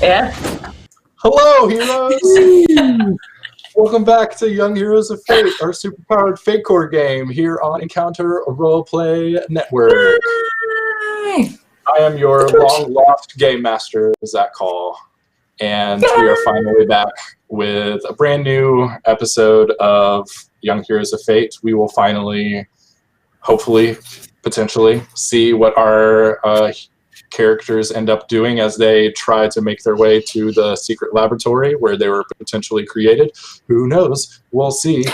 Yeah. Hello, heroes! Welcome back to Young Heroes of Fate, our superpowered Fate Core game here on Encounter Roleplay Network. Yay! I am your long-lost game master, Zach Hall, and we are finally back with a brand new episode of Young Heroes of Fate. We will finally, hopefully, potentially, see what our characters end up doing as they try to make their way to the secret laboratory where they were potentially created. Who knows? We'll see.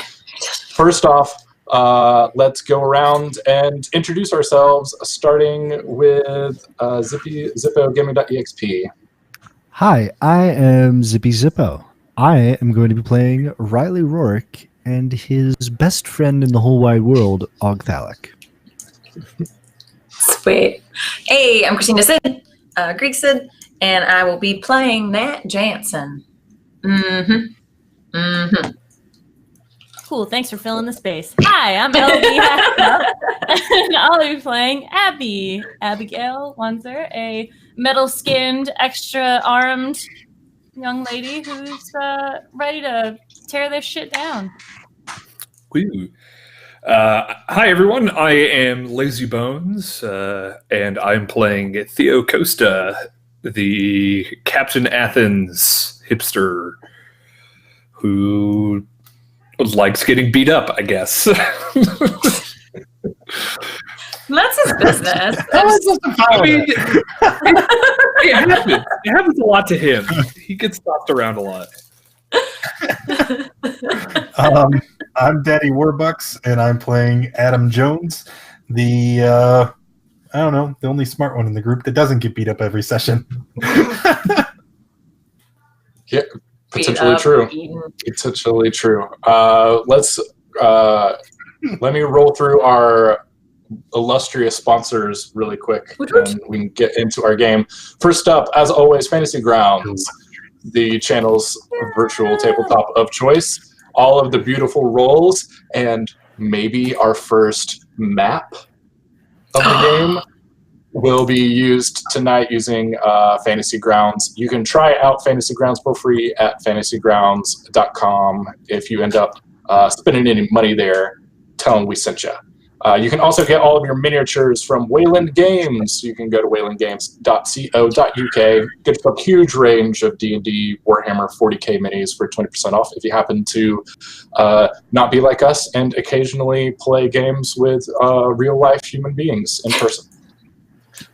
First off, let's go around and introduce ourselves, starting with ZippoGaming.eXp. Hi, I am Zippy Zippo. I am going to be playing Riley Rourke and his best friend in the whole wide world, Ogthalic. Sweet. Hey, I'm Christina Sid, Greek Sid, and I will be playing Nat Jansen. Cool, thanks for filling the space. Hi, I'm LB and I'll be playing Abby. Abigail Wanzer, a metal-skinned, extra-armed young lady who's ready to tear this shit down. Woo. Hi, everyone. I am Lazy Bones, and I'm playing Theo Costa, the Captain Athens hipster who likes getting beat up, I guess. That's his business. I mean, it happens. It happens a lot to him. He gets tossed around a lot. I'm Daddy Warbucks, and I'm playing Adam Jones, the the only smart one in the group that doesn't get beat up every session. Yeah, potentially true. Potentially true. Let me roll through our illustrious sponsors really quick, and we can get into our game. First up, as always, Fantasy Grounds, the channel's virtual tabletop of choice. All of the beautiful roles, and maybe our first map of the game will be used tonight using Fantasy Grounds. You can try out Fantasy Grounds for free at fantasygrounds.com. If you end up spending any money there, tell them we sent you. You can also get all of your miniatures from Wayland Games. You can go to waylandgames.co.uk, get a huge range of D&D Warhammer 40k minis for 20% off if you happen to not be like us and occasionally play games with real-life human beings in person.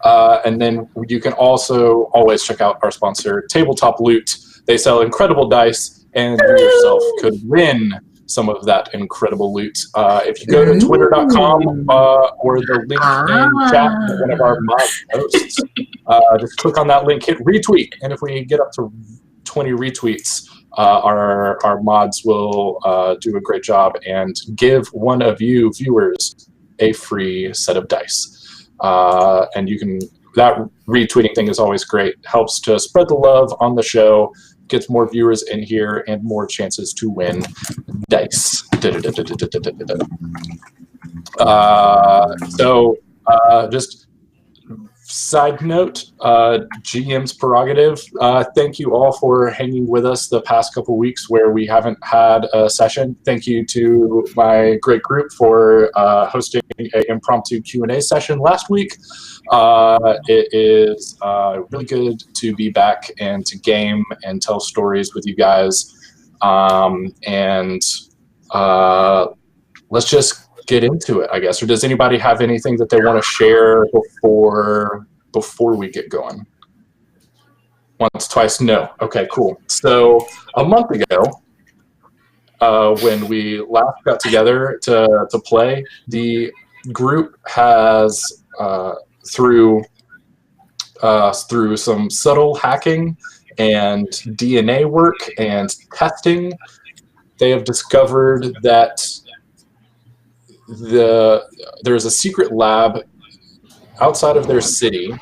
And then you can also always check out our sponsor, Tabletop Loot. They sell incredible dice, and you yourself could win some of that incredible loot. If you go to twitter.com or the link in chat in one of our mod posts, just click on that link, hit retweet, and if we get up to 20 retweets, our mods will do a great job and give one of you viewers a free set of dice. And you can, that retweeting thing is always great. Helps to spread the love on the show, gets more viewers in here, and more chances to win dice. Just side note, GM's prerogative. Thank you all for hanging with us the past couple weeks where we haven't had a session. Thank you to my great group for hosting an impromptu Q&A session last week. It is really good to be back and to game and tell stories with you guys. Let's just get into it, I guess. Or does anybody have anything that they want to share before we get going? Once, twice, no. Okay, cool. So a month ago, when we last got together to play, the group has through some subtle hacking and DNA work and testing, they have discovered that there's a secret lab outside of their city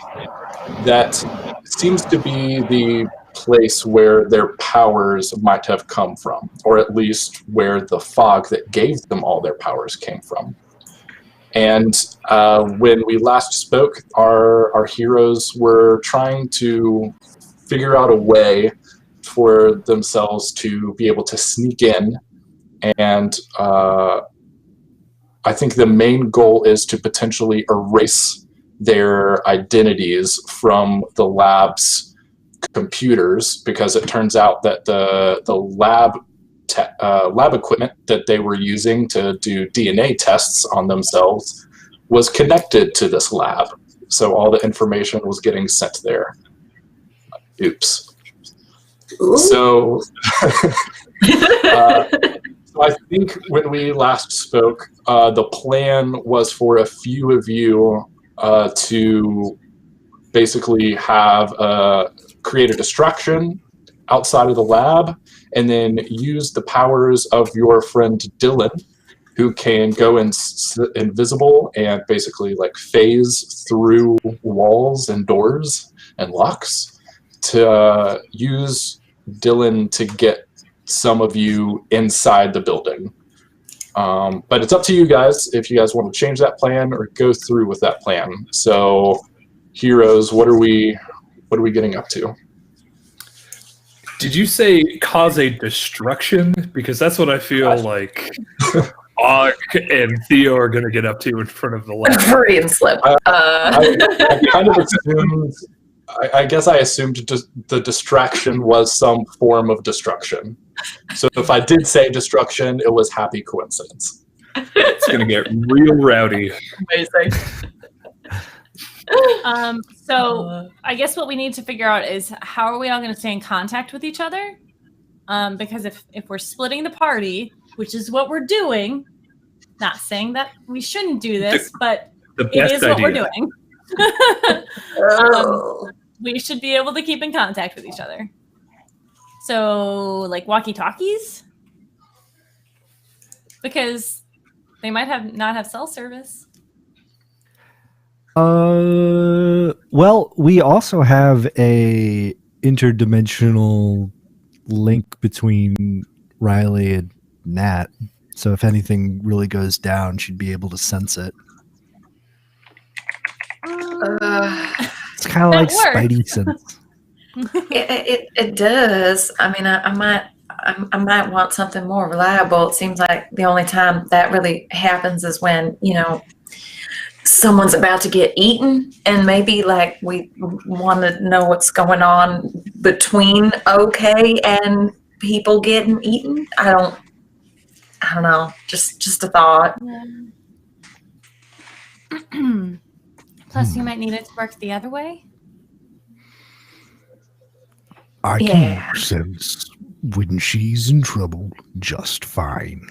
that seems to be the place where their powers might have come from, or at least where the fog that gave them all their powers came from. And when we last spoke, our heroes were trying to figure out a way for themselves to be able to sneak in, and I think the main goal is to potentially erase their identities from the lab's computers, because it turns out that the lab equipment that they were using to do DNA tests on themselves was connected to this lab. So all the information was getting sent there. Oops. Ooh. So, so I think when we last spoke, the plan was for a few of you to basically create a distraction outside of the lab, and then use the powers of your friend Dylan, who can go invisible and basically like phase through walls and doors and locks, to use Dylan to get some of you inside the building. But it's up to you guys if you guys want to change that plan or go through with that plan. So, heroes, what are we getting up to? Did you say cause a destruction? Because that's what I feel like Og and Theo are going to get up to in front of the lab. Free and slip. I kind of assumed. I guess I assumed the distraction was some form of destruction. So if I did say destruction, it was happy coincidence. It's going to get real rowdy. Amazing. So I guess what we need to figure out is how are we all going to stay in contact with each other? Because if we're splitting the party, which is what we're doing, not saying that we shouldn't do this, but The it is best what we're idea. doing. Oh. We should be able to keep in contact with each other. So, like walkie-talkies? Because they might not have cell service. Well, we also have a interdimensional link between Riley and Nat. So if anything really goes down, she'd be able to sense it. It's kind of That like works. Spidey sense. It does. I mean, I might want something more reliable. It seems like the only time that really happens is when, someone's about to get eaten, and maybe like we want to know what's going on between OK and people getting eaten. I don't know. Just a thought. Plus, you might need it to work the other way. I Yeah. can sense when she's in trouble just fine.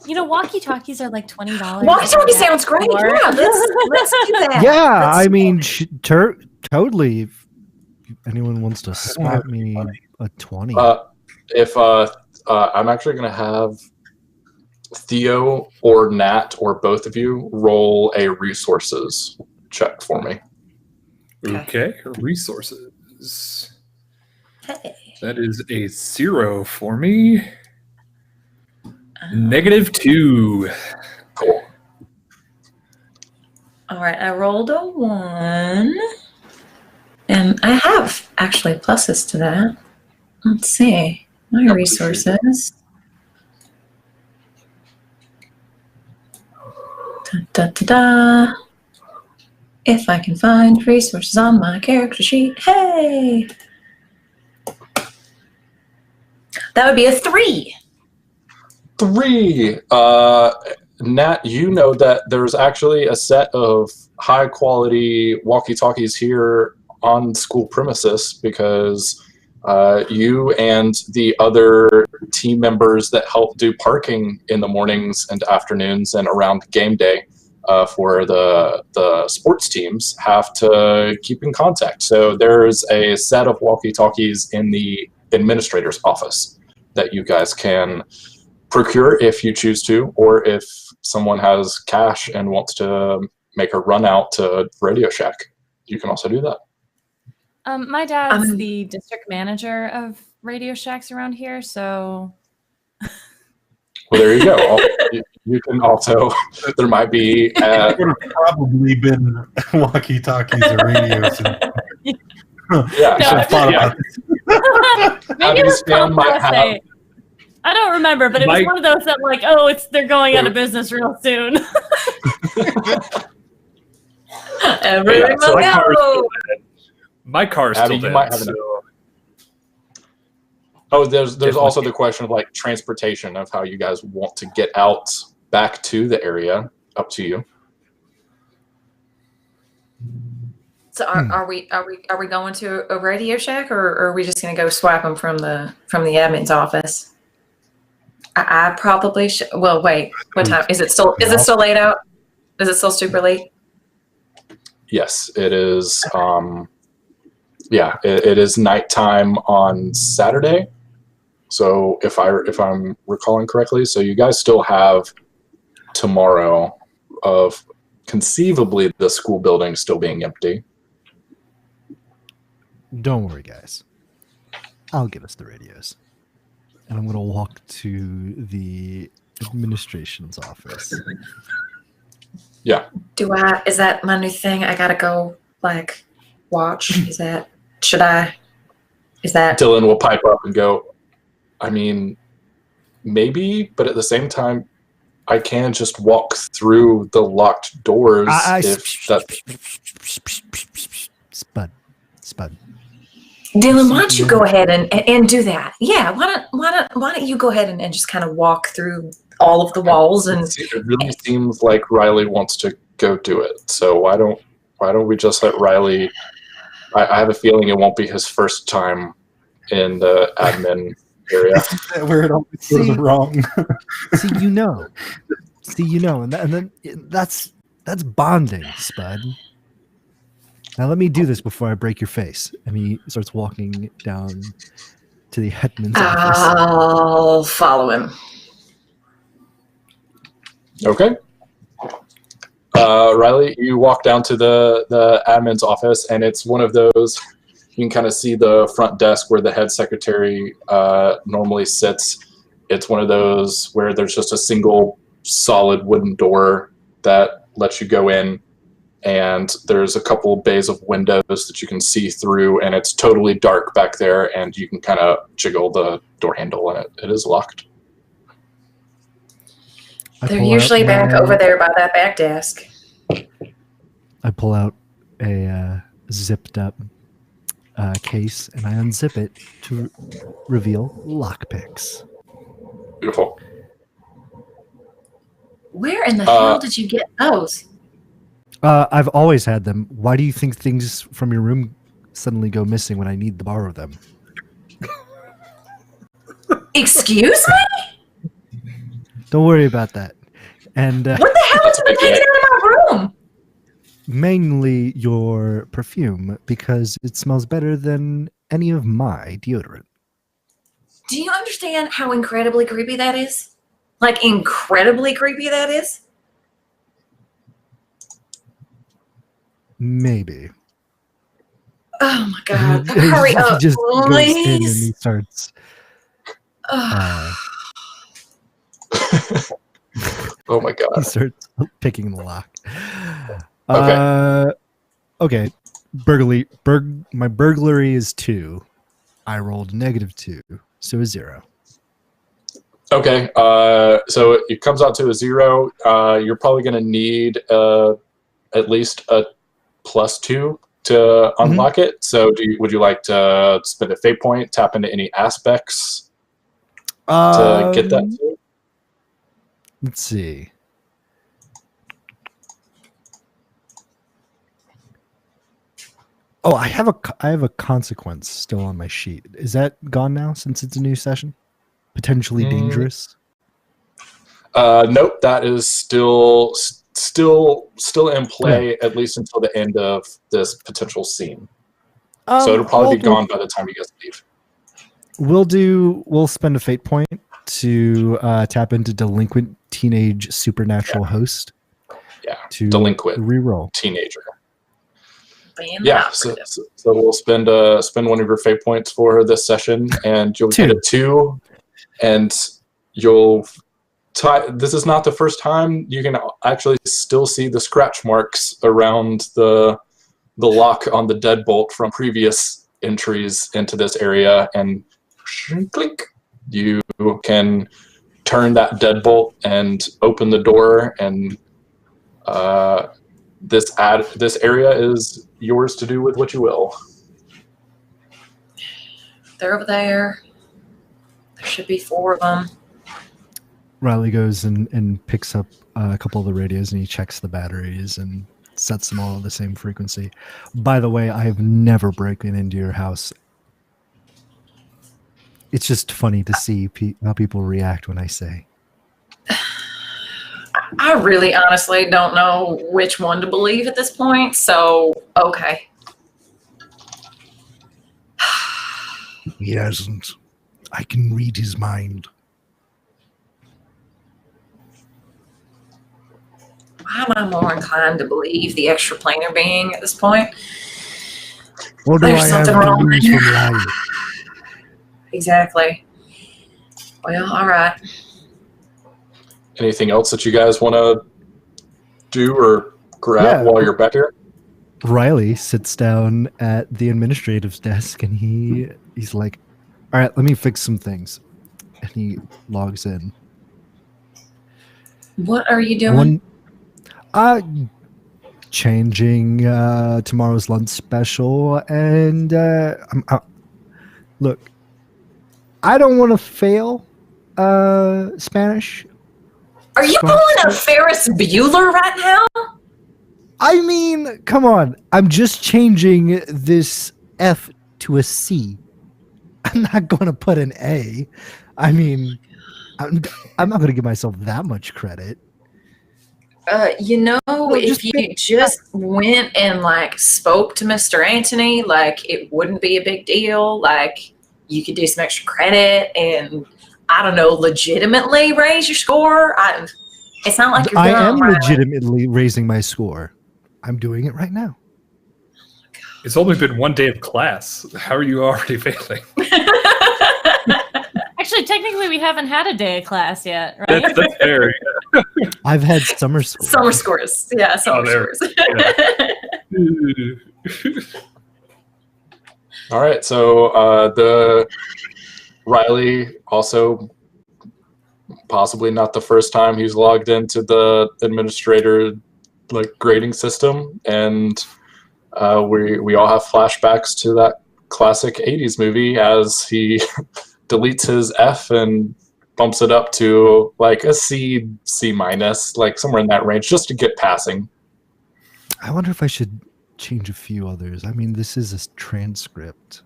Walkie-talkies are like $20. Walkie-talkie sounds great. Or- Yeah, let's do that. Yeah, Let's I do mean, it. totally. If anyone wants to spot me a 20. If I'm actually going to have Theo or Nat or both of you roll a resources check for me. Okay, resources. Hey. That is a 0 for me. -2. Cool. All right, I rolled a 1, and I have actually pluses to that. Let's see my resources. Da, da, da, da. If I can find resources on my character sheet, hey, that would be a 3. 3. Nat, you know that there's actually a set of high quality walkie-talkies here on school premises, because you and the other team members that help do parking in the mornings and afternoons and around game day for the sports teams have to keep in contact. So there's a set of walkie-talkies in the administrator's office that you guys can procure if you choose to, or if someone has cash and wants to make a run out to Radio Shack, you can also do that. My dad's the district manager of Radio Shacks around here, so Well, there you go. You can also, there might be. There would have probably been walkie-talkies or radios. Yeah, I should have thought about this. Maybe it was Abby's fan called might have. USA. I don't remember, but it was Mike- one of those that like, they're going out of business real soon. Everything so will my car's go. still dead. My car's Abby, still you dead. might have an- so- Oh, there's If also my- the question of like transportation of how you guys want to get out back to the area. Up to you. So are we going to a Radio Shack, or are we just going to go swap them from the admin's office? I probably should. Well, wait. What time is it? Still late out? Is it still super late? Yes, it is. It is nighttime on Saturday. So if I'm recalling correctly, so you guys still have tomorrow of conceivably the school building still being empty. Don't worry, guys. I'll give us the radios. And I'm going to walk to the administration's office. Yeah. Is that my new thing? I gotta go like watch. Is that Dylan will pipe up and go, I mean, maybe, but at the same time, I can just walk through the locked doors if that. Spud. Dylan, why don't you go ahead and do that? Yeah, why don't you go ahead and just kind of walk through all of the walls and It really seems like Riley wants to go do it. So why don't we just let Riley? I have a feeling it won't be his first time in the admin area. Where it always goes wrong. See, you know, and then that's bonding, Spud. Now let me do this before I break your face. And he starts walking down to the admin's office. I'll follow him. Okay. Riley, you walk down to the admin's office, and it's one of those. You can kind of see the front desk where the head secretary normally sits. It's one of those where there's just a single solid wooden door that lets you go in, and there's a couple bays of windows that you can see through, and it's totally dark back there, and you can kind of jiggle the door handle, and it is locked. They're usually back over there by that back desk. I pull out a zipped up case and I unzip it to reveal lockpicks. Beautiful. Where in the hell did you get those? I've always had them. Why do you think things from your room suddenly go missing when I need to borrow them? Excuse me? Don't worry about that. And What the hell has been hanging out in my room? mainly your perfume, because it smells better than any of my deodorant. Do you understand how incredibly creepy that is? Like, incredibly creepy that is? Maybe. Oh my god. He Hurry up, just goes in and he please. starts. Oh my god. He starts picking the lock. Okay. Okay. My burglary is 2. I rolled -2, so a 0. Okay, so it comes out to a 0. You're probably going to need at least a +2 to unlock it. So would you like to spend a fate point, tap into any aspects to get that too? Let's see. Oh, I have a consequence still on my sheet. Is that gone now since it's a new session? Potentially dangerous. Nope, that is still in play at least until the end of this potential scene. So it'll probably be gone by the time you guys leave. We'll spend a fate point to tap into delinquent teenage supernatural host. Yeah, To delinquent reroll. teenager. Being Yeah, operative. so we'll spend one of your fate points for this session, and you'll get a 2, and you'll This is not the first time. You can actually still see the scratch marks around the lock on the deadbolt from previous entries into this area, and clink, you can turn that deadbolt and open the door, and this area is yours to do with what you will. They're over there. There should be 4 of them. Riley goes and picks up a couple of the radios, and he checks the batteries and sets them all at the same frequency. By the way, I have never broken into your house. It's just funny to see how people react when I say. I really honestly don't know which one to believe at this point, so okay. He hasn't. I can read his mind. Why am I more inclined to believe the extraplanar being at this point? What do There's I have something to wrong lose there. from Riley? Exactly. Well, all right. Anything else that you guys want to do or grab while you're back here? Riley sits down at the administrative's desk, and he's like, all right, let me fix some things. And he logs in. What are you doing? Changing tomorrow's lunch special, and look, I don't want to fail Spanish. Are you pulling a Ferris Bueller right now? I mean, come on. I'm just changing this F to a C. I'm not going to put an A. I mean, I'm not going to give myself that much credit. If you just went and like spoke to Mr. Anthony, like it wouldn't be a big deal. Like you could do some extra credit and I don't know, legitimately raise your score. It's not like you're I dumb, am right? legitimately raising my score. I'm doing it right now. It's only been 1 day of class. How are you already failing? Actually, technically, we haven't had a day of class yet, right? That's fair. I've had summer school. Summer scores. Yeah, summer scores. All right, so the Riley also possibly not the first time he's logged into the administrator grading system, and we all have flashbacks to that classic 80s movie as he deletes his F and bumps it up to like a C minus, like somewhere in that range, just to get passing. I wonder if I should change a few others. I mean, this is a transcript.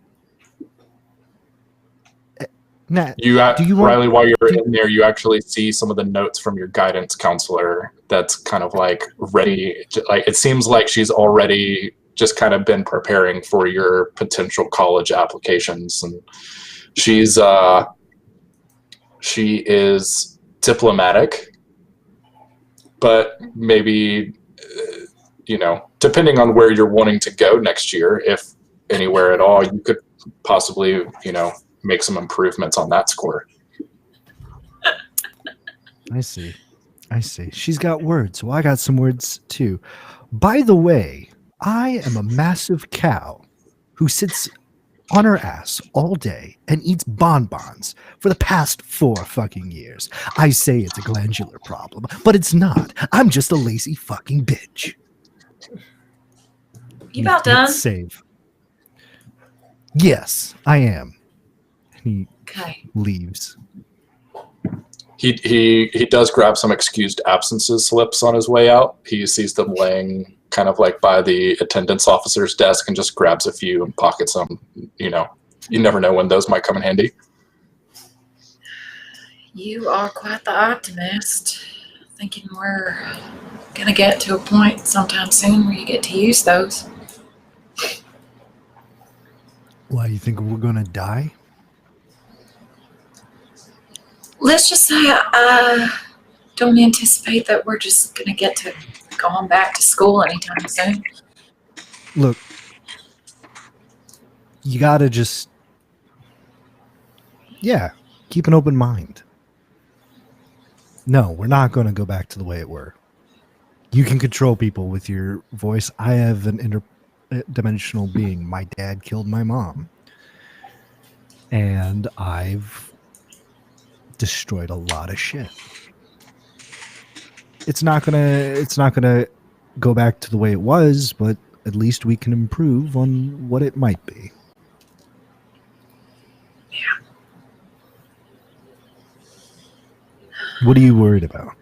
Nat, Riley, while you're in there, you actually see some of the notes from your guidance counselor that's kind of like ready. It seems like she's already just kind of been preparing for your potential college applications, and she is diplomatic, but maybe depending on where you're wanting to go next year, if anywhere at all, you could possibly make some improvements on that score. I see. She's got words, so I got some words too. By the way, I am a massive cow who sits on her ass all day and eats bonbons for the past 4 fucking years. I say it's a glandular problem, but it's not. I'm just a lazy fucking bitch. You about done? Save. Yes, I am. He leaves. He does grab some excused absences slips on his way out. He sees them laying kind of like by the attendance officer's desk and just grabs a few and pockets them. You never know when those might come in handy. You are quite the optimist, thinking we're gonna get to a point sometime soon where you get to use those. Why, you think we're gonna die? Let's just say I don't anticipate that we're just going to get to going back to school anytime soon. Look, you gotta just, keep an open mind. No, we're not going to go back to the way it were. You can control people with your voice. I have an interdimensional being. My dad killed my mom. And I've destroyed a lot of shit. It's not gonna go back to the way it was, but at least we can improve on what it might be. Yeah. What are you worried about?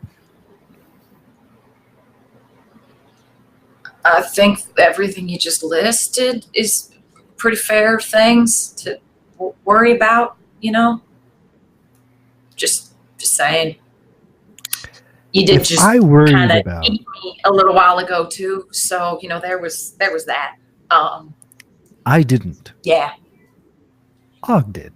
I think everything you just listed is pretty fair things to worry about, Just saying. You did If just I worried kind of about eat me a little while ago too, so there was that. I didn't. Yeah. Og did.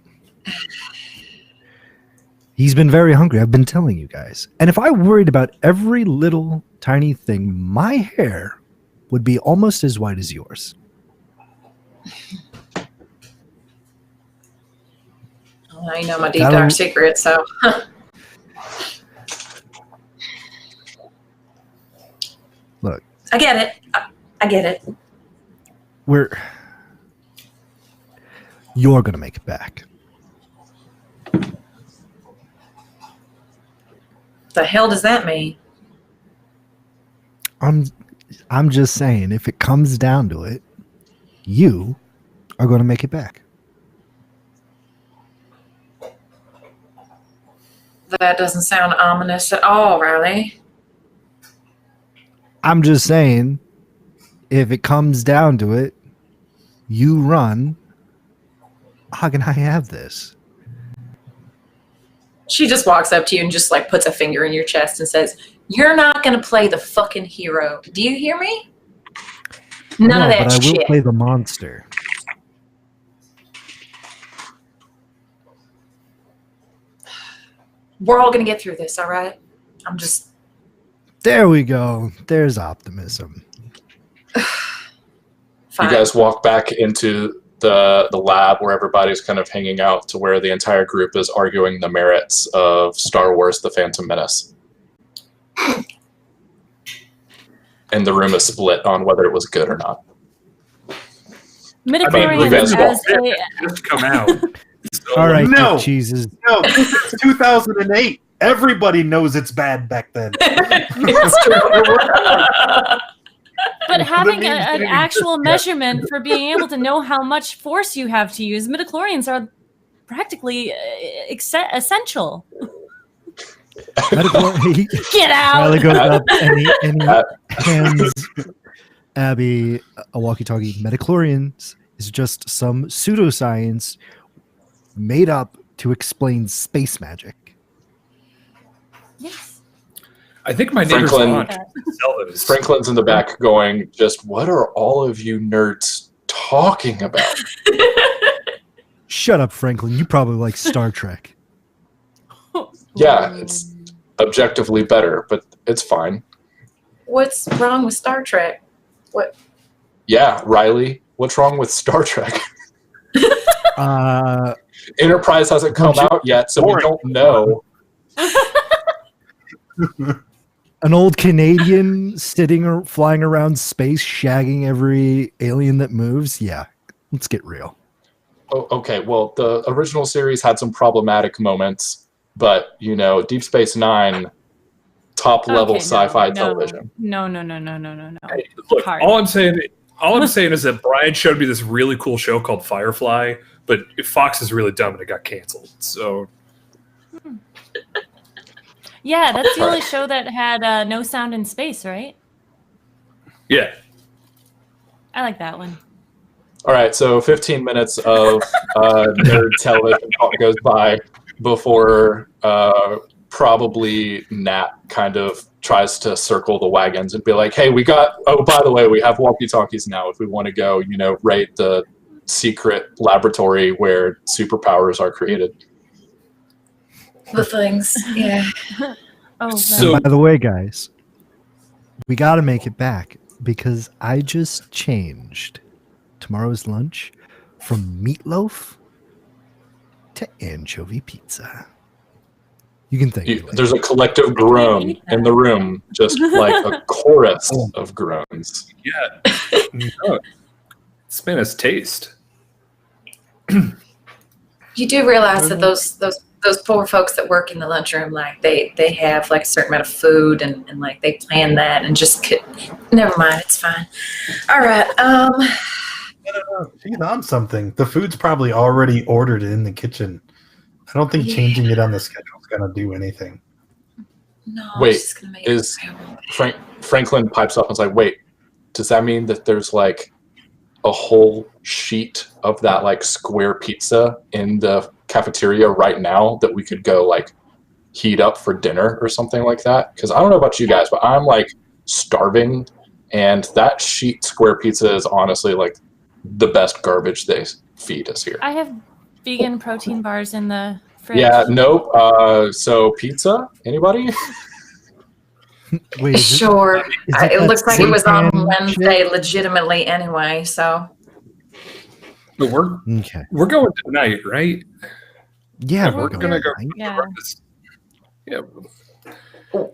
He's been very hungry. I've been telling you guys. And if I worried about every little tiny thing, my hair would be almost as white as yours. Well, you know my deep dark secret, so. Look. I get it. I get it. You're going to make it back. The hell does that mean? I'm just saying, if it comes down to it, you are going to make it back. That doesn't sound ominous at all, Riley. I'm just saying, if it comes down to it, you run. How can I have this? She just walks up to you and just puts a finger in your chest and says, "You're not going to play the fucking hero. Do you hear me? None of that but I shit." will play the monster. We're all going to get through this, all right? There we go. There's optimism. Fine. You guys walk back into the lab where everybody's kind of hanging out, to where the entire group is arguing the merits of Star Wars: The Phantom Menace. And the room is split on whether it was good or not. Midichlorians guys as Just come out. So, All right, No. Dick cheeses. No, this is 2008. Everybody knows it's bad back then. It's true. But having memes an didn't actual exist yet. measurement for being able to know how much force you have to use, midichlorians are practically essential. Get out! Riley goes up and he hands Abby a walkie-talkie. Metachlorians is just some pseudoscience made up to explain space magic. Yes. I think my neighbor's Franklin- on. Sell those. Franklin's in the back going, just what are all of you nerds talking about? Shut up, Franklin. You probably like Star Trek. Yeah, it's objectively better, but it's fine. What's wrong with Star Trek? What? Yeah, Riley, what's wrong with Star Trek? Enterprise hasn't come out yet, so we boring. don't know. An old Canadian sitting or flying around space, shagging every alien that moves. Yeah, let's get real. Oh, okay, well, the original series had some problematic moments, but, Deep Space Nine, top-level sci-fi television. No. Hey, look, Hard. all I'm saying is that Brian showed me this really cool show called Firefly, but Fox is really dumb and it got canceled. So Yeah, that's the only show that had no sound in space, right? yeah, I like that one. All right, so 15 minutes of nerd television talk goes by before probably Nat kind of tries to circle the wagons and be like, hey, by the way, we have walkie-talkies now if we want to go, raid the secret laboratory where superpowers are created. The things, yeah. Oh, So- And by the way, guys, we got to make it back because I just changed tomorrow's lunch from meatloaf to anchovy pizza. You can thank me later. There's a collective groan in the room, just like a chorus of groans. Yeah. No, this man has taste. You do realize that those poor folks that work in the lunchroom, like they have like a certain amount of food and like they plan that and just never mind, it's fine. All right. She's on something. The food's probably already ordered in the kitchen. I don't think changing it on the schedule is gonna do anything. No, Wait, it's just gonna make it Franklin pipes up and is like, wait, does that mean that there's like a whole sheet of that like square pizza in the cafeteria right now that we could go like heat up for dinner or something like that? Because I don't know about you guys, but I'm like starving, and that sheet square pizza is honestly like the best garbage they feed us here. I have vegan protein bars in the fridge. Yeah, nope. So pizza? Anybody? Wait, sure. it It that looks like it was on seitan Wednesday legitimately anyway, so But Okay. we're going tonight, right? Yeah, we're gonna go. tonight. Yeah. Yeah.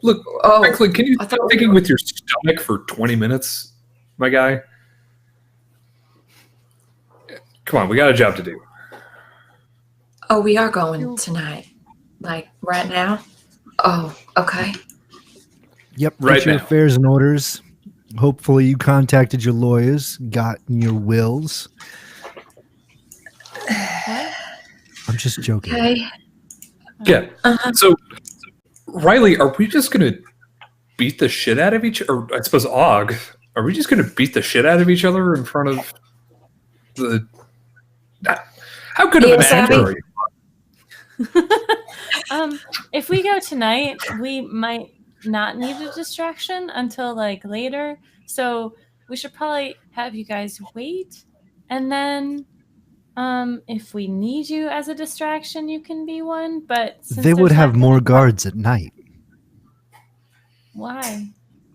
Look, oh Franklin, can you I stop thought- thinking with your stomach for 20 minutes, my guy? Come on, we got a job to do. oh, we are going tonight. Like right now? Oh, okay. Yep. Right Get your now. affairs and orders. Hopefully, you contacted your lawyers, gotten your wills. I'm just joking. Okay. Yeah. Uh-huh. So, Riley, are we just going to beat the shit out of each or I suppose Og, are we just going to beat the shit out of each other in front of the how good of an Yes, actor Abby? are you? If we go tonight, we might not need a distraction until like later. So we should probably have you guys wait, and then if we need you as a distraction, you can be one. But since They would there's have not more gonna- guards at night Why?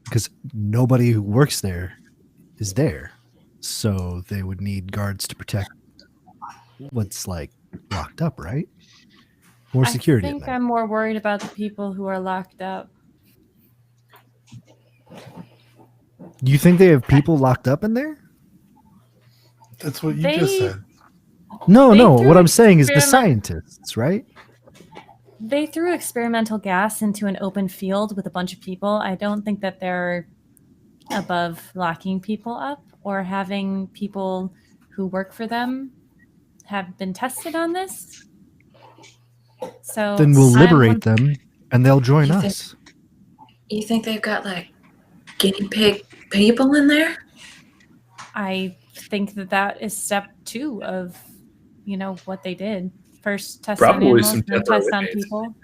because nobody who works there is there. So they would need guards to protect what's like locked up, right? More security. I at think night. I'm more worried about the people who are locked up. You think they have people locked up in there? That's what you They- just said. No, They no. threw What I'm saying is the experiment- scientists, right? They threw experimental gas into an open field with a bunch of people. I don't think that they're above locking people up or having people who work for them have been tested on this. So Then we'll I'm liberate them and they'll join You think- us. You think they've got like guinea pig people in there? I think that is step 2 of, what they did. First test on Probably animals, some then death row test on inmates. people.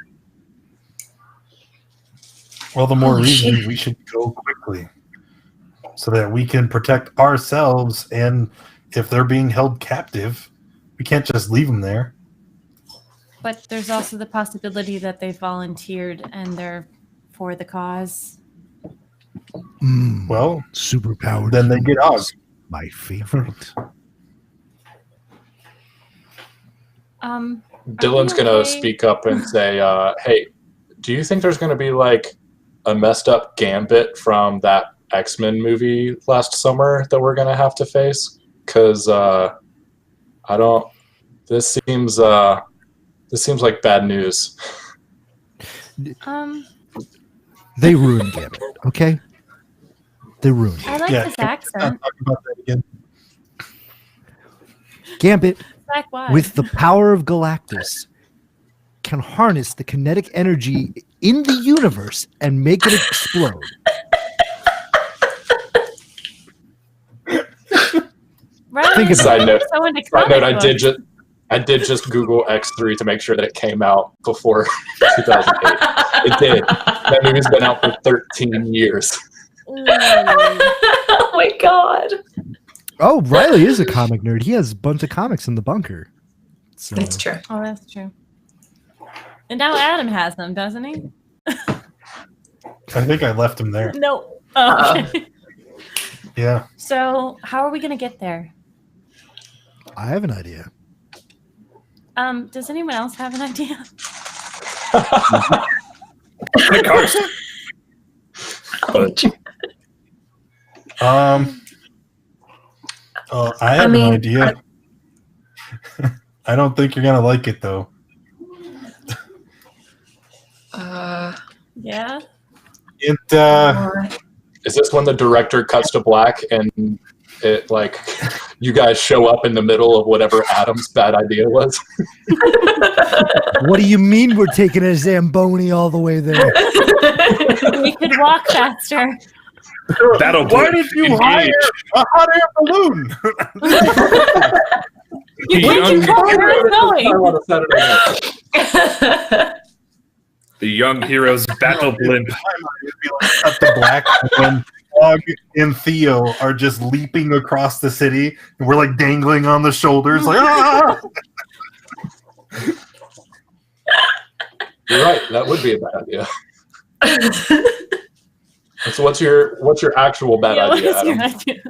Well, the more Holy reason shit. we should go quickly so that we can protect ourselves. And if they're being held captive, we can't just leave them there. But there's also the possibility that they volunteered and they're for the cause. Well, Superpowered. then they get Og. My favorite. Dylan's we gonna okay? speak up and say, "Hey, do you think there's gonna be like a messed up Gambit from that X-Men movie last summer that we're gonna have to face? Because I don't. This seems like bad news." They ruined Gambit, okay? They ruined it. I like Yeah, his can we just not accent. talk about that again? Gambit, Zach, why? with the power of Galactus, can harness the kinetic energy in the universe and make it explode. Riley think is about it. so into Side note, comic books. I did just Google X3 to make sure that it came out before 2008. It did. That movie's been out for 13 years. Oh my god. Oh, Riley is a comic nerd. He has a bunch of comics in the bunker. So That's true. Oh, that's true. And now Adam has them, doesn't he? I think I left him there. No. Oh, okay. Yeah. So, how are we going to get there? I have an idea. Does anyone else have an idea? My cars. But I have an idea. I don't think you're gonna like it though. Yeah. It Is this when the director cuts to black and it like you guys show up in the middle of whatever Adam's bad idea was? What do you mean we're taking a Zamboni all the way there? We could walk faster. that'll why did you hire a hot air balloon? We can tell where it's going. On a Saturday night. The young hero's battle blimp. It'd be like cut to black when Og and Theo are just leaping across the city, and we're like dangling on the shoulders, like ah! You're right. That would be a bad idea. So what's your actual bad Yeah, idea, what's your Adam? idea?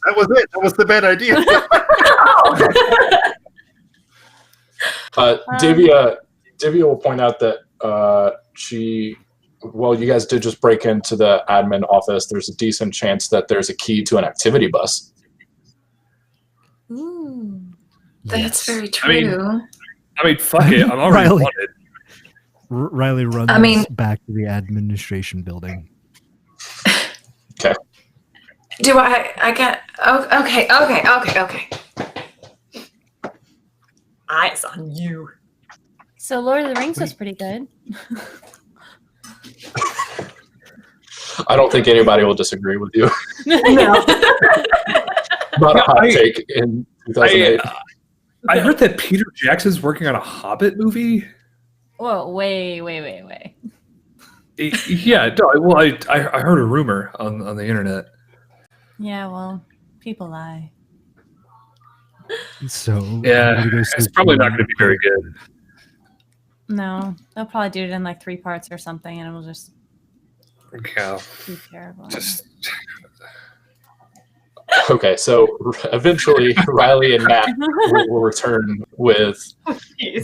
That was it. That was the bad idea. Divya will point out that you guys did just break into the admin office. There's a decent chance that there's a key to an activity bus. Ooh. That's very I true. mean, fuck it. I'm already Riley. wanted. Riley runs back to the administration building. Do I got okay. Eyes on you. So Lord of the Rings was pretty good. I don't think anybody will disagree with you. No. Not a hot take in 2008. I heard that Peter Jackson's working on a Hobbit movie. Whoa, wait. Yeah, no, well, I heard a rumor on the internet. Yeah, well, people lie. So Yeah, it's probably not going to be very good. No, they'll probably do it in like 3 parts or something, and it will just Yeah, be terrible. just Okay, so eventually Riley and Matt will return with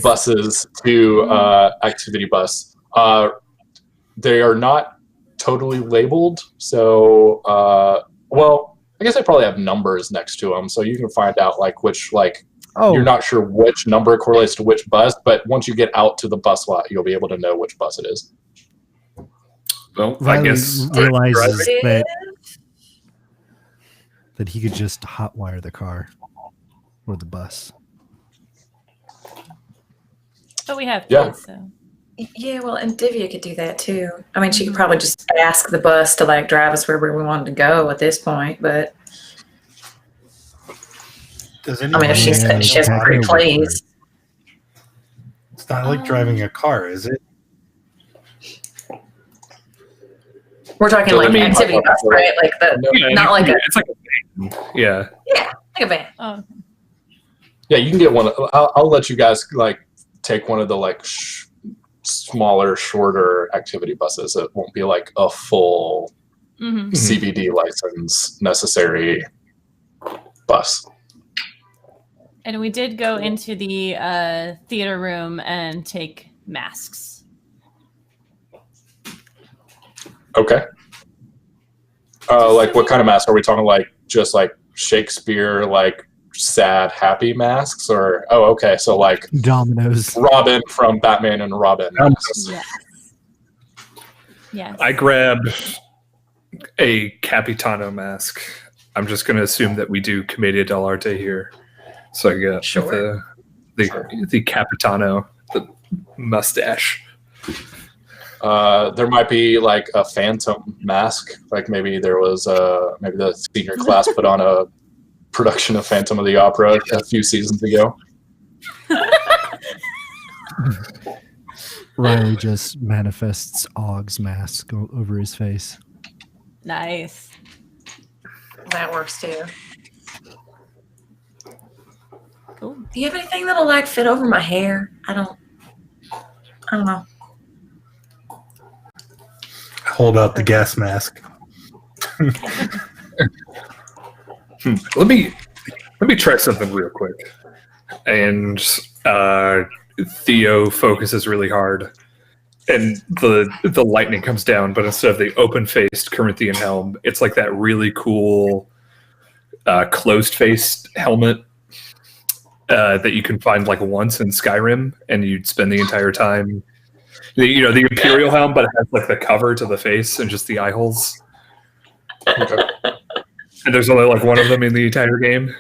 buses to activity bus. They are not totally labeled, so well, I guess they probably have numbers next to them, so you can find out like which you're not sure which number correlates to which bus, but once you get out to the bus lot, you'll be able to know which bus it is. well, I Riley guess realizes that he could just hotwire the car or the bus. But we have Yeah. kids, so. Yeah, well, and Divya could do that too. I mean, she could probably just ask the bus to like drive us wherever we wanted to go at this point. But Does I mean, if she's pretty pleased. It's not like driving a car, is it? We're talking So like I mean- activity bus, right? Like not like a it's like a van. Yeah. like a van. Oh, Yeah, you can get one. I'll let you guys like take one of the like smaller, shorter activity buses. It won't be like a full mm-hmm. CBD license necessary bus. And we did go into the theater room and take masks. Okay. Like what kind of mask are we talking? Like just like Shakespeare, like sad, happy masks, or okay, so like Dominoes. Robin from Batman and Robin. masks. Yes. Yes. I grabbed a Capitano mask. I'm just going to assume that we do Commedia dell'arte here. So I got the Capitano, the mustache. There might be like a phantom mask. Like maybe there was maybe the senior class put on a production of Phantom of the Opera a few seasons ago. Riley just manifests Og's mask over his face. Nice. That works too. Cool. Do you have anything that'll like fit over my hair? I don't know. Hold out the gas mask. Let me try something real quick. And Theo focuses really hard, and the lightning comes down, but instead of the open-faced Corinthian helm, it's like that really cool closed-faced helmet that you can find like once in Skyrim, and you'd spend the entire time. The Imperial helm, but it has like the cover to the face and just the eye holes. Okay. And there's only like one of them in the entire game.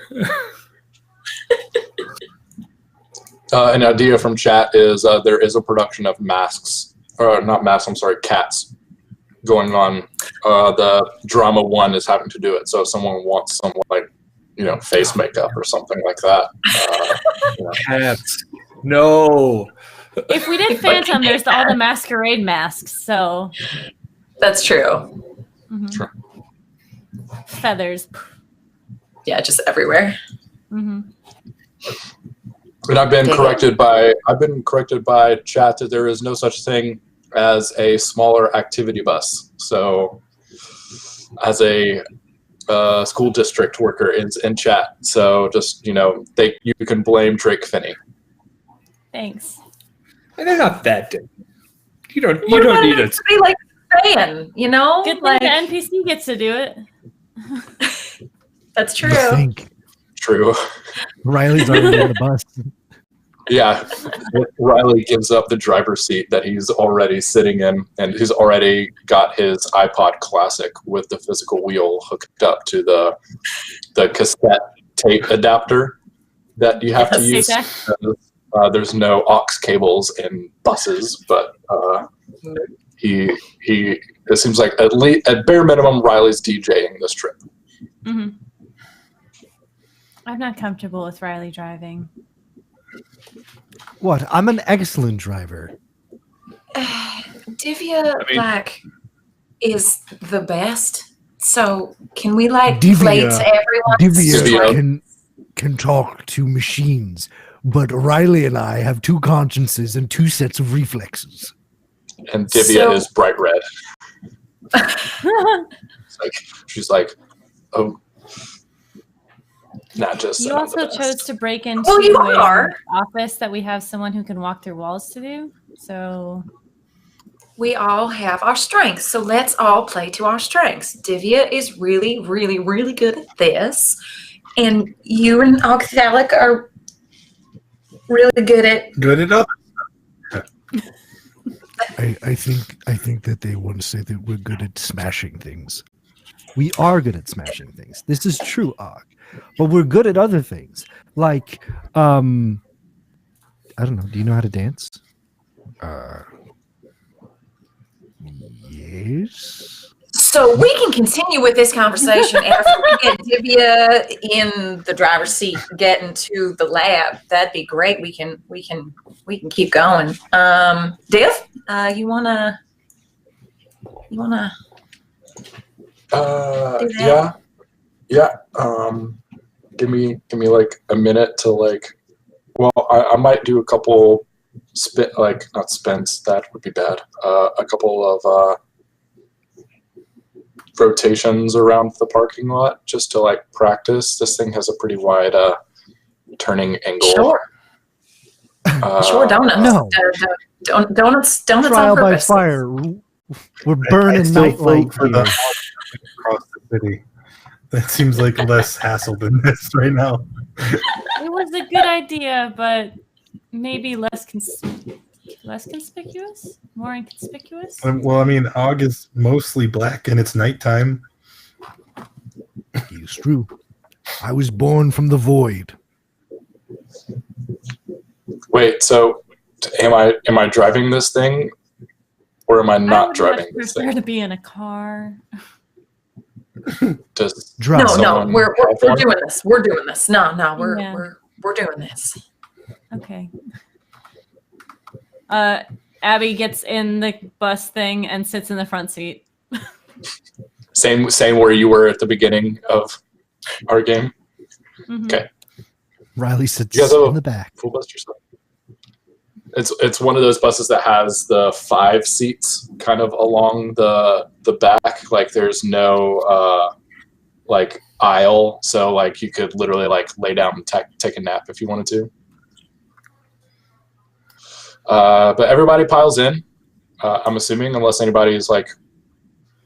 An idea from chat is there is a production of masks, or not masks, I'm sorry, cats going on. The drama one is having to do it. So if someone wants some face makeup or something like that. Cats. No. If we did Phantom, there's all the masquerade masks, so That's true. Sure. Feathers. Yeah, just everywhere. Mm-hmm. And I've been corrected by chat that there is no such thing as a smaller activity bus. So as a school district worker in chat, so just you can blame Drake Finney. Thanks. And they're not that different. You don't need it to be like fan, Good thing like, the NPC gets to do it. that's true. You think True. Riley's already on the bus. Yeah, Riley gives up the driver's seat that he's already sitting in, and he's already got his iPod Classic with the physical wheel hooked up to the cassette tape adapter that you have to use. There's no aux cables in buses, but it seems like at bare minimum Riley's DJing this trip. Mm-hmm. I'm not comfortable with Riley driving. What? I'm an excellent driver. Divya is the best. So can we play to everyone? Divya can talk to machines, but Riley and I have two consciences and two sets of reflexes. And Divya is bright red. She's like, oh. Not just you also chose to break into an office that we have someone who can walk through walls to do. So we all have our strengths. So let's all play to our strengths. Divya is really, really, really good at this. And you and Oxalic are really good at other. I think that they want to say that we're good at smashing things. We are good at smashing things. This is true, Og. But we're good at other things. Like, I don't know. Do you know how to dance? Yes. So we can continue with this conversation after we get Divya in the driver's seat, get into the lab. That'd be great. We can keep going. Div, you wanna do that? Yeah. Give me like a minute to I might do a couple not spins, that would be bad. A couple of rotations around the parking lot just to practice. This thing has a pretty wide turning angle. Sure. Sure, donuts. No. Donuts Trial on by purpose. fire. We're burning nightlight for the here. across the city. That seems like less hassle than this right now. it was a good idea, but maybe less conspicuous, more inconspicuous. Well, I mean, Og is mostly black and it's nighttime. It's true. I was born from the void. Wait, so am I driving this thing, or am I not driving this prefer thing? to be in a car. Does Drive. No, we're doing this. We're doing this. No, Yeah. we're doing this. Okay. Abby gets in the bus thing and sits in the front seat. Same where you were at the beginning of our game. Mm-hmm. Okay. Riley sits You guys have in the back. Full bus yourself. It's one of those buses that has the 5 seats kind of along the back. There's no aisle, so you could literally lay down and take a nap if you wanted to. But everybody piles in. I'm assuming, unless anybody's like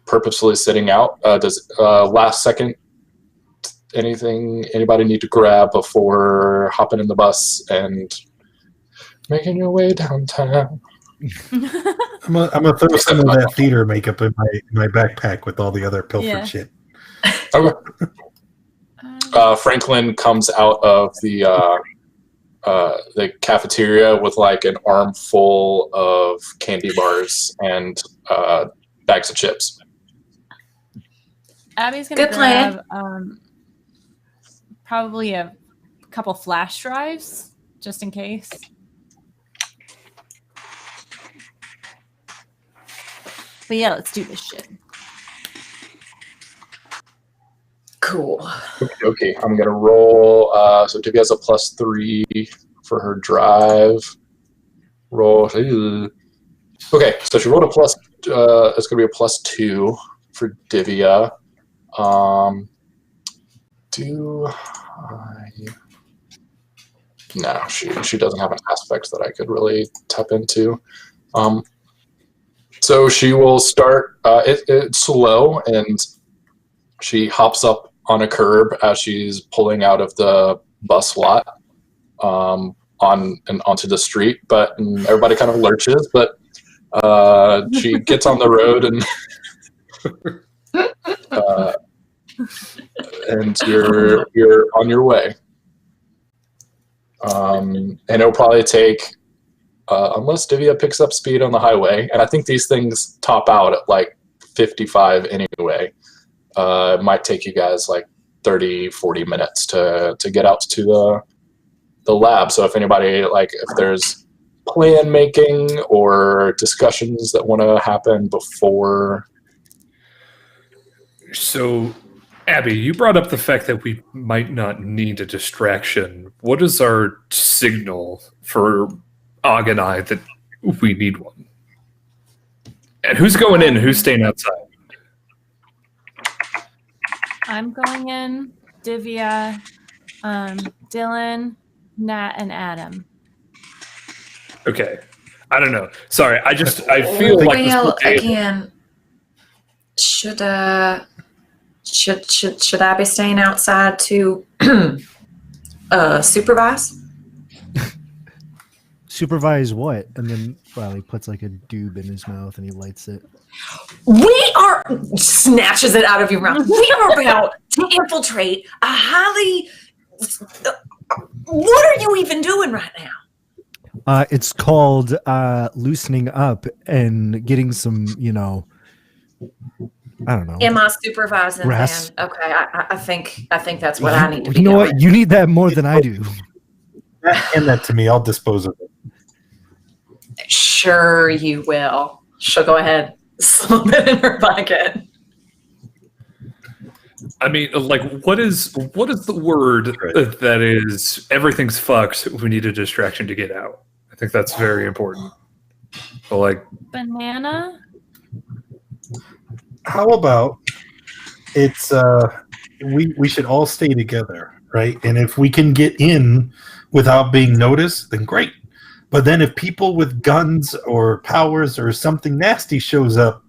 purposefully sitting out. Does last second anybody need to grab before hopping in the bus and making your way downtown? I'm gonna throw some of that theater makeup in my backpack with all the other pilfered shit. Okay. Franklin comes out of the cafeteria with like an armful of candy bars and bags of chips. Abby's gonna Good plan. grab probably a couple flash drives just in case. But yeah, let's do this shit. Cool. Okay, I'm gonna roll. So Divya has a +3 for her drive. Roll. Okay, so she rolled a plus. It's gonna be a +2 for Divya. No, she doesn't have an aspect that I could really tap into. So she will start. It's slow, and she hops up on a curb as she's pulling out of the bus lot onto the street. But everybody kind of lurches. But she gets on the road and you're on your way. And it'll probably take, unless Divya picks up speed on the highway, and I think these things top out at like 55 anyway. It might take you guys like 30, 40 minutes to get out to the lab. So if anybody, like if there's plan making or discussions that want to happen before. So, Abby, you brought up the fact that we might not need a distraction. What is our signal for Og and I that we need one? And who's going in? Who's staying outside? I'm going in. Divya, Dylan, Nat, and Adam. Okay. I don't know. Sorry, I feel like this Well, day- again, should I be staying outside to supervise? Supervise what? And then Riley puts like a doob in his mouth and he lights it. We are snatches it out of your mouth. We are about to infiltrate a highly. What are you even doing right now? It's called loosening up and getting some, I don't know. Am I supervising? Rest. Then? Okay, I think that's what I need to be You know doing. what? You need that more than I do. Hand that to me. I'll dispose of it. Sure, you will. She'll go ahead, slip it in her pocket. I mean, like, what is the word that is everything's fucked? We need a distraction to get out. I think that's very important. But like Banana? How about it's we should all stay together, right? And if we can get in without being noticed, then great. But then if people with guns or powers or something nasty shows up,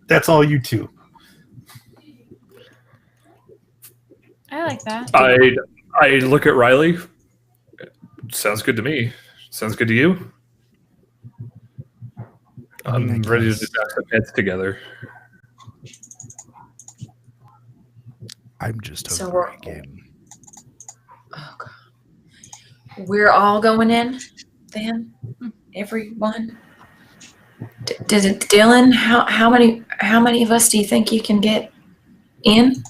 that's all you two. I like that. I look at Riley. Sounds good to me. Sounds good to you. I'm ready to just have some heads together. I'm just So over we're- again. Oh, God. We're all going in, then. Everyone. Dylan, how many of us do you think you can get in?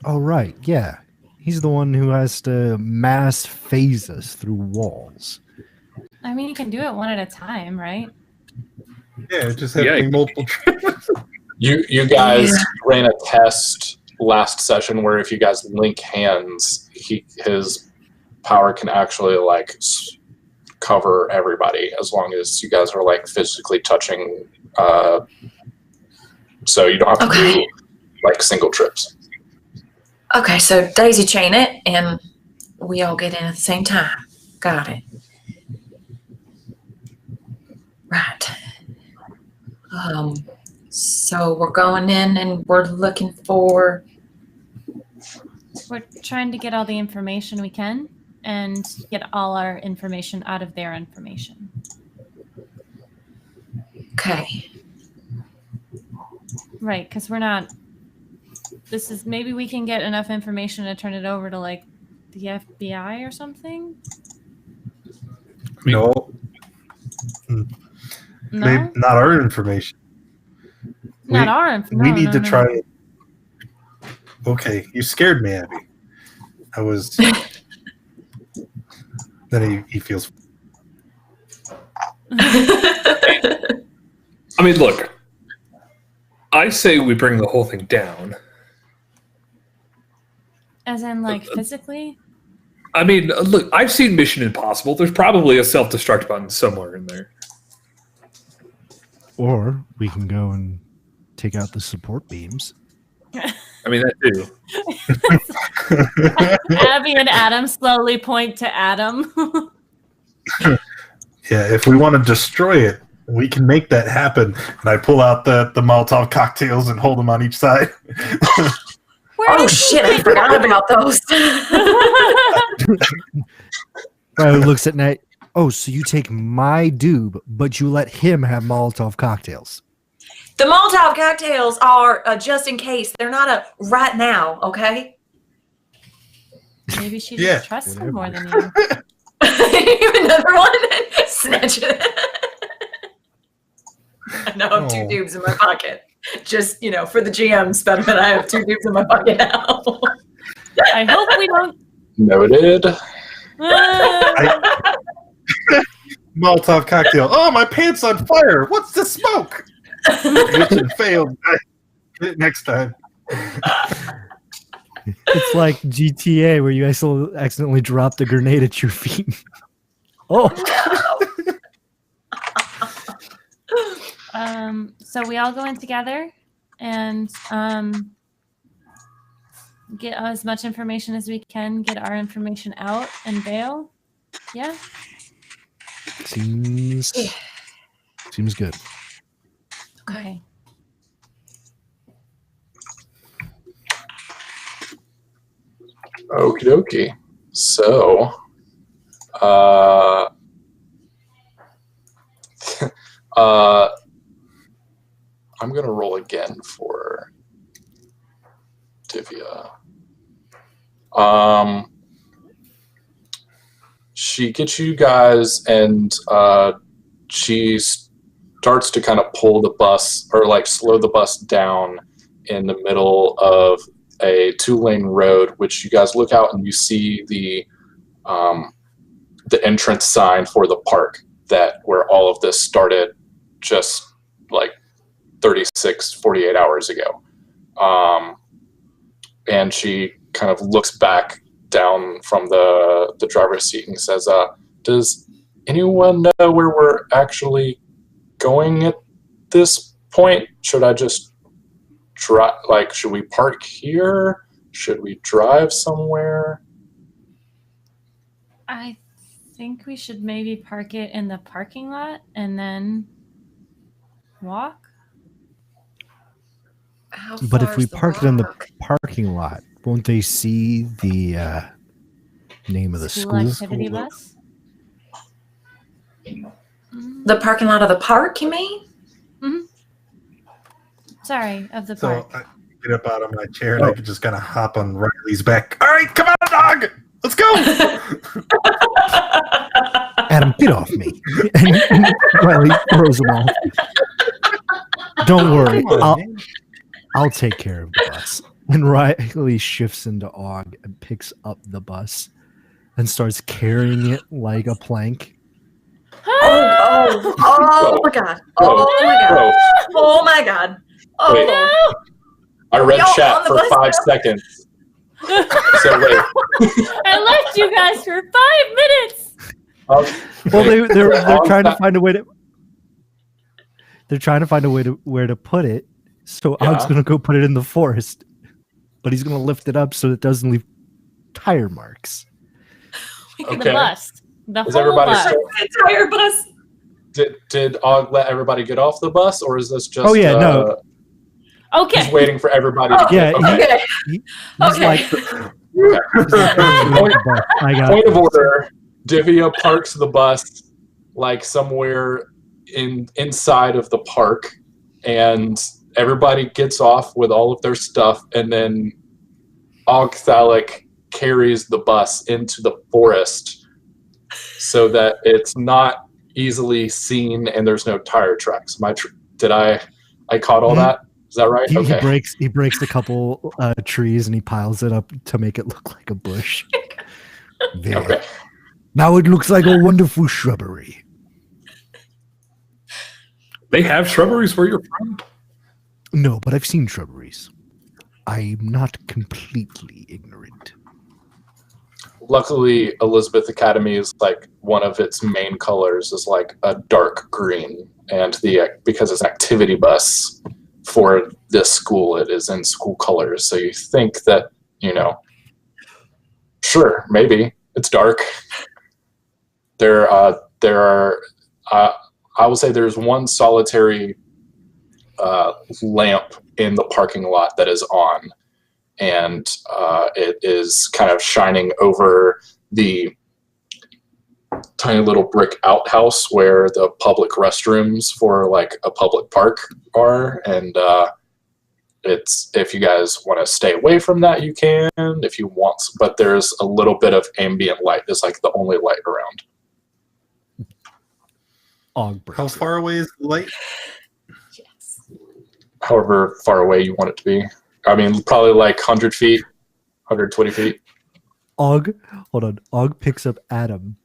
Oh, right. Yeah. He's the one who has to mass phase us through walls. I mean, you can do it one at a time, right? Yeah, just having multiple. You guys ran a test last session where if you guys link hands, his power can actually like cover everybody as long as you guys are like physically touching. So you don't have to do like single trips. Okay, so daisy chain it, and we all get in at the same time. Got it. Right. So we're going in and we're looking for. We're trying to get all the information we can and get all our information out of their information. Okay. Right, because we're not. This is maybe we can get enough information to turn it over to like the FBI or something. No, No, maybe not our information. not our information. We need to try it. Okay, you scared me, Abby. I was. Then he feels. I mean, look. I say we bring the whole thing down. As in, like, physically? I mean, look, I've seen Mission Impossible. There's probably a self-destruct button somewhere in there. Or we can go and take out the support beams. I mean, that too. Abby and Adam slowly point to Adam. Yeah, if we want to destroy it, we can make that happen. And I pull out the Molotov cocktails and hold them on each side. Oh shit! I forgot about those. Riley looks at Nate. Oh, so you take my doob, but you let him have Molotov cocktails. The Molotov cocktails are just in case. They're not a right now. Okay. Maybe she Yeah. just trusts him more than you. Another one. Snatch it. I now have two Oh. dubs in my pocket. Just, for the GM's benefit, I have two dubs in my pocket now. I hope we don't. Noted. Molotov cocktail. Oh, my pants on fire. What's the smoke? Mission failed. Get it next time. It's like GTA where you accidentally drop the grenade at your feet. Oh, So we all go in together and get as much information as we can, get our information out and bail. Yeah. seems good. Okay. Okie dokie. So, I'm gonna roll again for Divya. She gets you guys, and she starts to kind of pull the bus, or like slow the bus down in the middle of a 2-lane road, which you guys look out and you see the entrance sign for the park where all of this started just like 48 hours ago. And she kind of looks back down from the driver's seat and says, does anyone know where we're actually going at this point? Should I just drive? Like, should we park here? Should we drive somewhere? I think we should maybe park it in the parking lot and then walk. But if we park it in the parking lot, won't they see the name of the school? Activity bus? The parking lot of the park, you mean? Mm-hmm. Sorry, of the So park. I get up out of my chair and I could just kind of hop on Riley's back. All right, come on, dog. Let's go. Adam, get off me. And Riley throws him off. Don't worry. Come on, man. I'll take care of the bus. And Riley shifts into Og and picks up the bus and starts carrying it like a plank. Oh my god. Oh my god. Oh my god. Oh Wait. no. I read Y'all on chat the for bus 5 now? seconds. So wait. I left you guys for 5 minutes. Well, they're Og trying to find a way to. They're trying to find a way to where to put it. So Og's Yeah. gonna go put it in the forest, but he's gonna lift it up so it doesn't leave tire marks. The Okay. bus. The Is whole everybody bus. still- The entire bus. did Og let everybody get off the bus, or is this just? Oh, yeah, no. Okay. He's waiting for everybody to Yeah, get. Okay. he's Okay. like, I got Point of this. order: Divya parks the bus like somewhere inside of the park, and everybody gets off with all of their stuff, and then Ogthalic carries the bus into the forest so that it's not easily seen and there's no tire tracks. Did I caught all that? Is that right? He Okay. breaks a couple trees and he piles it up to make it look like a bush. There. Okay. Now it looks like a wonderful shrubbery. They have shrubberies where you're from? No, but I've seen shrubberies. I'm not completely ignorant. Luckily, Elizabeth Academy is like one of its main colors is like a dark green, and because it's an activity bus for this school, it is in school colors. So you think that sure, maybe it's dark. There are. I will say there's one solitary lamp in the parking lot that is on, and it is kind of shining over the tiny little brick outhouse where the public restrooms for like a public park are. And it's, if you guys want to stay away from that, you can if you want, but there's a little bit of ambient light. It's like the only light around. How far away is the light? Yes. However far away you want it to be. I mean, probably like 100 feet, 120 feet. Og picks up Adam.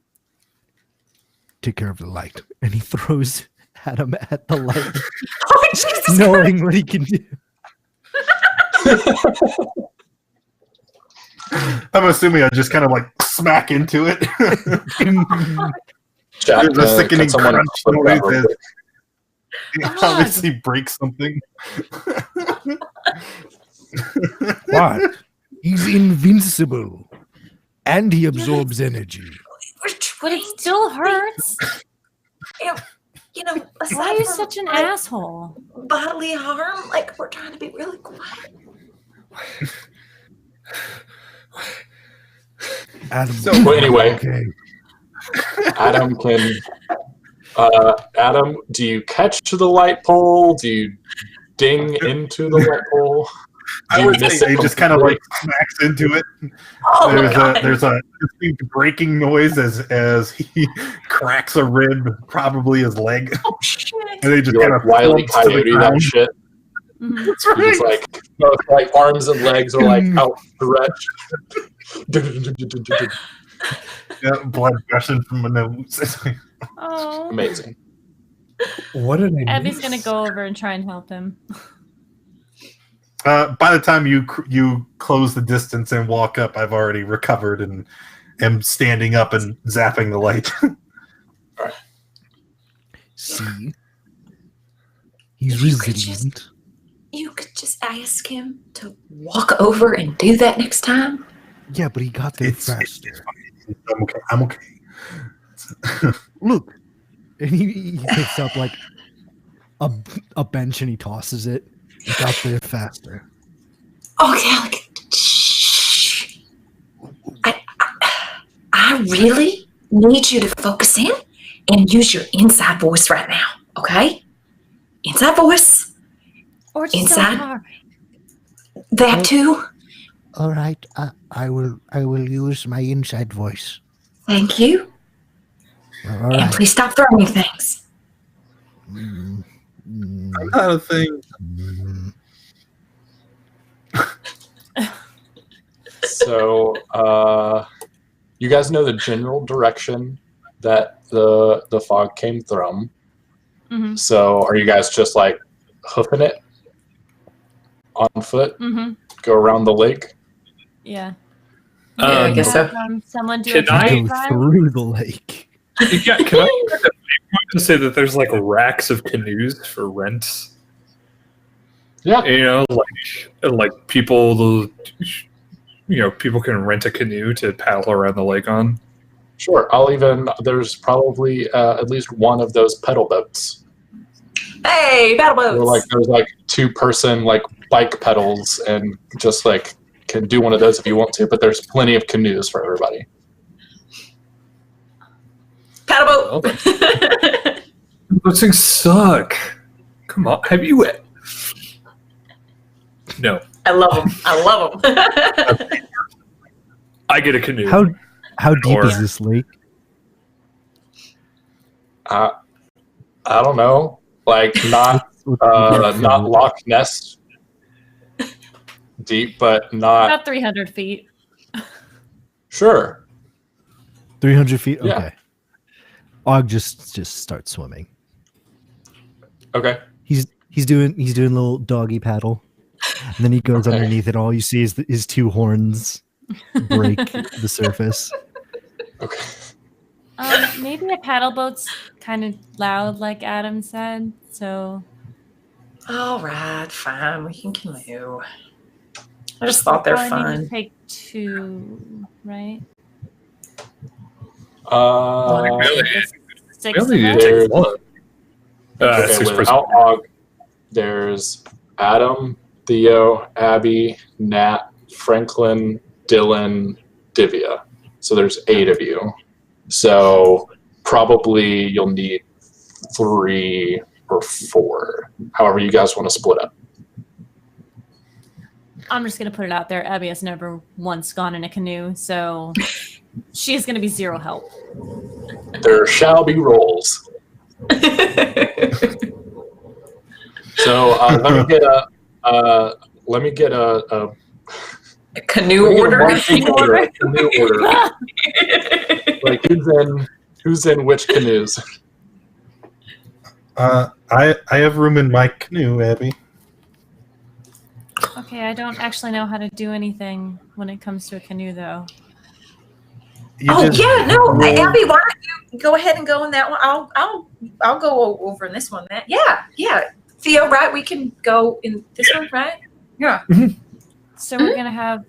Take care of the light. And he throws Adam at the light, Oh, Jesus knowing Christ. what he can do. I'm assuming I just kind of like smack into it. Jack, There's a sickening can someone crunch flip that noise real as quick? it obviously breaks something. What? He's invincible. And he absorbs energy. We're But trying it still hurts. Aside Why are you from, such an like, asshole? bodily harm, like we're trying to be really quiet. Adam. Well, anyway, Okay. Adam can. Adam, do you catch the light pole? Do you ding into the light pole? I would say he just kind of like smacks into it. Oh my God. There's a distinct breaking noise as he cracks a rib, probably his leg, Oh shit. and they just You kind like of Wile E. flumps to the Coyote that ground. shit. Mhm. That's You just right. like both like arms and legs are like outstretched. Yeah, blood gushing from a nose. Oh. Amazing. What did I Abby's miss? gonna go over and try and help him. By the time you close the distance and walk up, I've already recovered and am standing up and zapping the light. See? He's You could resilient. You could just ask him to walk over and do that next time. Yeah, but he got there It's faster. fine. I'm okay. Look. And he picks up like a bench and he tosses it. He got there faster. Okay, like, shh. I really need you to focus in and use your inside voice right now, okay? Inside voice. Or just Inside? so far. That too. All right, I will use my inside voice. Thank you. All And please stop throwing me things. Not a thing. So, you guys know the general direction that the fog came from. Mhm. So, are you guys just like hoofing it on foot, Mhm. go around the lake? Yeah. Yeah, I guess so. Someone do a Can I dry Go ride? through the lake. Yeah, can I say that there's like racks of canoes for rent? Yeah. You know, like people, people can rent a canoe to paddle around the lake on. Sure. There's probably at least one of those pedal boats. Hey, battle boats. There's like 2-person like bike pedals, and just like can do one of those if you want to. But there's plenty of canoes for everybody. Paddle boat. Those things suck. Come on, have you? No. I love them. I get a canoe. How deep Or- is this lake? I don't know. Like not Loch Ness deep, but not About 300 feet. sure. 300 feet. Yeah. Okay. Og just starts swimming. Okay. He's doing a little doggy paddle, and then he goes Okay. underneath it. All you see is his 2 horns break the surface. Okay. Maybe a paddle boat's kind of loud, like Adam said. So All right, fine. We can canoe. I just thought they're probably need fun. to take 2, right? Really? Six of Really? us? There's, okay, 6 person. without Og, there's Adam, Theo, Abby, Nat, Franklin, Dylan, Divya. So there's 8 of you. So probably you'll need 3 or 4. However you guys want to split up. I'm just going to put it out there. Abby has never once gone in a canoe, so she is going to be 0 help. There shall be rolls. So let me get a Canoe let me get a order. marching order. A canoe order. Like who's in which canoes? I have room in my canoe, Abby. Okay, I don't actually know how to do anything when it comes to a canoe, though. Oh just yeah, no, roll- Abby, why don't you go ahead and go in that one? I'll go over in this one. Yeah. Theo, right? We can go in this one, right? Yeah. So we're going to have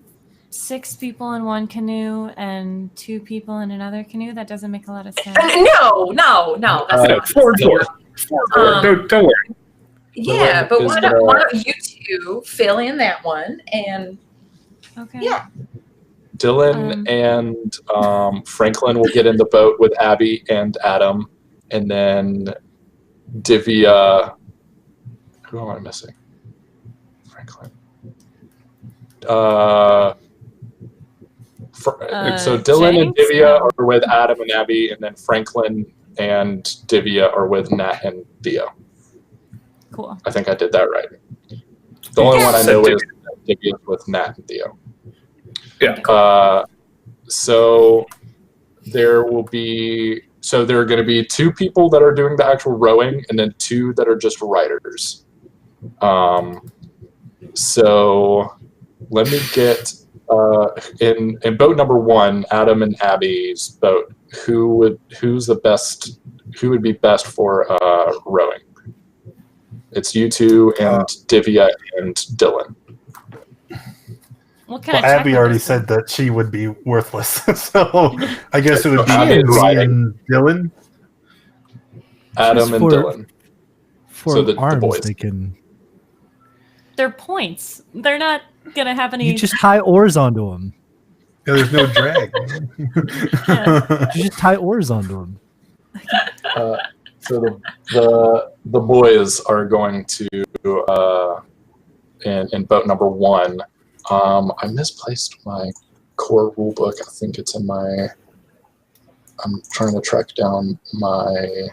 6 people in one canoe and 2 people in another canoe? That doesn't make a lot of sense. No, that's not. 4 and 4. 4 and 4. Don't worry. Yeah, but Is why don't you 2 fill in that one and Okay. yeah. Dylan and Franklin will get in the boat with Abby and Adam, and then Divya. Who am I missing? Franklin. So Dylan and James? Divya are with Adam and Abby, and then Franklin and Divya are with Nat and Theo. Cool. I think I did that right. The only one I know is Divya with Nat and Theo. Yeah. So there are going to be 2 people that are doing the actual rowing, and then 2 that are just riders. So let me get in boat number 1, Adam and Abby's boat. Who would be best for rowing? It's you 2 and Divya and Dylan. What kind of Abby checklist already is said that she would be worthless, so I guess it would be Abby's me riding. and Dylan. Adam and for- Dylan. For So the arms, boys. they can. They're points. They're not going to have any. You just tie oars onto them. Yeah, there's no drag. You just tie oars onto them. So the boys are going to in boat number 1. I misplaced my core rule book. I think it's in my. I'm trying to track down my.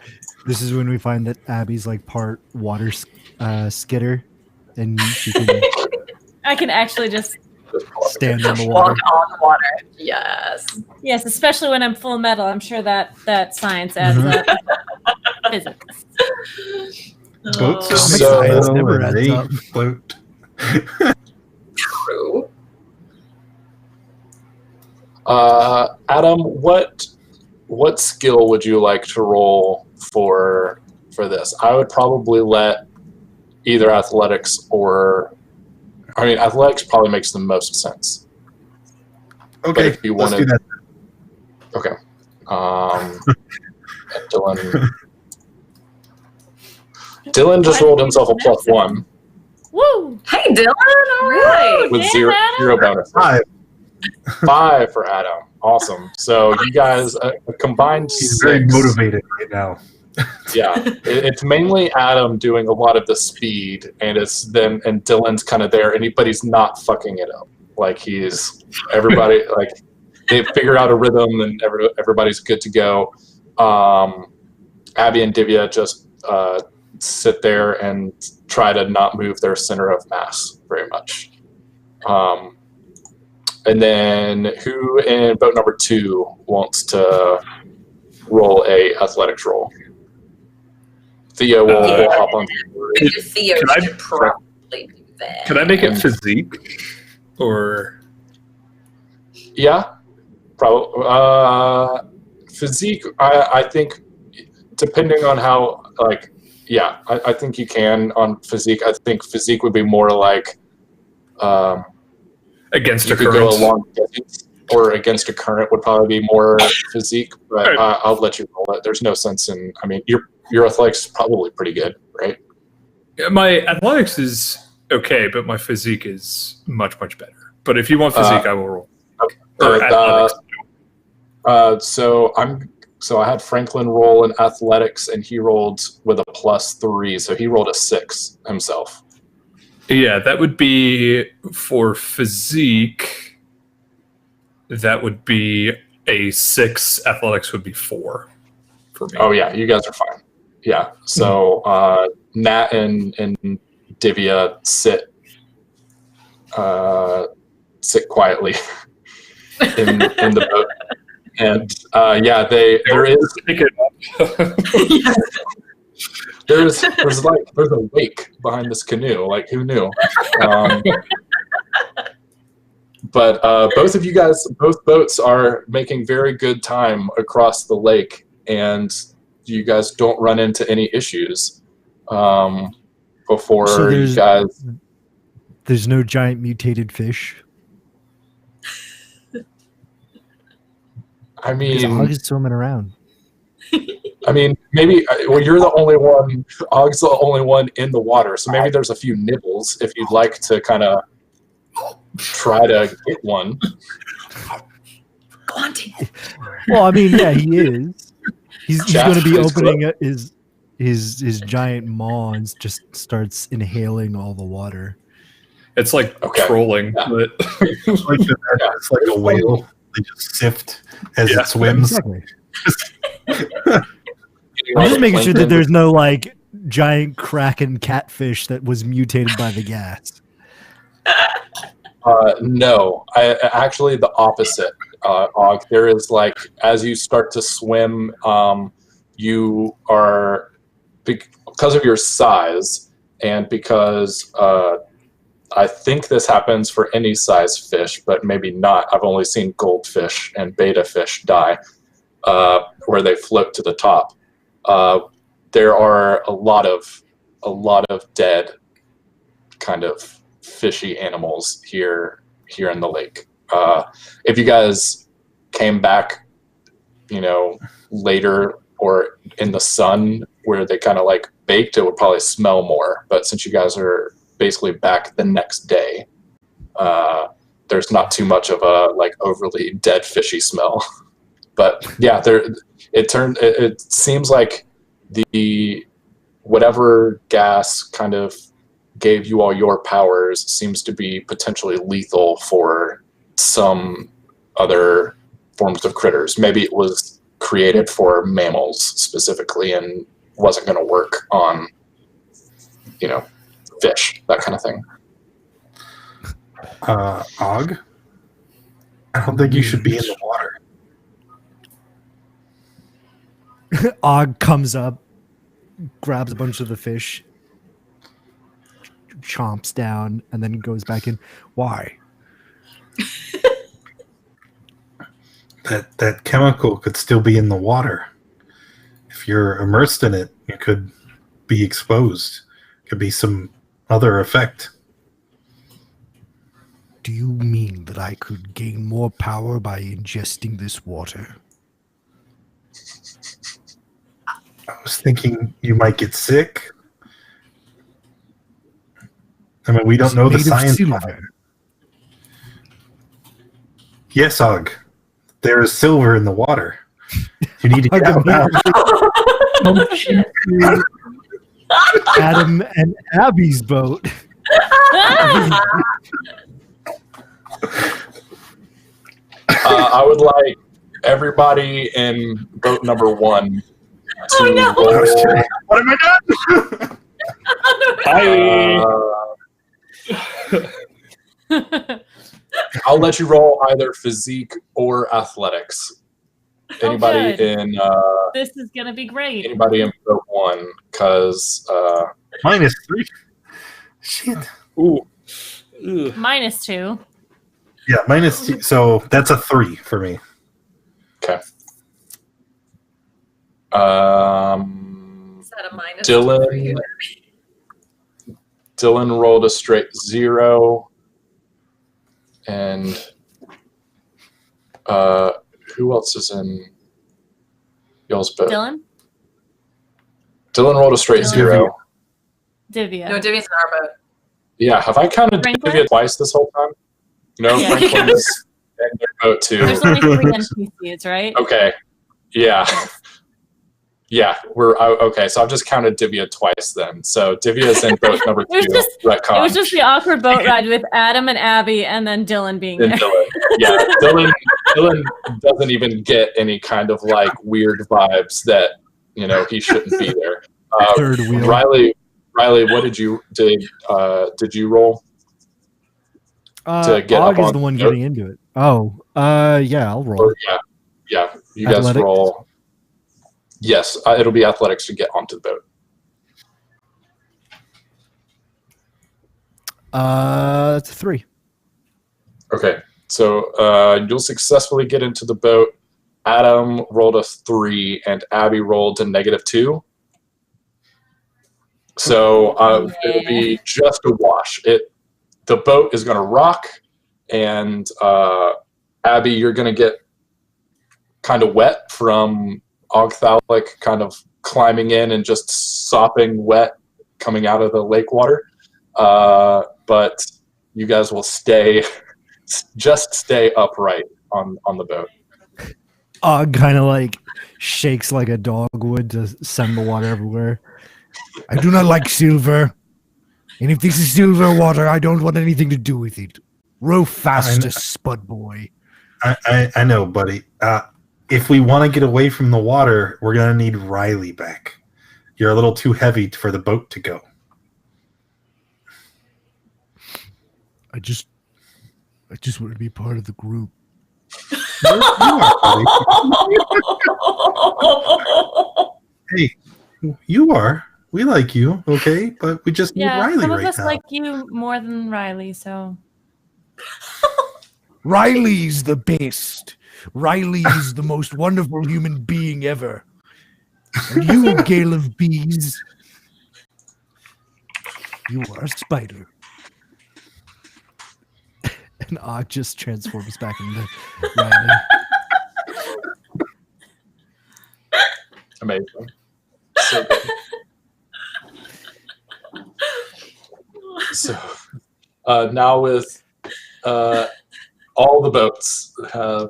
This is when we find that Abby's like part water skitter, and she can I can actually just. stand on the Walk water. on water. Yes. Yes, especially when I'm full metal. I'm sure that science adds up. Physics. Boats Oh, are So- made of Science never metal and adds they up. float. true. Adam, what skill would you like to roll for this? I would probably let either athletics or. I mean, athletics probably makes the most sense. Okay, if you let's wanted- do that. Okay. Dylan just rolled himself a +1 Woo! Hey, Dylan. All right. with Damn, zero bonus. 5 for Adam. Awesome. So you guys a combined He's very 6. motivated right now. Yeah, it's mainly Adam doing a lot of the speed, and it's then and Dylan's kind of there, but he's not fucking it up. Like he's everybody like they figure out a rhythm, and everybody's good to go. Abby and Divya just sit there and try to not move their center of mass very much. And then who in boat number 2 wants to roll a athletics roll? Theo will hop on. Theo should probably do that. Can I make it physique? Or Yeah, probably. Physique, I think, depending on how, like, yeah, I think you can on physique. I think physique would be more like against you a could go a current? long distance, or against a current would probably be more physique. But Right. I'll let you roll it. There's no sense in. I mean, your athletics is probably pretty good, right? Yeah, my athletics is okay, but my physique is much, much better. But if you want physique, I will roll. Or athletics. So I had Franklin roll in athletics, and he rolled with a +3, so he rolled a 6 himself. Yeah, that would be for physique. That would be a 6. Athletics would be 4 for me. Oh yeah, you guys are fine. Yeah. So Nat and Divya sit quietly in the boat, and yeah, there is there's a wake behind this canoe. Like, who knew? But both of you guys, both boats are making very good time across the lake, and you guys don't run into any issues before So you guys. There's no giant mutated fish. I Because mean, Og is swimming around. Maybe. Well, you're the only one. Og's the only one in the water, so maybe there's a few nibbles if you'd like to kind of try to get one. Well, I mean, yeah, he is. He's Jeff going to be is opening his giant maw and just starts inhaling all the water. It's like Okay. trolling, Yeah. but It's like a whale. They just sift as Yeah. it swims. Exactly. I'm just making sure that there's no like giant kraken catfish that was mutated by the gas. No, actually the opposite. Og, there is like as you start to swim, you are because of your size and because I think this happens for any size fish, but maybe not. I've only seen goldfish and betta fish die where they float to the top. There are a lot of dead kind of fishy animals here in the lake. If you guys came back, later or in the sun where they kind of like baked, it would probably smell more. But since you guys are basically back the next day, there's not too much of a like overly dead fishy smell. But yeah, it seems like the whatever gas kind of gave you all your powers seems to be potentially lethal for some other forms of critters. Maybe it was created for mammals specifically and wasn't going to work on, fish, that kind of thing. Og? I don't think you should be in the water. Og comes up, grabs a bunch of the fish, chomps down, and then goes back in. Why? That chemical could still be in the water. If you're immersed in it, you could be exposed. Could be some other effect. Do you mean that I could gain more power by ingesting this water? was thinking you might get sick. I mean, we don't know the Made of science behind silver. it. Yes, Og. There is silver in the water. You need to get out now. Adam and Abby's boat. I would like everybody in boat number 1 to no. roll. What am I doing? I'll let you roll either physique or athletics. Anybody good. in This is gonna be great. anybody in boat 1, because -3. Shit. Ooh. Ugh. -2. Yeah, -2. So that's a 3 for me. okay. Is that a minus two for you? Dylan rolled a straight 0, and who else is in y'all's boat? Dylan? Dylan rolled a straight Dylan. 0. Divya. No, Divvy's in our boat. Yeah, have I counted Franklin? Divya twice this whole time? No, Yeah. Franklin's in their boat too. There's only 3 NPCs, right? Okay. Yeah. Yeah, okay. So I've just counted Divya twice then. So Divya's in boat number 2. It retcon. was just the awkward boat ride with Adam and Abby and then Dylan being And there. Dylan. Yeah, Dylan doesn't even get any kind of like weird vibes that he shouldn't be there. Third wheel. Riley, what did you roll? To get Og up is on the one the boat? getting into it. Oh, yeah, I'll roll. Or, yeah. You guys Athletics? roll. Yes, it'll be athletics to get onto the boat. That's a 3. Okay, so you'll successfully get into the boat. Adam rolled a 3, and Abby rolled a -2. So it'll be just a wash. The boat is going to rock, and Abby, you're going to get kind of wet from Ogthalic kind of climbing in and just sopping wet coming out of the lake water. But you guys will stay upright on the boat. Og kind of like shakes like a dog would to send the water everywhere. I do not like silver. And if this is silver water, I don't want anything to do with it. Row faster, Spud Boy. I know, buddy. If we want to get away from the water, we're going to need Riley back. You're a little too heavy for the boat to go. I just want to be part of the group. You are, buddy. Hey, you are. We like you, okay? But we just need Yeah, Riley some of right us now. like you more than Riley, so. Riley's the best. Riley's the most wonderful human being ever. And you, Gale of Bees, you are a spider. And Og just transforms back into Riley. Amazing. So good. So now with all the boats have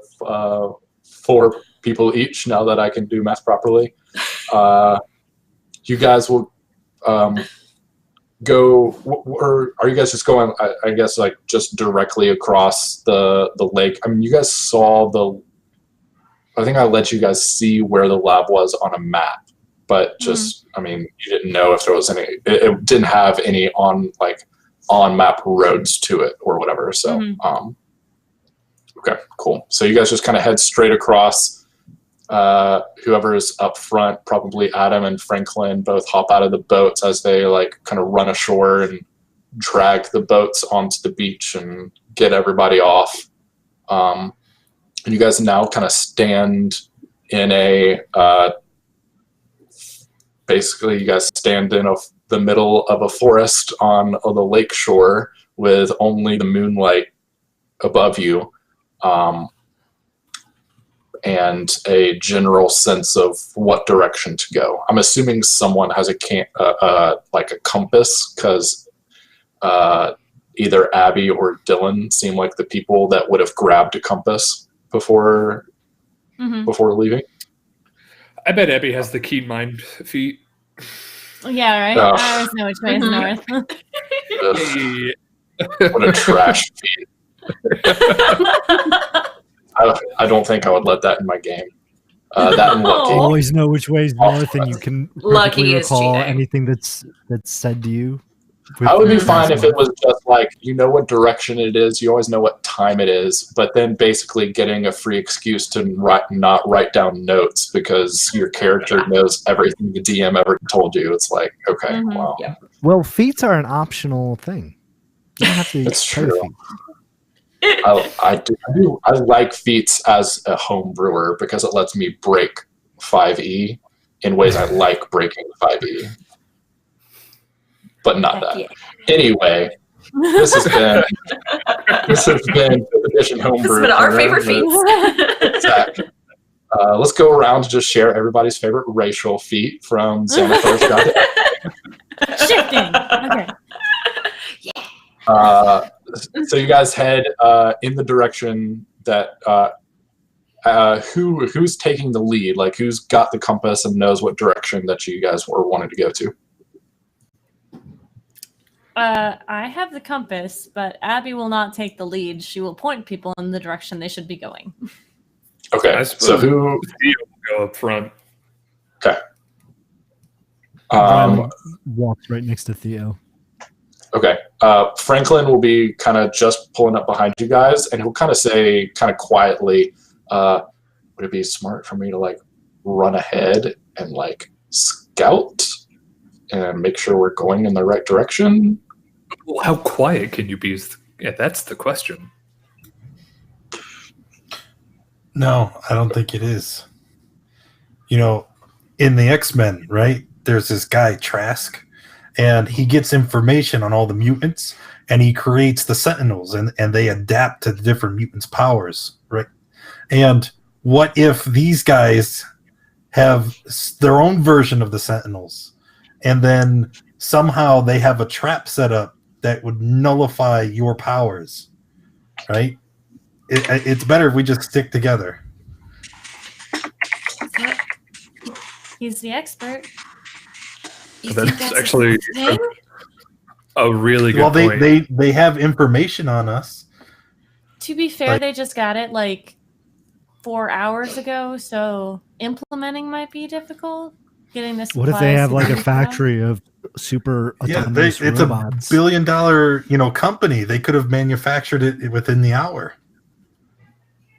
4 people each, now that I can do math properly, you guys will go, or are you guys just going, I guess, like just directly across the lake? I mean, you guys saw I think I let you guys see where the lab was on a map, but just, I mean, you didn't know if there was any, it didn't have any on map roads to it or whatever. So, okay, cool. So you guys just kind of head straight across. Whoever is up front, probably Adam and Franklin, both hop out of the boats as they like kind of run ashore and drag the boats onto the beach and get everybody off. And you guys now kind of stand in basically you guys stand in the middle of a forest on the lake shore with only the moonlight above you. and a general sense of what direction to go. I'm assuming someone has like a compass, because either Abby or Dylan seem like the people that would have grabbed a compass before leaving. I bet Abby has the keen mind feat. Yeah, right. I always know which way is north. Hey. What a trash feat. I don't think I would let that in my game. That and Lucky. Always know which way is north, and you can Lucky perfectly is recall cheating. anything that's said to you. I would be fine if it was just like, you know what direction it is, you always know what time it is, but then basically getting a free excuse to not write down notes because your character knows everything the DM ever told you. It's like, okay, well. Yeah. Well, feats are an optional thing. You don't have to It's play true. feats. I like feats as a home brewer because it lets me break 5e in ways I like breaking 5e. But not that. Yeah. Anyway, this has been 5th edition homebrew. This has been our Corner. favorite feats. Exactly. Let's go around to just share everybody's favorite racial feat from Xanathar's Guide. Shifting. Okay. So you guys head in the direction that who's taking the lead? Like, who's got the compass and knows what direction that you guys were wanting to go to? I have the compass, but Abby will not take the lead. She will point people in the direction they should be going. Okay, I so suppose who? Theo will go up front. Okay. Riley walks right next to Theo. Okay. Franklin will be kind of just pulling up behind you guys, and he'll kind of say, kind of quietly, would it be smart for me to like run ahead and like scout and make sure we're going in the right direction? How quiet can you be? Yeah, that's the question. No, I don't think it is. You know, in the X-Men, right, there's this guy, Trask, and he gets information on all the mutants, and he creates the Sentinels, and they adapt to the different mutants' powers, right? And what if these guys have their own version of the Sentinels, and then somehow they have a trap set up that would nullify your powers, right? It's better if we just stick together. He's the expert. You think That's actually thing? a really good Well, point. they have information on us. To be fair, they just got it like 4 hours ago, so implementing might be difficult. Getting this. What if they have like a factory of super autonomous It's robots? $1 billion, company. They could have manufactured it within the hour.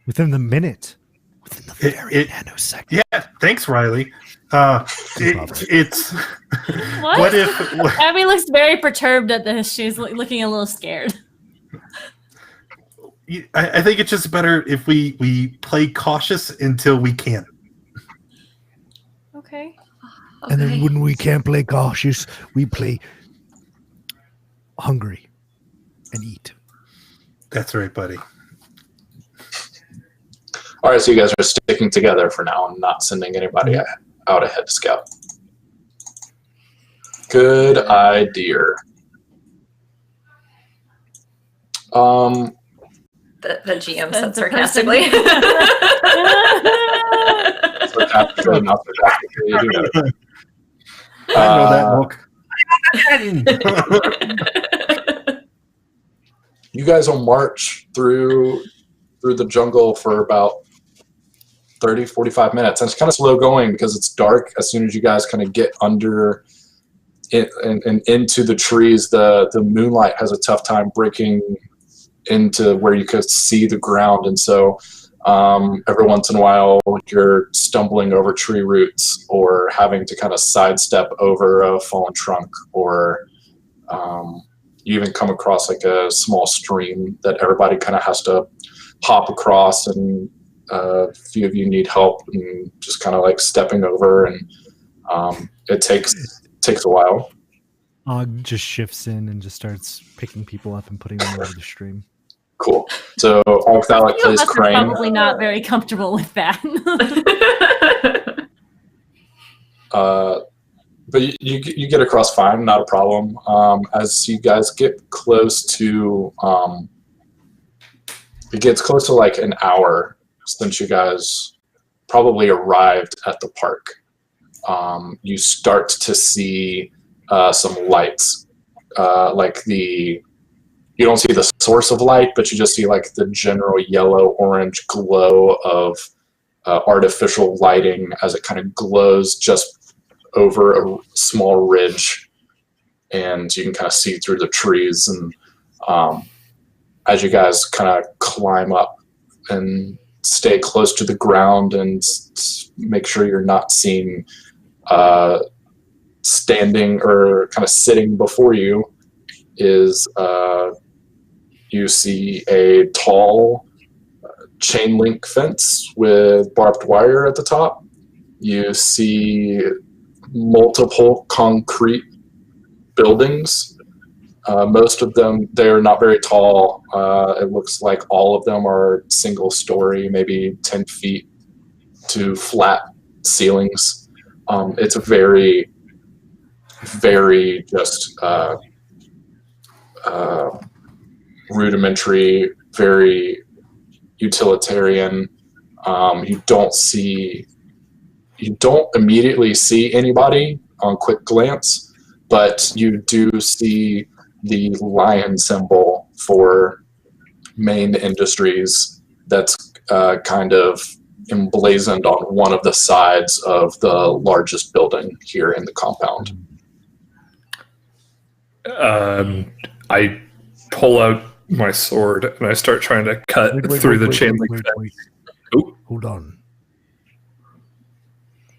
Within the minute. Within the It- very it- nanosecond. Yeah, thanks, Riley. It's What? if Abby looks very perturbed at this. She's looking a little scared. I think it's just better if we play cautious until we can. Okay. And then when we can't play cautious, we play hungry and eat. That's right, buddy. All right, so you guys are sticking together for now and not sending anybody out ahead to scout. Good idea. The GM said That's the person. sarcastically. Sarcastically, not sarcastically, who knows? I know that book. You guys will march through the jungle for about 30, 45 minutes. And it's kind of slow going because it's dark. As soon as you guys kind of get under it and into the trees, the moonlight has a tough time breaking into where you could see the ground. And so every once in a while, you're stumbling over tree roots or having to kind of sidestep over a fallen trunk, or you even come across like a small stream that everybody kind of has to hop across, and a few of you need help and just kind of like stepping over, and it takes a while. Og just shifts in and just starts picking people up and putting them over the stream. Cool. So Ogthalic You plays are Crane. probably not very comfortable with that. But you get across fine, not a problem. As you guys get close to, it gets close to like an hour since you guys probably arrived at the park. You start to see some lights, you don't see the source of light, but you just see like the general yellow-orange glow of artificial lighting as it kind of glows just over a small ridge, and you can kind of see through the trees. And as you guys kind of climb up and stay close to the ground and make sure you're not seeing standing or kind of sitting before you is you see a tall chain link fence with barbed wire at the top. You see multiple concrete buildings. Most of them, they're not very tall. It looks like all of them are single story, maybe 10 feet to flat ceilings. It's a very, very just rudimentary, very utilitarian. You don't immediately see anybody on quick glance, but you do see the lion symbol for Maine Industries that's kind of emblazoned on one of the sides of the largest building here in the compound. I pull out my sword and I start trying to cut through the chain link fence. Oh. Hold on.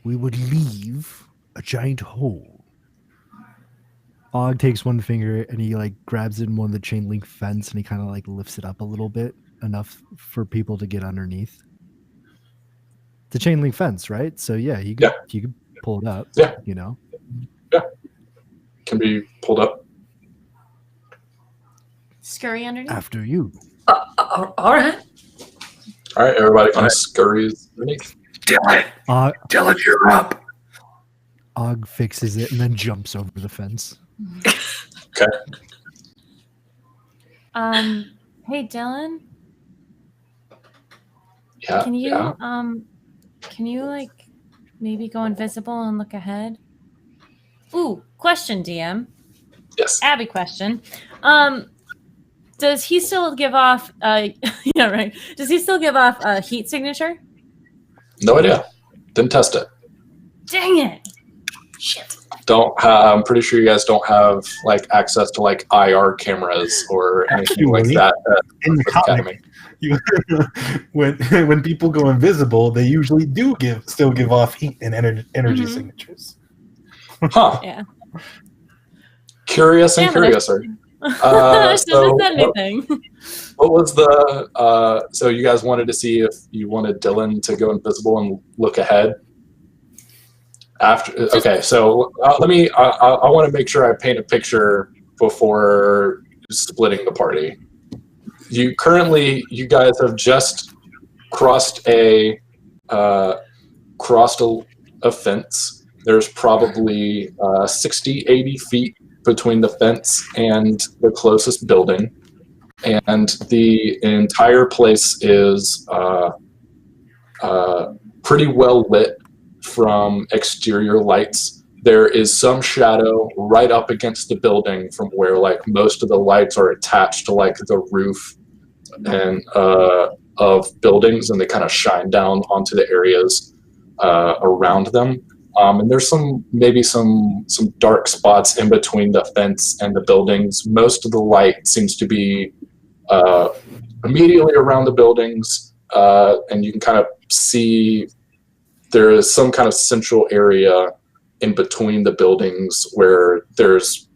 We would leave a giant hole. Og takes one finger and he like grabs it in one of the chain link fence and he kind of like lifts it up a little bit, enough for people to get underneath. The chain link fence, right? So yeah, you could pull it up. Yeah. You know. Yeah. Can be pulled up. Scurry underneath. After you. All right. All right, everybody kind of scurries underneath. Dylan, you're up. Og fixes it and then jumps over the fence. Okay. Hey Dylan. Yeah. Can you like maybe go invisible and look ahead? Ooh, question, DM. Yes. Abby question. Does he still give off yeah, right. Does he still give off a heat signature? No idea. Didn't test it. Dang it. Shit. I'm pretty sure you guys don't have like access to like IR cameras or anything like that in the comic. When people go invisible, they usually do still give off heat and energy signatures. Huh. Yeah. Curious and curiouser. So said anything. what was the so you guys wanted to see if you wanted Dylan to go invisible and look ahead? Okay, so I want to make sure I paint a picture before splitting the party. You guys have just crossed a fence. There's probably 60, 80 feet between the fence and the closest building. And the entire place is pretty well lit from exterior lights. There is some shadow right up against the building from where like most of the lights are attached to like the roof and of buildings, and they kind of shine down onto the areas around them. And there's maybe some dark spots in between the fence and the buildings. Most of the light seems to be immediately around the buildings, and you can kind of see there is some kind of central area in between the buildings where there's,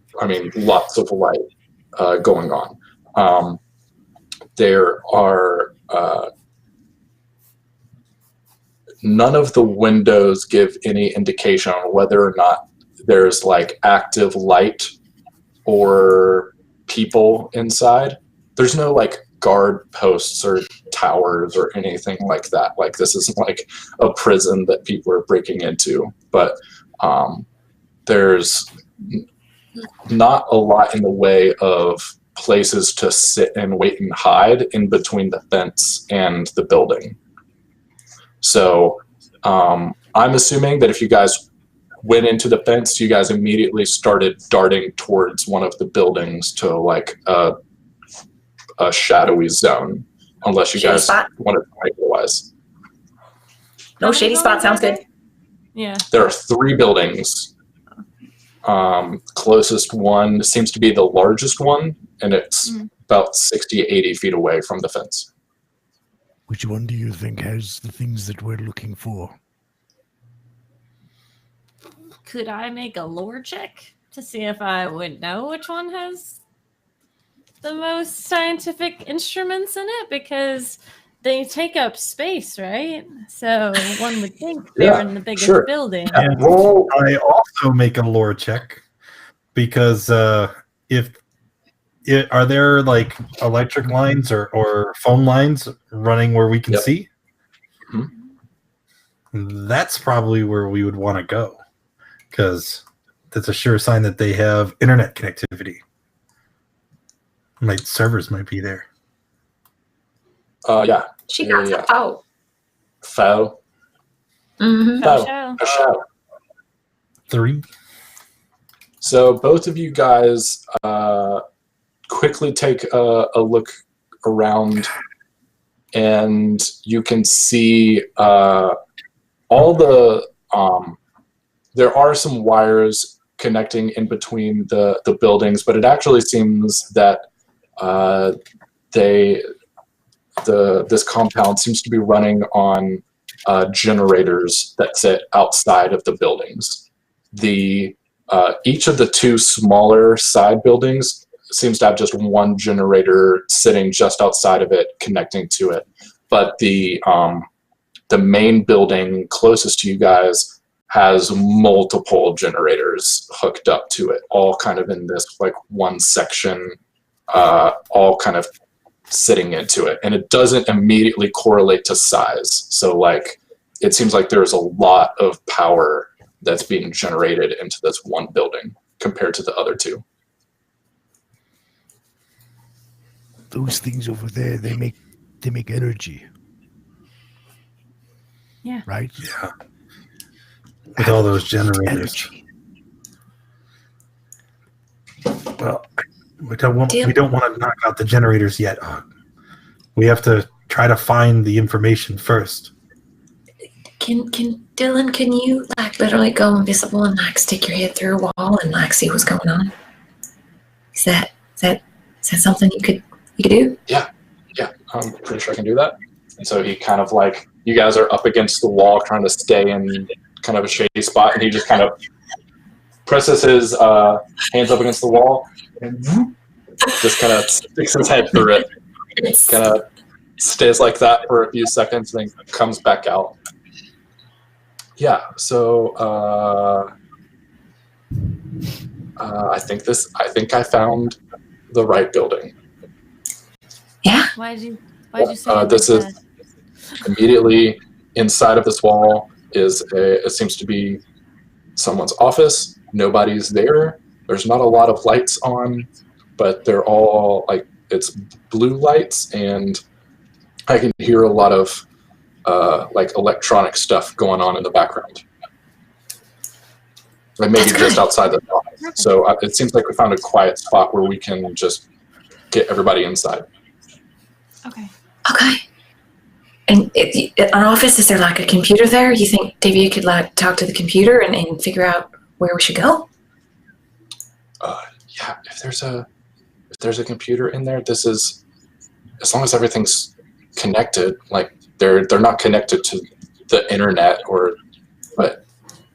lots of light going on. There are none of the windows give any indication on whether or not there's like active light or people inside. There's no like guard posts or towers or anything like that. Like, this isn't like a prison that people are breaking into, but there's not a lot in the way of places to sit and wait and hide in between the fence and the building. So I'm assuming that if you guys went into the fence, you guys immediately started darting towards one of the buildings to like a shadowy zone, unless you Shady guys spot? wanted to make otherwise. No, shady spot sounds good. Yeah. There are 3 buildings. Closest one seems to be the largest one, and it's about 60, 80 feet away from the fence. Which one do you think has the things that we're looking for? Could I make a lore check to see if I would know which one has the most scientific instruments in it? Because they take up space, right? So one would think they're in the biggest building. And Roll. I also make a lore check because are there like electric lines or phone lines running where we can see? That's probably where we would want to go, because that's a sure sign that they have internet connectivity. Servers might be there. Yeah. She got Yeah. a phone. Foe. Mm-hmm. For sure. 3. So both of you guys quickly take a look around, and you can see all the there are some wires connecting in between the buildings, but it actually seems that this compound seems to be running on generators that sit outside of the buildings. Each of the 2 smaller side buildings seems to have just one generator sitting just outside of it, connecting to it. But the main building closest to you guys has multiple generators hooked up to it, all kind of in this like one section, all kind of sitting into it. And it doesn't immediately correlate to size. So like, it seems like there's a lot of power that's being generated into this one building compared to the other 2. Those things over there, they make energy. Yeah. Right? Yeah. With all those generators. Energy. Well, we don't want to knock out the generators yet. We have to try to find the information first. Dylan, can you like literally go invisible and like stick your head through a wall and like see what's going on? Is that something you could do? Yeah, I'm pretty sure I can do that. And so he kind of like, you guys are up against the wall trying to stay in kind of a shady spot, and he just kind of presses his hands up against the wall and just kind of sticks his head through it. Kind of stays like that for a few seconds, and then comes back out. Yeah, so I think I found the right building. Yeah. Why'd you say this like is immediately inside of this wall it seems to be someone's office. Nobody's there. There's not a lot of lights on, but they're all like, it's blue lights, and I can hear a lot of like electronic stuff going on in the background. Like maybe just outside the office. So it seems like we found a quiet spot where we can just get everybody inside. Okay. And an office, is there like a computer there? You think Davey could like talk to the computer and figure out where we should go? Yeah, if there's a computer in there, this is, as long as everything's connected, like they're not connected to the internet, but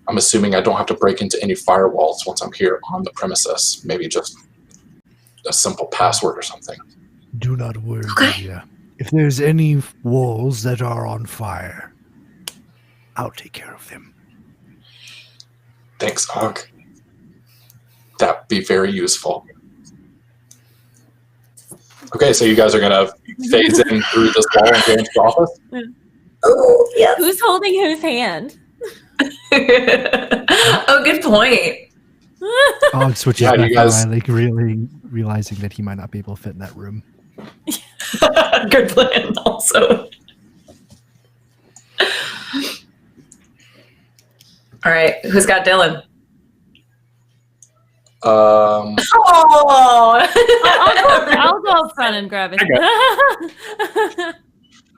I'm assuming I don't have to break into any firewalls once I'm here on the premises. Maybe just a simple password or something. Do not worry, Okay. Lydia. If there's any walls that are on fire, I'll take care of them. Thanks, Og. That'd be very useful. Okay, so you guys are gonna phase in through this wall and go into the office. Oh, yes. Who's holding whose hand? Oh, good point. Og switches Yeah, back you to guys- Riley, really realizing that he might not be able to fit in that room. Good plan, also. All right, who's got Dylan? Um, Oh! I'll go up front and grab it.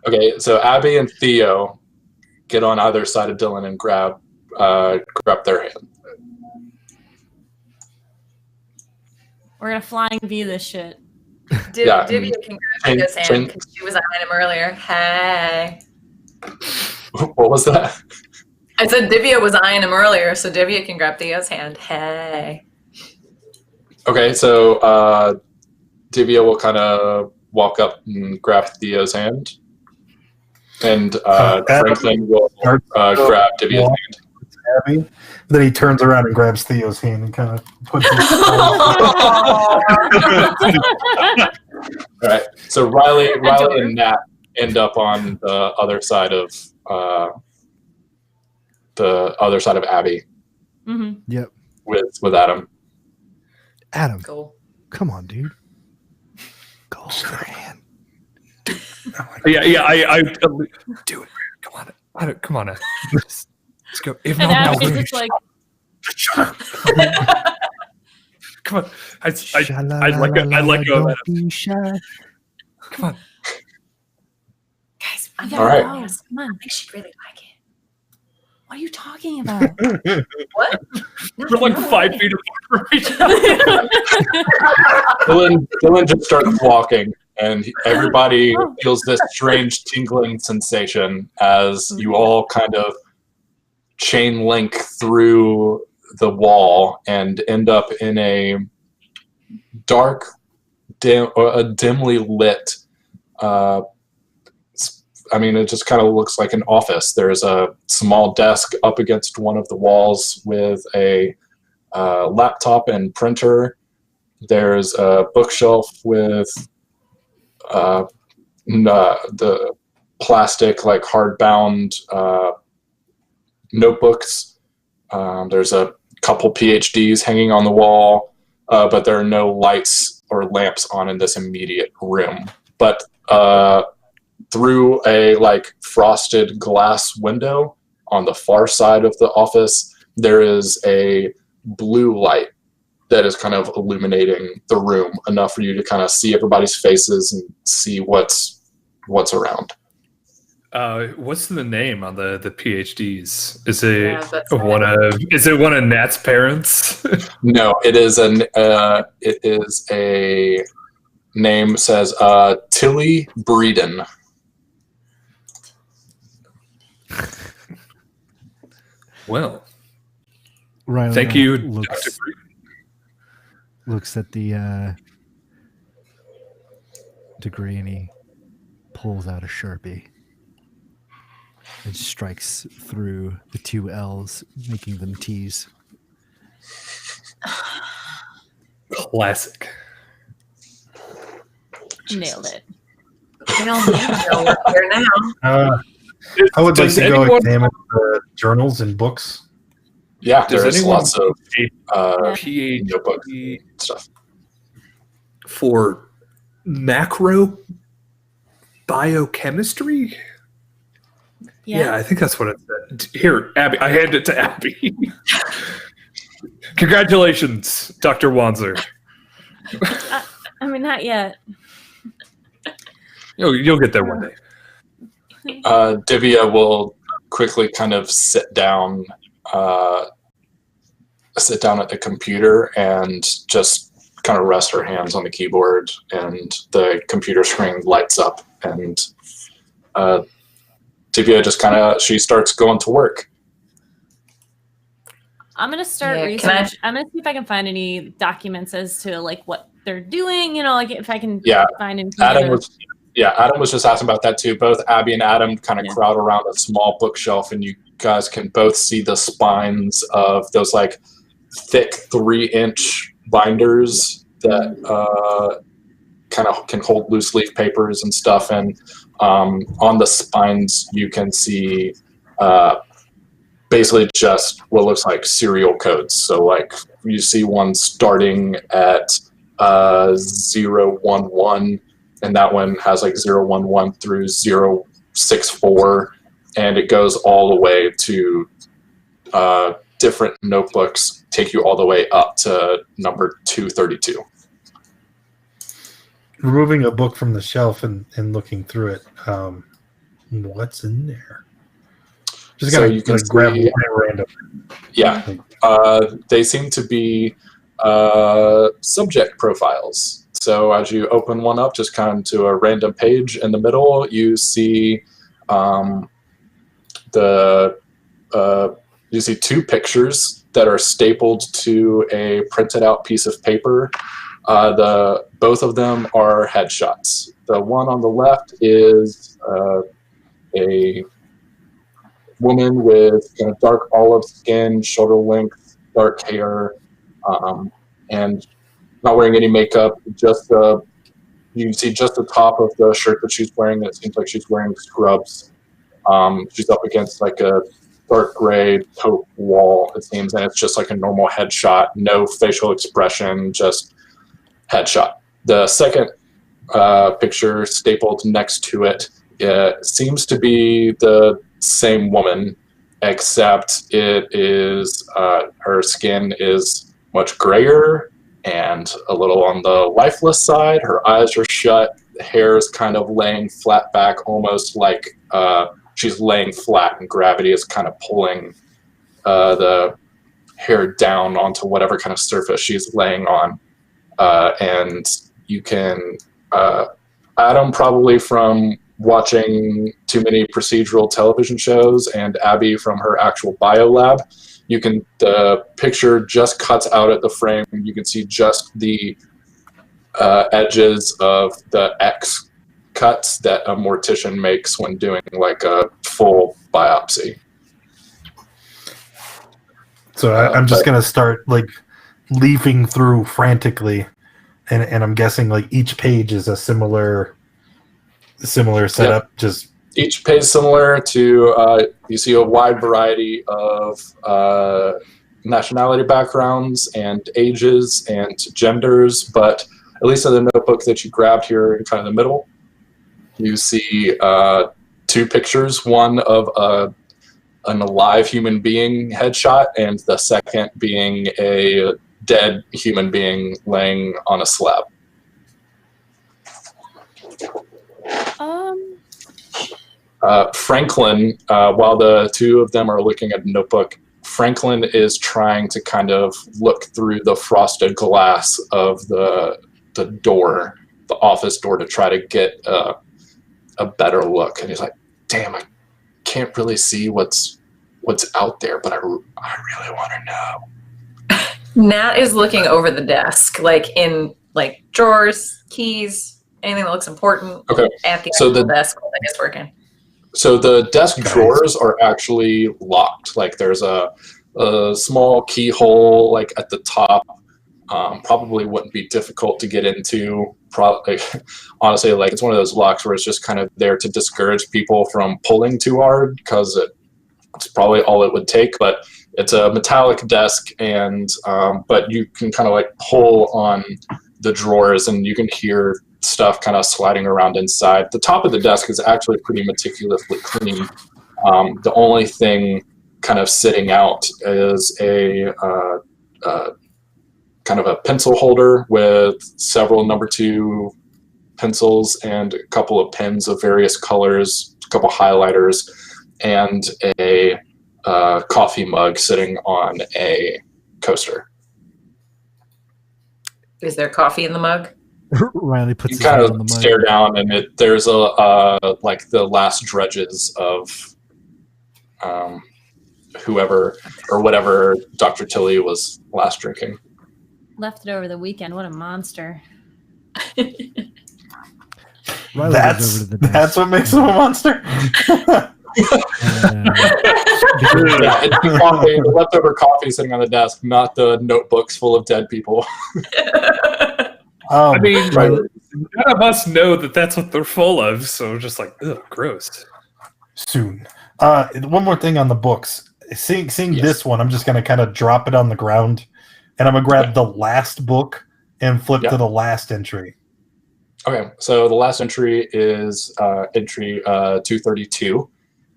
okay, so Abby and Theo get on either side of Dylan and grab their hand. We're gonna flying V this shit. Yeah, Divya can grab his hand train- because she was eyeing him earlier. Hey. What was that? I said Divya was eyeing him earlier, so Divya can grab Theo's hand. Hey. Okay, so Divya will kind of walk up and grab Theo's hand, and Franklin will grab Divya's Walk. hand. Abby. Then he turns around and grabs Theo's hand and kind of puts his All right, so Riley and Nat end up on the other side of Abby Mm-hmm. Yep. with Adam. Adam, Cool. come on, dude. Go hold her hand. Yeah. I do it. Come on. Let's go. If And not, Abby's no, just like, come on. I'd let go of Don't that. be shy. Come on. guys, we All gotta right. go. Come on. I think she'd really like it. What are you talking about? What? No, We're like no 5 way. feet apart from each other. Dylan just starts walking, and everybody feels this strange tingling sensation as you all kind of chain link through the wall and end up in a dark, dimly lit. It just kind of looks like an office. There's a small desk up against one of the walls with a laptop and printer. There's a bookshelf with the plastic, like hardbound notebooks. There's a couple PhDs hanging on the wall, but there are no lights or lamps on in this immediate room. But through a frosted glass window on the far side of the office, there is a blue light that is kind of illuminating the room enough for you to kind of see everybody's faces and see what's around. What's the name on the PhDs? Is it Yeah, that's one of Nat's parents? No, it is a name says Tilly Breeden. Well, Riley thank you, looks, Dr. Breeden. looks at the degree and he pulls out a Sharpie and strikes through the two L's, making them T's. Classic. Nailed it. We all need to know we're here now. I would like Does to go anyone- examine the journals and books. Yeah, Does there's anyone- lots of PhD stuff. for macro biochemistry? Yeah, I think that's what it said. Here, Abby, I hand it to Abby. Congratulations, Dr. Wanzer. Not yet. You'll get there one day. Divya will quickly kind of sit down at the computer and just kind of rest her hands on the keyboard, and the computer screen lights up, and Divya just she starts going to work. I'm gonna start Yeah, research. I'm gonna see if I can find any documents as to what they're doing. If I can find anything. Adam was just asking about that too. Both Abby and Adam kind of crowd around a small bookshelf, and you guys can both see the spines of those thick 3-inch binders that kind of can hold loose leaf papers and stuff. And on the spines, you can see basically just what looks like serial codes. So like you see one starting at 011, and that one has like 011 through 064, and it goes all the way to different notebooks, take you all the way up to number 232. Removing a book from the shelf and looking through it, what's in there? Just So gotta, you can grab see- one at random. Yeah, they seem to be subject profiles. So as you open one up, just kind of to a random page in the middle, you see you see two pictures that are stapled to a printed out piece of paper. Both of them are headshots. The one on the left is a woman with kind of dark olive skin, shoulder length, dark hair, and not wearing any makeup. Just you can see just the top of the shirt that she's wearing. It seems like she's wearing scrubs. She's up against like a dark gray taupe wall, it seems, and it's just like a normal headshot, no facial expression, just headshot. The second picture stapled next to it seems to be the same woman, except it is her skin is much grayer and a little on the lifeless side. Her eyes are shut. The hair is kind of laying flat back, almost like she's laying flat and gravity is kind of pulling the hair down onto whatever kind of surface she's laying on. And you can, Adam probably from watching too many procedural television shows, and Abby from her actual biolab, the picture just cuts out at the frame. You can see just the edges of the X cuts that a mortician makes when doing like a full biopsy. So I'm just gonna start like leafing through frantically, and I'm guessing like each page is a similar setup. Yep. Just each page similar to you see a wide variety of nationality backgrounds and ages and genders, but at least in the notebook that you grabbed here in kind of the middle, you see two pictures, one of an alive human being headshot, and the second being a dead human being laying on a slab. Franklin, while the two of them are looking at the notebook, Franklin is trying to kind of look through the frosted glass of the door, the office door, to try to get a better look. And he's like, damn, I can't really see what's out there, but I really want to know. Nat is looking over the desk, like in like drawers, keys, anything that looks important Okay. at the So actual the- desk while it's working. So the desk drawers are actually locked. Like there's a small keyhole like at the top. Probably wouldn't be difficult to get into. Probably, honestly, like it's one of those locks where it's just kind of there to discourage people from pulling too hard, because it's probably all it would take. But it's a metallic desk, and but you can kind of like pull on the drawers, and you can hear stuff kind of sliding around inside. The top of the desk is actually pretty meticulously clean. The only thing kind of sitting out is a kind of a pencil holder with several number 2 pencils and a couple of pens of various colors, a couple highlighters, and a coffee mug sitting on a coaster. Is there coffee in the mug? Riley puts You his kind hand on the of mug. stare down, and there's a like the last dredges of whoever or whatever Dr. Tilly was last drinking. Left it over the weekend. What a monster. Riley goes over to the desk. That's what makes him a monster. And, Yeah, it's the coffee, the leftover coffee sitting on the desk, not the notebooks full of dead people. I mean, Right. none of us know that that's what they're full of, so just like, ugh, gross. Soon. One more thing on the books. Seeing Yes. this one, I'm just going to kind of drop it on the ground, and I'm going to grab Okay. the last book and flip Yeah. to the last entry. Okay, so the last entry is entry 232,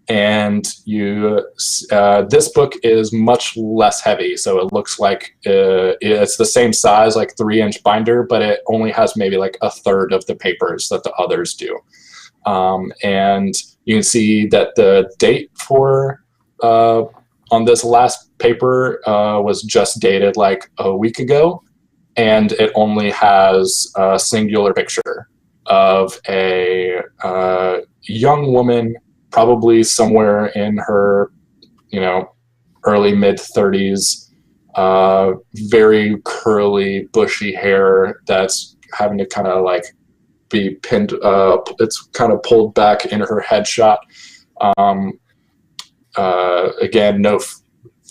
and this book is much less heavy. So it looks like it's the same size, like 3-inch binder, but it only has maybe like a third of the papers that the others do. And you can see that the date for on this last paper was just dated like a week ago. And it only has a singular picture of a young woman, probably somewhere in her, early mid 30s, very curly, bushy hair that's having to kind of like be pinned. It's kind of pulled back in her headshot. Again, no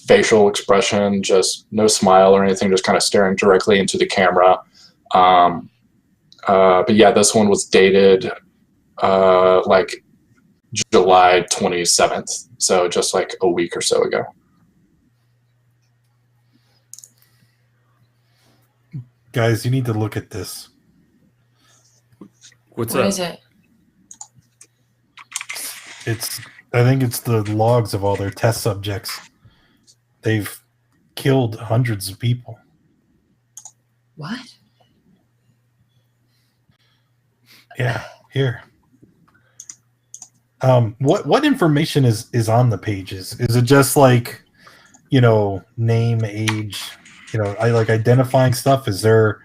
facial expression, just no smile or anything, just kind of staring directly into the camera. But yeah, this one was dated like July 27th, so just like a week or so ago. Guys, you need to look at this. What's What up? is it? I think it's the logs of all their test subjects. They've killed hundreds of people. What? Yeah, here. What information is on the pages? Is it just like, name, age, I like identifying stuff? Is there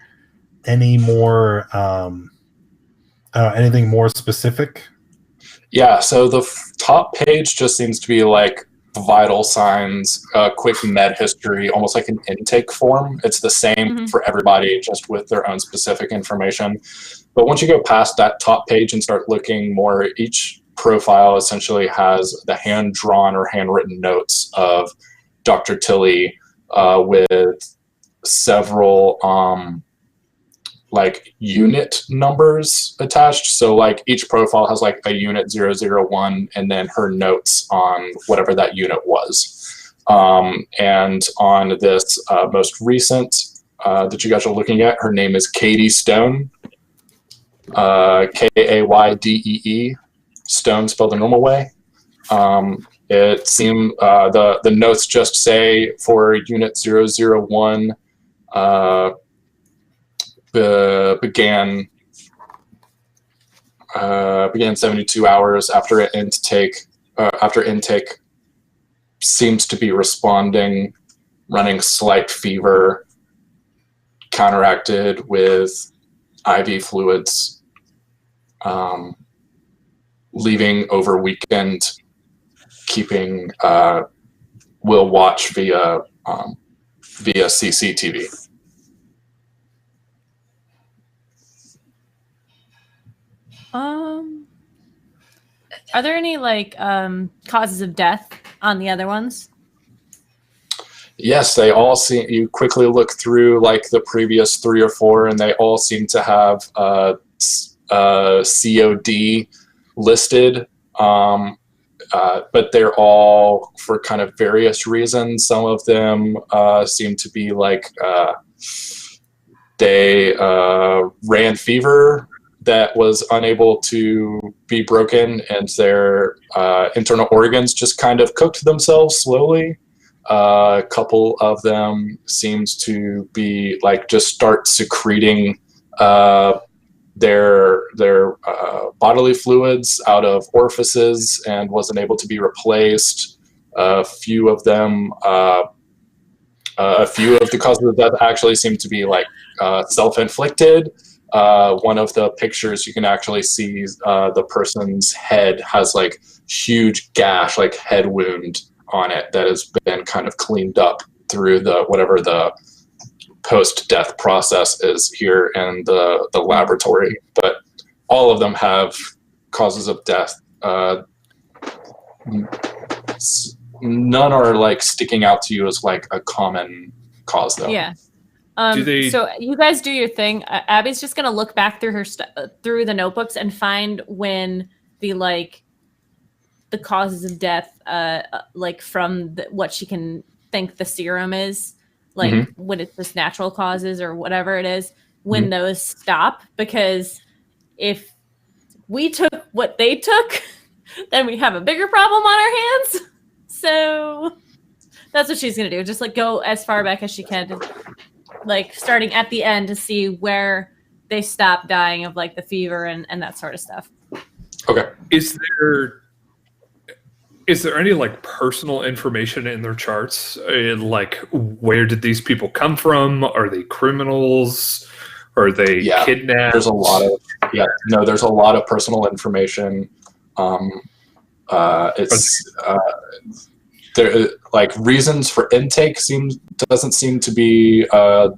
any more anything more specific? Yeah, so the top page just seems to be like vital signs, quick med history, almost like an intake form. It's the same for everybody, just with their own specific information. But once you go past that top page and start looking more, each profile essentially has the hand-drawn or handwritten notes of Dr. Tilley with several like unit numbers attached. So like each profile has like a unit 001 and then her notes on whatever that unit was. And on this most recent that you guys are looking at, her name is Katie Stone, Kaydee, Stone spelled the normal way. It seemed the notes just say for unit 001 began 72 hours after intake. After intake, seems to be responding, running slight fever, counteracted with IV fluids, leaving over weekend, keeping will watch via CCTV. Are there any like causes of death on the other ones? Yes, they all seem. You quickly look through like the previous 3 or 4, and they all seem to have COD listed. But they're all for kind of various reasons. Some of them seem to be like they ran fever that was unable to be broken, and their internal organs just kind of cooked themselves slowly. A couple of them seems to be like just start secreting their bodily fluids out of orifices and wasn't able to be replaced. A few of them, a few of the causes of death actually seem to be like self-inflicted. One of the pictures you can actually see the person's head has like huge gash, like head wound on it that has been kind of cleaned up through the whatever the post-death process is here in the laboratory. But all of them have causes of death. None are like sticking out to you as like a common cause though. Yeah. So you guys do your thing. Abby's just gonna look back through her through the notebooks and find when the causes of death, from what she can think the serum is, when it's just natural causes or whatever it is, when those stop. Because if we took what they took, then we have a bigger problem on our hands. So that's what she's gonna do. Just go as far back as she can, starting at the end to see where they stop dying of the fever and that sort of stuff. Okay. Is there any personal information in their charts? Where did these people come from? Are they criminals? Are they kidnapped? There's a lot of personal information. There reasons for intake doesn't seem to be a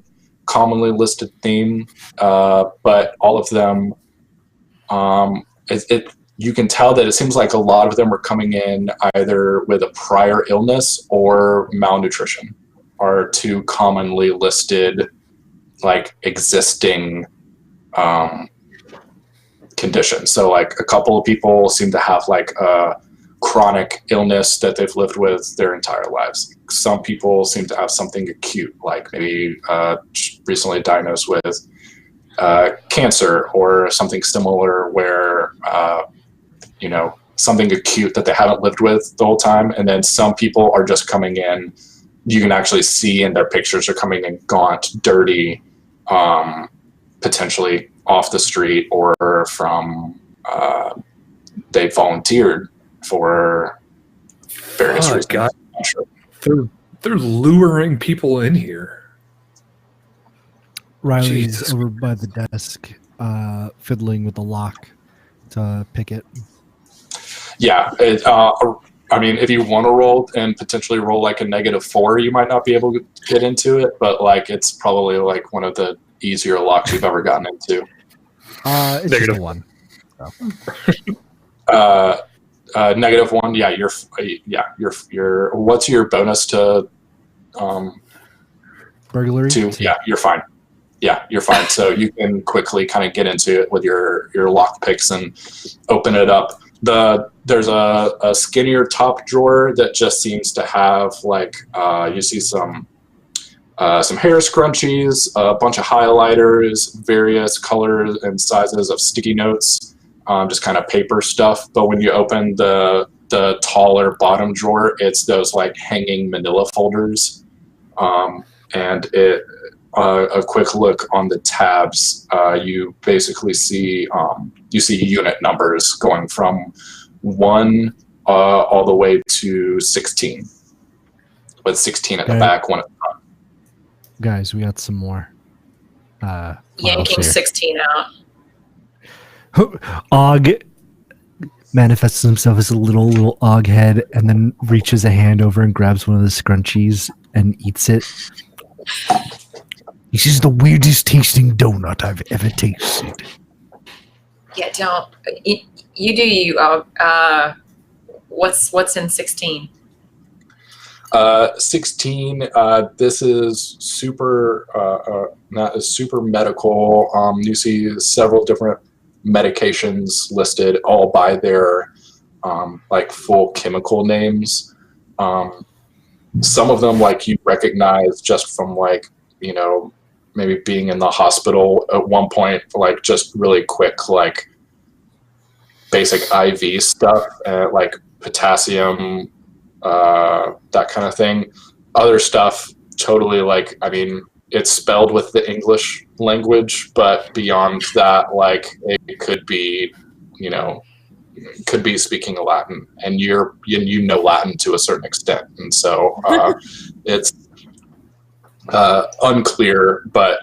commonly listed theme, but all of them, you can tell that it seems like a lot of them are coming in either with a prior illness or malnutrition are two commonly listed existing conditions. So a couple of people seem to have a chronic illness that they've lived with their entire lives. Some people seem to have something acute, maybe recently diagnosed with cancer or something similar where, something acute that they haven't lived with the whole time. And then some people are just coming in, you can actually see in their pictures are coming in gaunt, dirty, potentially off the street or from, they volunteered for various reasons. God. Sure. They're luring people in here. Riley's over by the desk, fiddling with the lock to pick it. Yeah, if you want to roll and potentially roll a -4, you might not be able to get into it, but it's probably one of the easier locks you've ever gotten into. It's just a 1. -1. You're what's your bonus to burglary? 2. Yeah, you're fine. Yeah, you're fine. So you can quickly kind of get into it with your lock picks and open it up. There's a skinnier top drawer that just seems to have you see some hair scrunchies, a bunch of highlighters, various colors and sizes of sticky notes, just kind of paper stuff. But when you open the taller bottom drawer, it's those hanging manila folders, and a quick look on the tabs, you basically see unit numbers going from 1 all the way to 16, with 16 at the back, 1 at the front. Guys, we got some more. Yanking 16 out. Og manifests himself as a little Og head and then reaches a hand over and grabs one of the scrunchies and eats it. This is the weirdest tasting donut I've ever tasted. Yeah, don't. You do you. What's in 16? 16. This is super medical. You see several different medications listed, all by their full chemical names. Some of them you recognize just from maybe being in the hospital at one point, just really quick basic IV stuff, potassium, that kind of thing. Other stuff totally it's spelled with the English language, but beyond that, it could be, could be speaking Latin, and you know Latin to a certain extent, and so it's unclear. But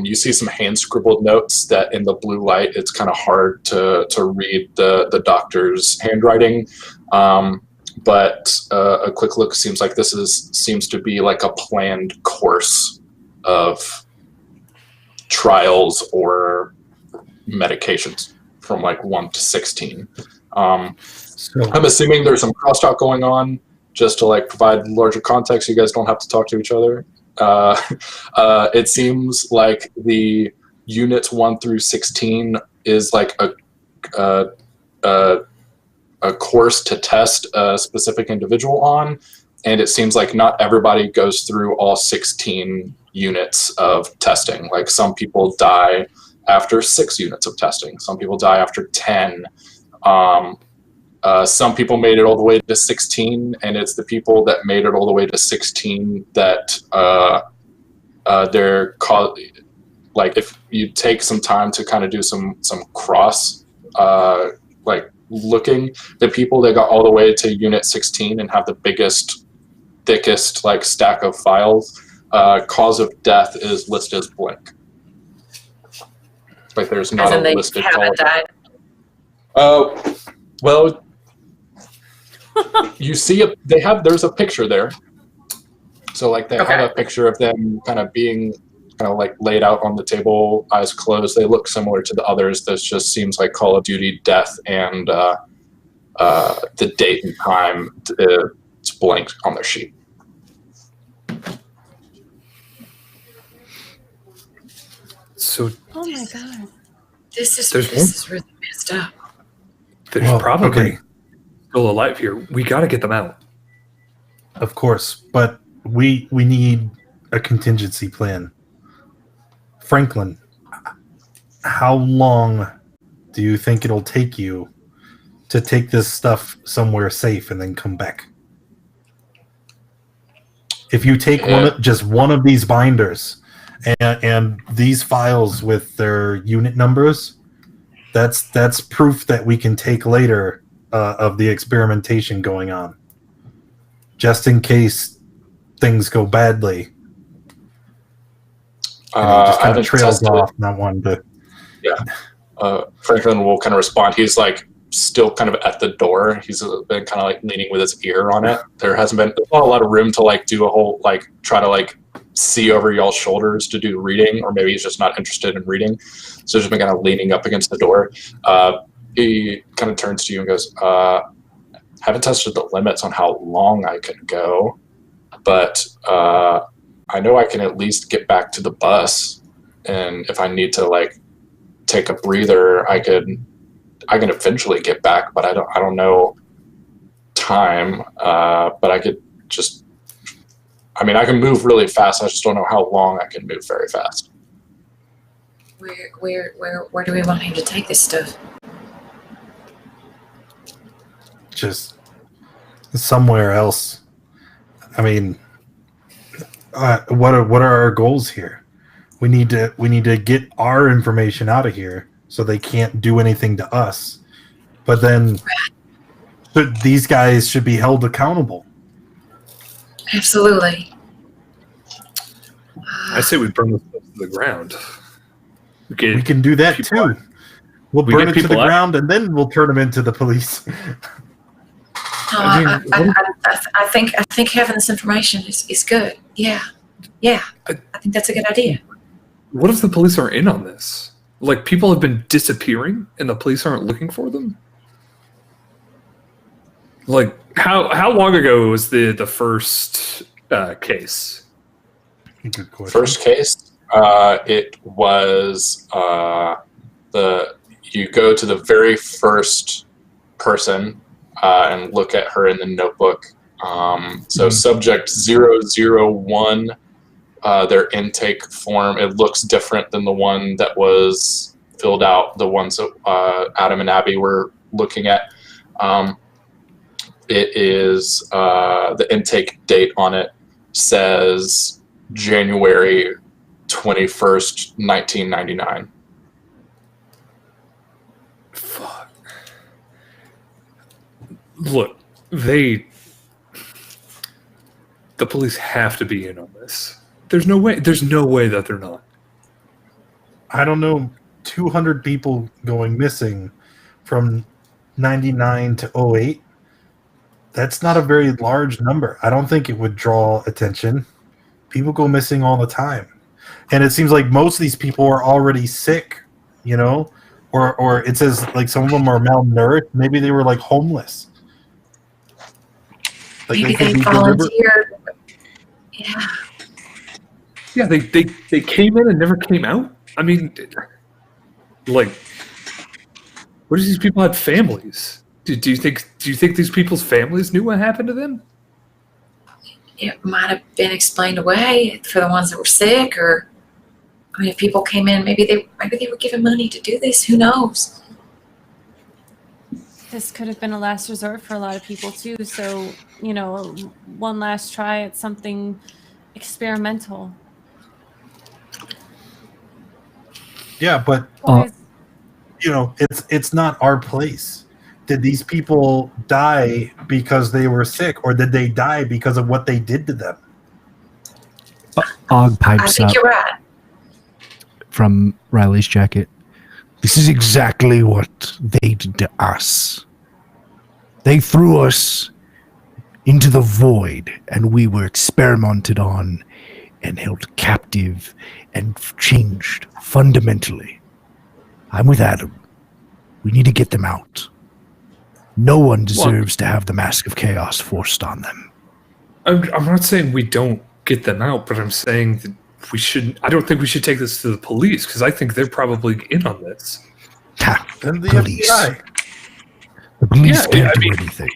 you see some hand scribbled notes that in the blue light, it's kind of hard to read the doctor's handwriting. But a quick look seems like this seems to be a planned course of trials or medications from 1 to 16. So I'm assuming there's some crosstalk going on just to provide larger context. You guys don't have to talk to each other. It seems like the units 1 through 16 is like a course to test a specific individual on, and it seems like not everybody goes through all 16 units of testing. Like some people die after 6 units of testing. Some people die after 10. Some people made it all the way to 16, and it's the people that made it all the way to 16 that they're called. Like if you take some time to kind of do some cross like looking, the people that got all the way to unit 16 and have the biggest, thickest like stack of files, cause of death is listed as blank. Like there's not a listed cause. Died. Well, you see there's a picture there. So like they have a picture of them kind of being kind of like laid out on the table, eyes closed. They look similar to the others. This just seems like Call of Duty death, and the date and time it's blank on their sheet. So Oh my god. This is really messed up. there's probably still alive here. We got to get them out. Of course, but we need a contingency plan. Franklin, how long do you think it'll take you to take this stuff somewhere safe and then come back? If you take just one of these binders and these files with their unit numbers, that's proof that we can take later of the experimentation going on, just in case things go badly. Just kind of trails off, not wanting to. Yeah. Franklin will kind of respond. He's like still kind of at the door. He's been kind of like leaning with his ear on it. There's not a lot of room to like do a whole like try to like see over y'all's shoulders to do reading, or maybe he's just not interested in reading. So he's just been kind of leaning up against the door. He kind of turns to you and goes, haven't tested the limits on how long I can go, but I know I can at least get back to the bus, and if I need to like take a breather, I can eventually get back, but I don't know time. But I could just, I mean, I can move really fast. I just don't know how long I can move very fast. Where do we want him to take this stuff? Just somewhere else. I mean, what are our goals here? We need to get our information out of here so they can't do anything to us. But then these guys should be held accountable. Absolutely. I say we burn this stuff to the ground. We can do that too. We'll burn it to the ground and then we'll turn them into the police. I think having this information is good. Yeah. I think that's a good idea. What if the police aren't in on this? Like, people have been disappearing and the police aren't looking for them? Like, how long ago was the first case? Good question. First case, it was you go to the very first person and look at her in the notebook. So subject 001, their intake form, it looks different than the one that was filled out, the ones that Adam and Abby were looking at. It is the intake date on it says January 21st, 1999. Fuck. Look, the police have to be in on this. There's no way that they're not. I don't know, 200 people going missing from 99 to 08. That's not a very large number. I don't think it would draw attention. People go missing all the time. And it seems like most of these people are already sick, you know? Or it says like some of them are malnourished. Maybe they were like homeless. Like Maybe they volunteered. Yeah. Yeah, they came in and never came out. I mean, like, what if these people had families? Do you think these people's families knew what happened to them? It might have been explained away for the ones that were sick, or I mean, if people came in, maybe they were given money to do this. Who knows? This could have been a last resort for a lot of people too. So, one last try at something experimental. Yeah, but Guys, it's not our place. Did these people die because they were sick, or did they die because of what they did to them? Og I pipes think up you're right. from Riley's jacket. This is exactly what they did to us. They threw us into the void, and we were experimented on and held captive and changed fundamentally. I'm with Adam. We need to get them out. No one deserves to have the Mask of Chaos forced on them. I'm not saying we don't get them out, but I'm saying that we shouldn't. I don't think we should take this to the police, because I think they're probably in on this. Ha! And the Police. FBI. The police Yeah, can't I do mean- anything.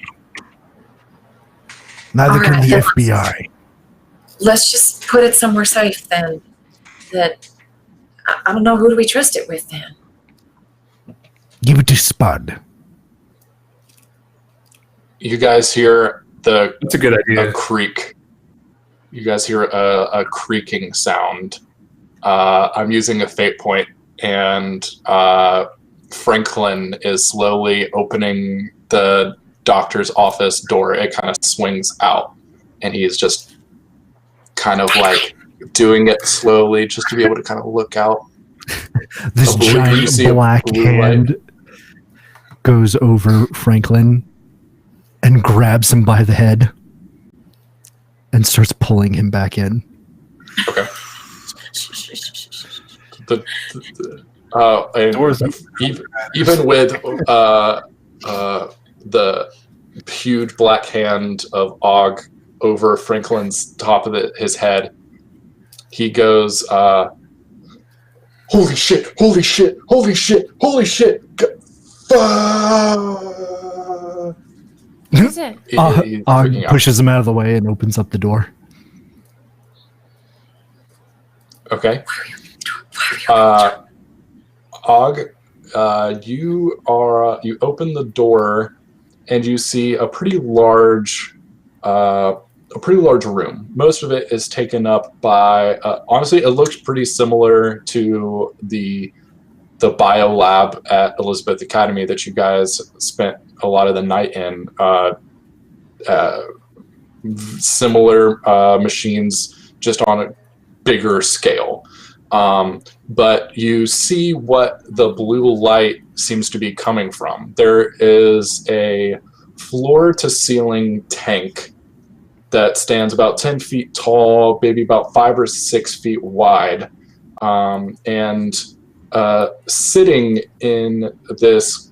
Neither All can right, the then FBI. Let's just put it somewhere safe then. That I don't know, who do we trust it with then? Give it to Spud. You guys hear That's a good a idea. creak. You guys hear a creaking sound. I'm using a fate point, and Franklin is slowly opening the doctor's office door. It kind of swings out, and he's just kind of like doing it slowly just to be able to kind of look out. This A blue- you giant see a black blue hand goes over Franklin and grabs him by the head and starts pulling him back in. Okay. And Doors up. even with the huge black hand of Og over Franklin's top of his head, he goes, "Holy shit! Holy shit! Holy shit! Holy shit!" what is it? He's Og freaking out. pushes him out of the way and opens up the door. Okay. Og, you open the door and you see a pretty large room. Most of it is taken up by. Honestly, it looks pretty similar to the bio lab at Elizabeth Academy that you guys spent a lot of the night in. Similar machines, just on a bigger scale. But you see what the blue light seems to be coming from. There is a floor-to-ceiling tank that stands about 10 feet tall, maybe about 5 or 6 feet wide. And sitting in this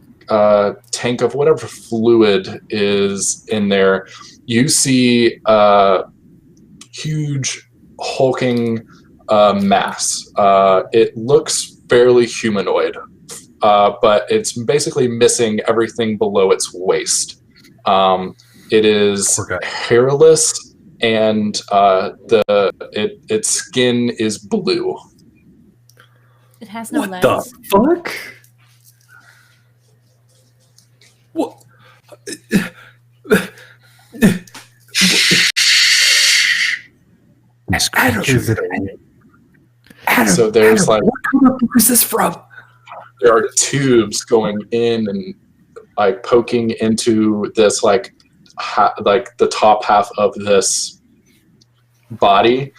tank of whatever fluid is in there, you see a huge hulking mass. It looks fairly humanoid, but it's basically missing everything below its waist. It is Poor guy. hairless, and its skin is blue. It has no What lens. the fuck? What? This Adam, creature. Is it a Adam, So there's Adam, like- what kind of book is this from? There are tubes going in and like poking into this like the top half of this body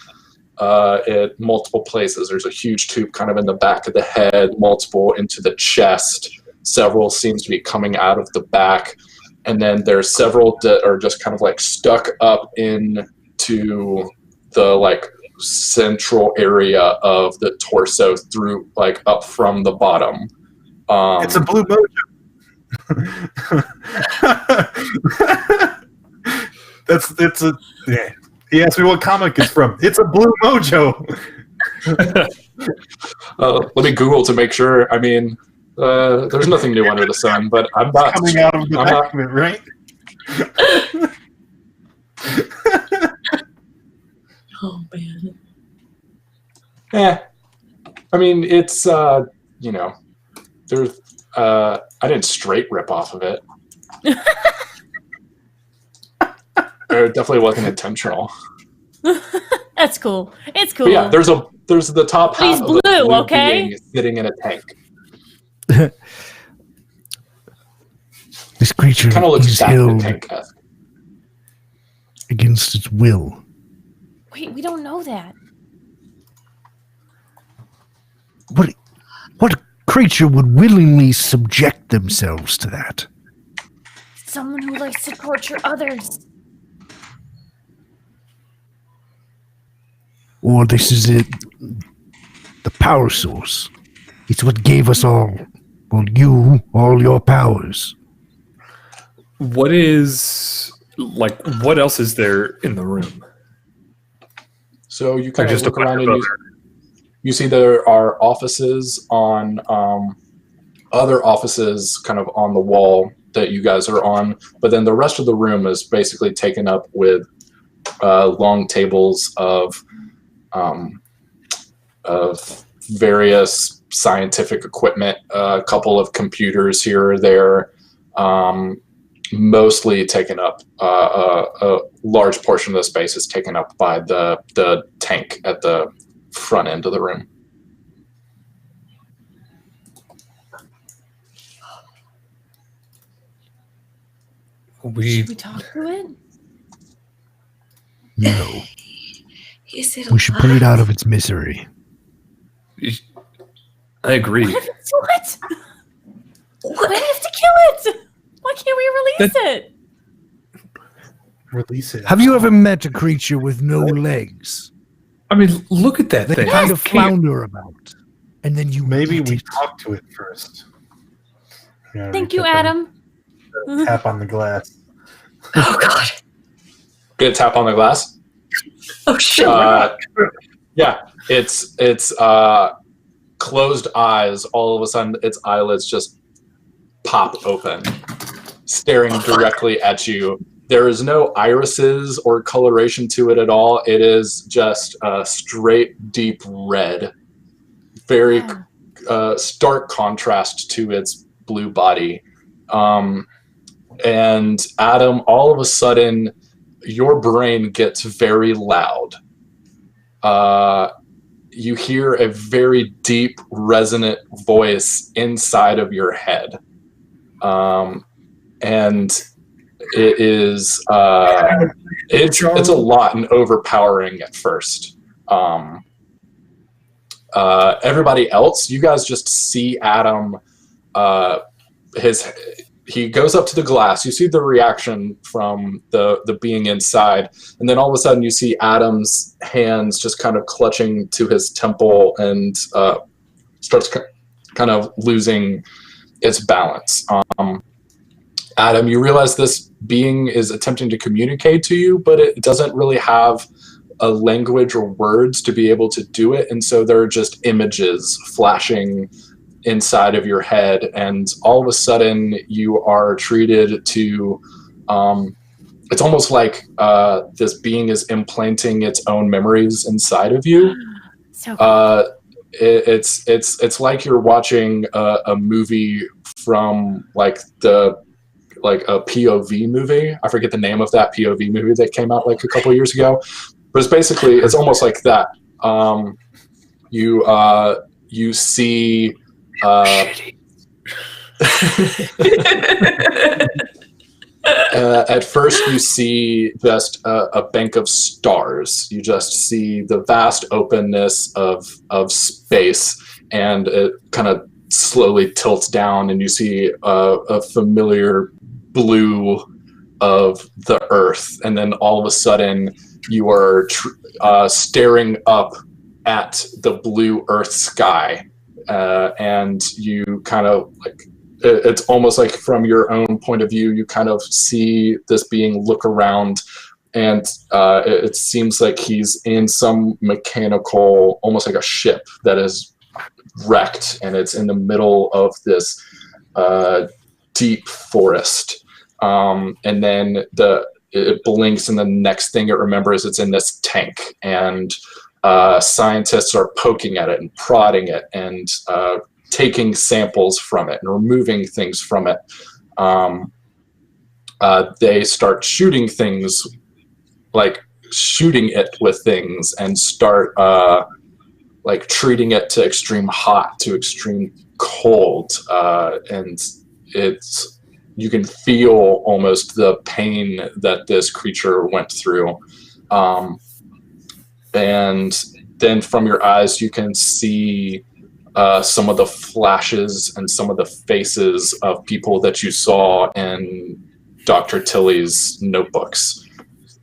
at multiple places. There's a huge tube kind of in the back of the head, multiple into the chest. Several seems to be coming out of the back, and then there's several that are just kind of like stuck up into the like central area of the torso through like up from the bottom. It's a blue mojo. That's a yeah. He asked me what comic it's from. It's a blue mojo. Let me Google to make sure. I mean, there's nothing new under the sun, but I'm not Coming out of the I'm not- document, right? Oh man. I mean, it's there's I didn't straight rip off of it. It definitely wasn't intentional. That's cool. It's cool. But yeah, there's the top But he's half of a blue, blue okay? being sitting in a tank. This creature Kind of looks is back held tank-esque. against its will. Wait, we don't know that. What creature would willingly subject themselves to that? Someone who likes to torture others. Or this is it, the power source. It's what gave us all your powers. What else is there in the room? So you kind of Just a look bunch around of and you see there are offices on other offices kind of on the wall that you guys are on, but then the rest of the room is basically taken up with long tables of various scientific equipment, a couple of computers here or there, mostly taken up. A large portion of the space is taken up by the tank at the front end of the room. Should we talk to it? No, Is it we should put it out of its misery. I agree. What if it's what? Why do we have to kill it? Why can't we release it? Release it. Have you ever met a creature with no legs? I mean, look at that They thing. kind of Can't- flounder about, and then you Maybe eat we it. talk to it first. Yeah, Thank we you, tap on- Adam. Tap on the glass. Oh god. Get a tap on the glass. Oh shit. Yeah, it's closed eyes. All of a sudden, its eyelids just pop open, staring directly at you. There is no irises or coloration to it at all. It is just straight, deep red. Very stark contrast to its blue body. And Adam, all of a sudden, your brain gets very loud. You hear a very deep, resonant voice inside of your head. And it is it's a lot and overpowering at first. Everybody else, you guys just see Adam. He goes up to the glass. You see the reaction from the being inside, and then all of a sudden you see Adam's hands just kind of clutching to his temple and starts kind of losing its balance. Adam, you realize this being is attempting to communicate to you, but it doesn't really have a language or words to be able to do it, and so there are just images flashing inside of your head, and all of a sudden you are treated to it's almost like this being is implanting its own memories inside of you. So cool. It's like you're watching a movie from like a POV movie. I forget the name of that POV movie that came out like a couple years ago, but it's almost like that. You see at first you see just a bank of stars. You just see the vast openness of space, and it kind of slowly tilts down, and you see a familiar blue of the earth, and then all of a sudden you are staring up at the blue earth sky, and you kind of like, it's almost like from your own point of view, you kind of see this being look around and it seems like he's in some mechanical, almost like a ship that is wrecked, and it's in the middle of this deep forest. And then it blinks, and the next thing it remembers, it's in this tank, and scientists are poking at it and prodding it and taking samples from it and removing things from it. They start shooting things, like shooting it with things, and start like treating it to extreme hot, to extreme cold, and you can feel almost the pain that this creature went through. And then from your eyes, you can see some of the flashes and some of the faces of people that you saw in Dr. Tilly's notebooks.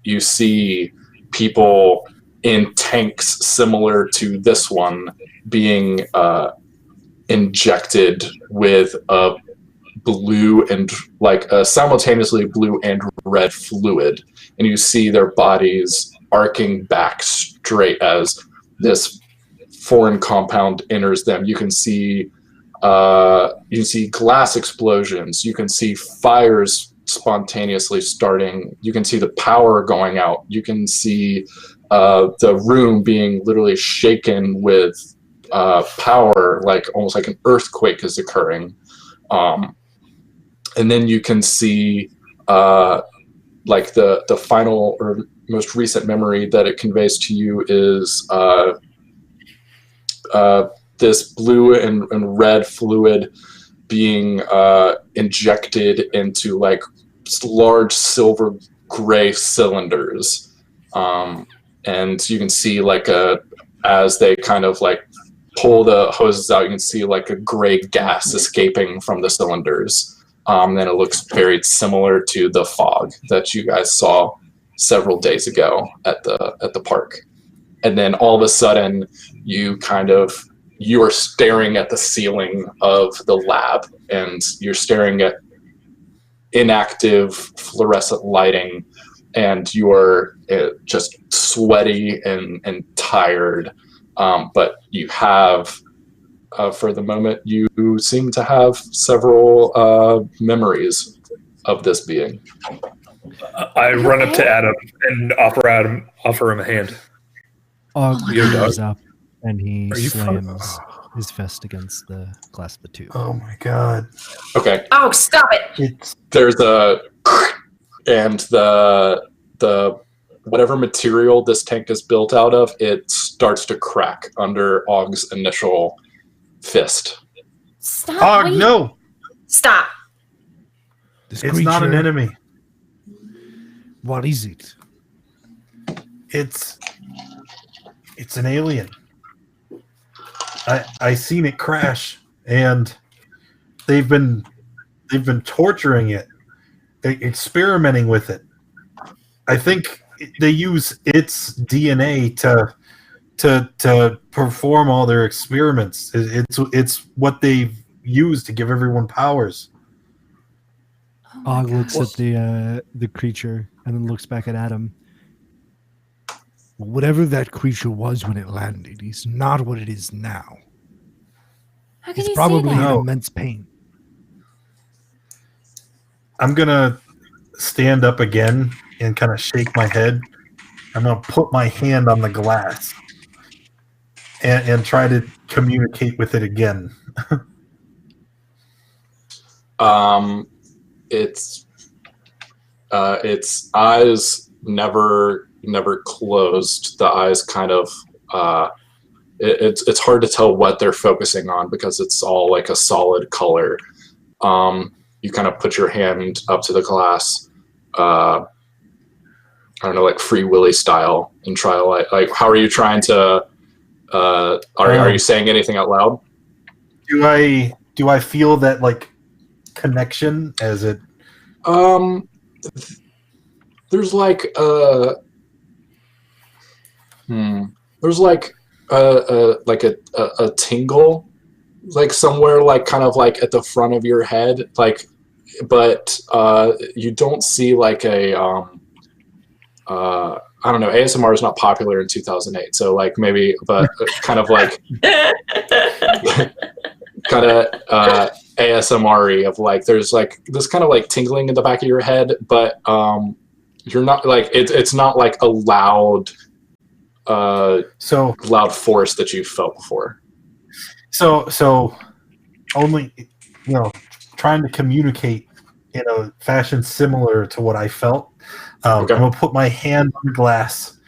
You see people in tanks similar to this one being injected with a blue and simultaneously blue and red fluid, and you see their bodies arcing back straight as this foreign compound enters them. You can see glass explosions. You can see fires spontaneously starting. You can see the power going out. You can see the room being literally shaken with power, like almost like an earthquake is occurring. And then you can see like the final or most recent memory that it conveys to you is this blue and red fluid being injected into like large silver gray cylinders. And you can see like as they kind of like pull the hoses out, you can see like a gray gas escaping from the cylinders. And it looks very similar to the fog that you guys saw several days ago at the park. And then all of a sudden, you are staring at the ceiling of the lab, and you're staring at inactive fluorescent lighting, and you're just sweaty and tired. But you have, for the moment, you seem to have several memories of this being. I run up to Adam and offer him a hand. Og Your dog. goes up and he Are you slams his fist against the glass of the tube. Oh my god. Okay. Oh, stop it! There's and the whatever material this tank is built out of, it starts to crack under Og's initial fist. Stop. Og, wait. no! Stop. This It's not an creature, enemy. What is it? It's an alien. I seen it crash, and they've been torturing it, experimenting with it. I think they use its DNA to perform all their experiments. It's what they've used to give everyone powers. Oh my Og looks gosh. at the creature and then looks back at Adam. Whatever that creature was when it landed is not what it is now. How can It's you probably say in that? No. immense pain. I'm gonna stand up again and kind of shake my head. I'm gonna put my hand on the glass and try to communicate with it again. Its eyes never closed. The eyes kind of it's hard to tell what they're focusing on because it's all like a solid color. You kind of put your hand up to the glass, I don't know, like Free Willy style, and try to like how are you trying to are you saying anything out loud? Do I feel that like connection as it? There's like there's like a tingle, like somewhere, like kind of like at the front of your head, like, but you don't see like a I don't know, ASMR is not popular in 2008, so like maybe, but kind of like kind of ASMR-y of like there's like this kind of like tingling in the back of your head, but you're not like it's not like a loud loud force that you've felt before. So only, trying to communicate in a fashion similar to what I felt. Okay. I'm gonna put my hand on the glass,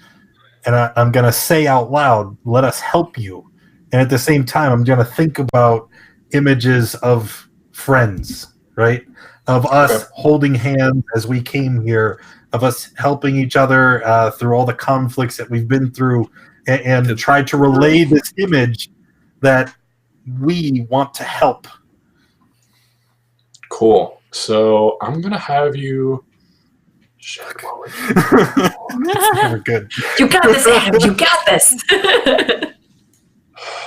and I'm gonna say out loud, "Let us help you." And at the same time, I'm gonna think about images of friends, right? Of us holding hands as we came here, of us helping each other through all the conflicts that we've been through, and try to relay this image that we want to help. Cool. So I'm gonna have you. It's never good. You got this, Adam. You got this.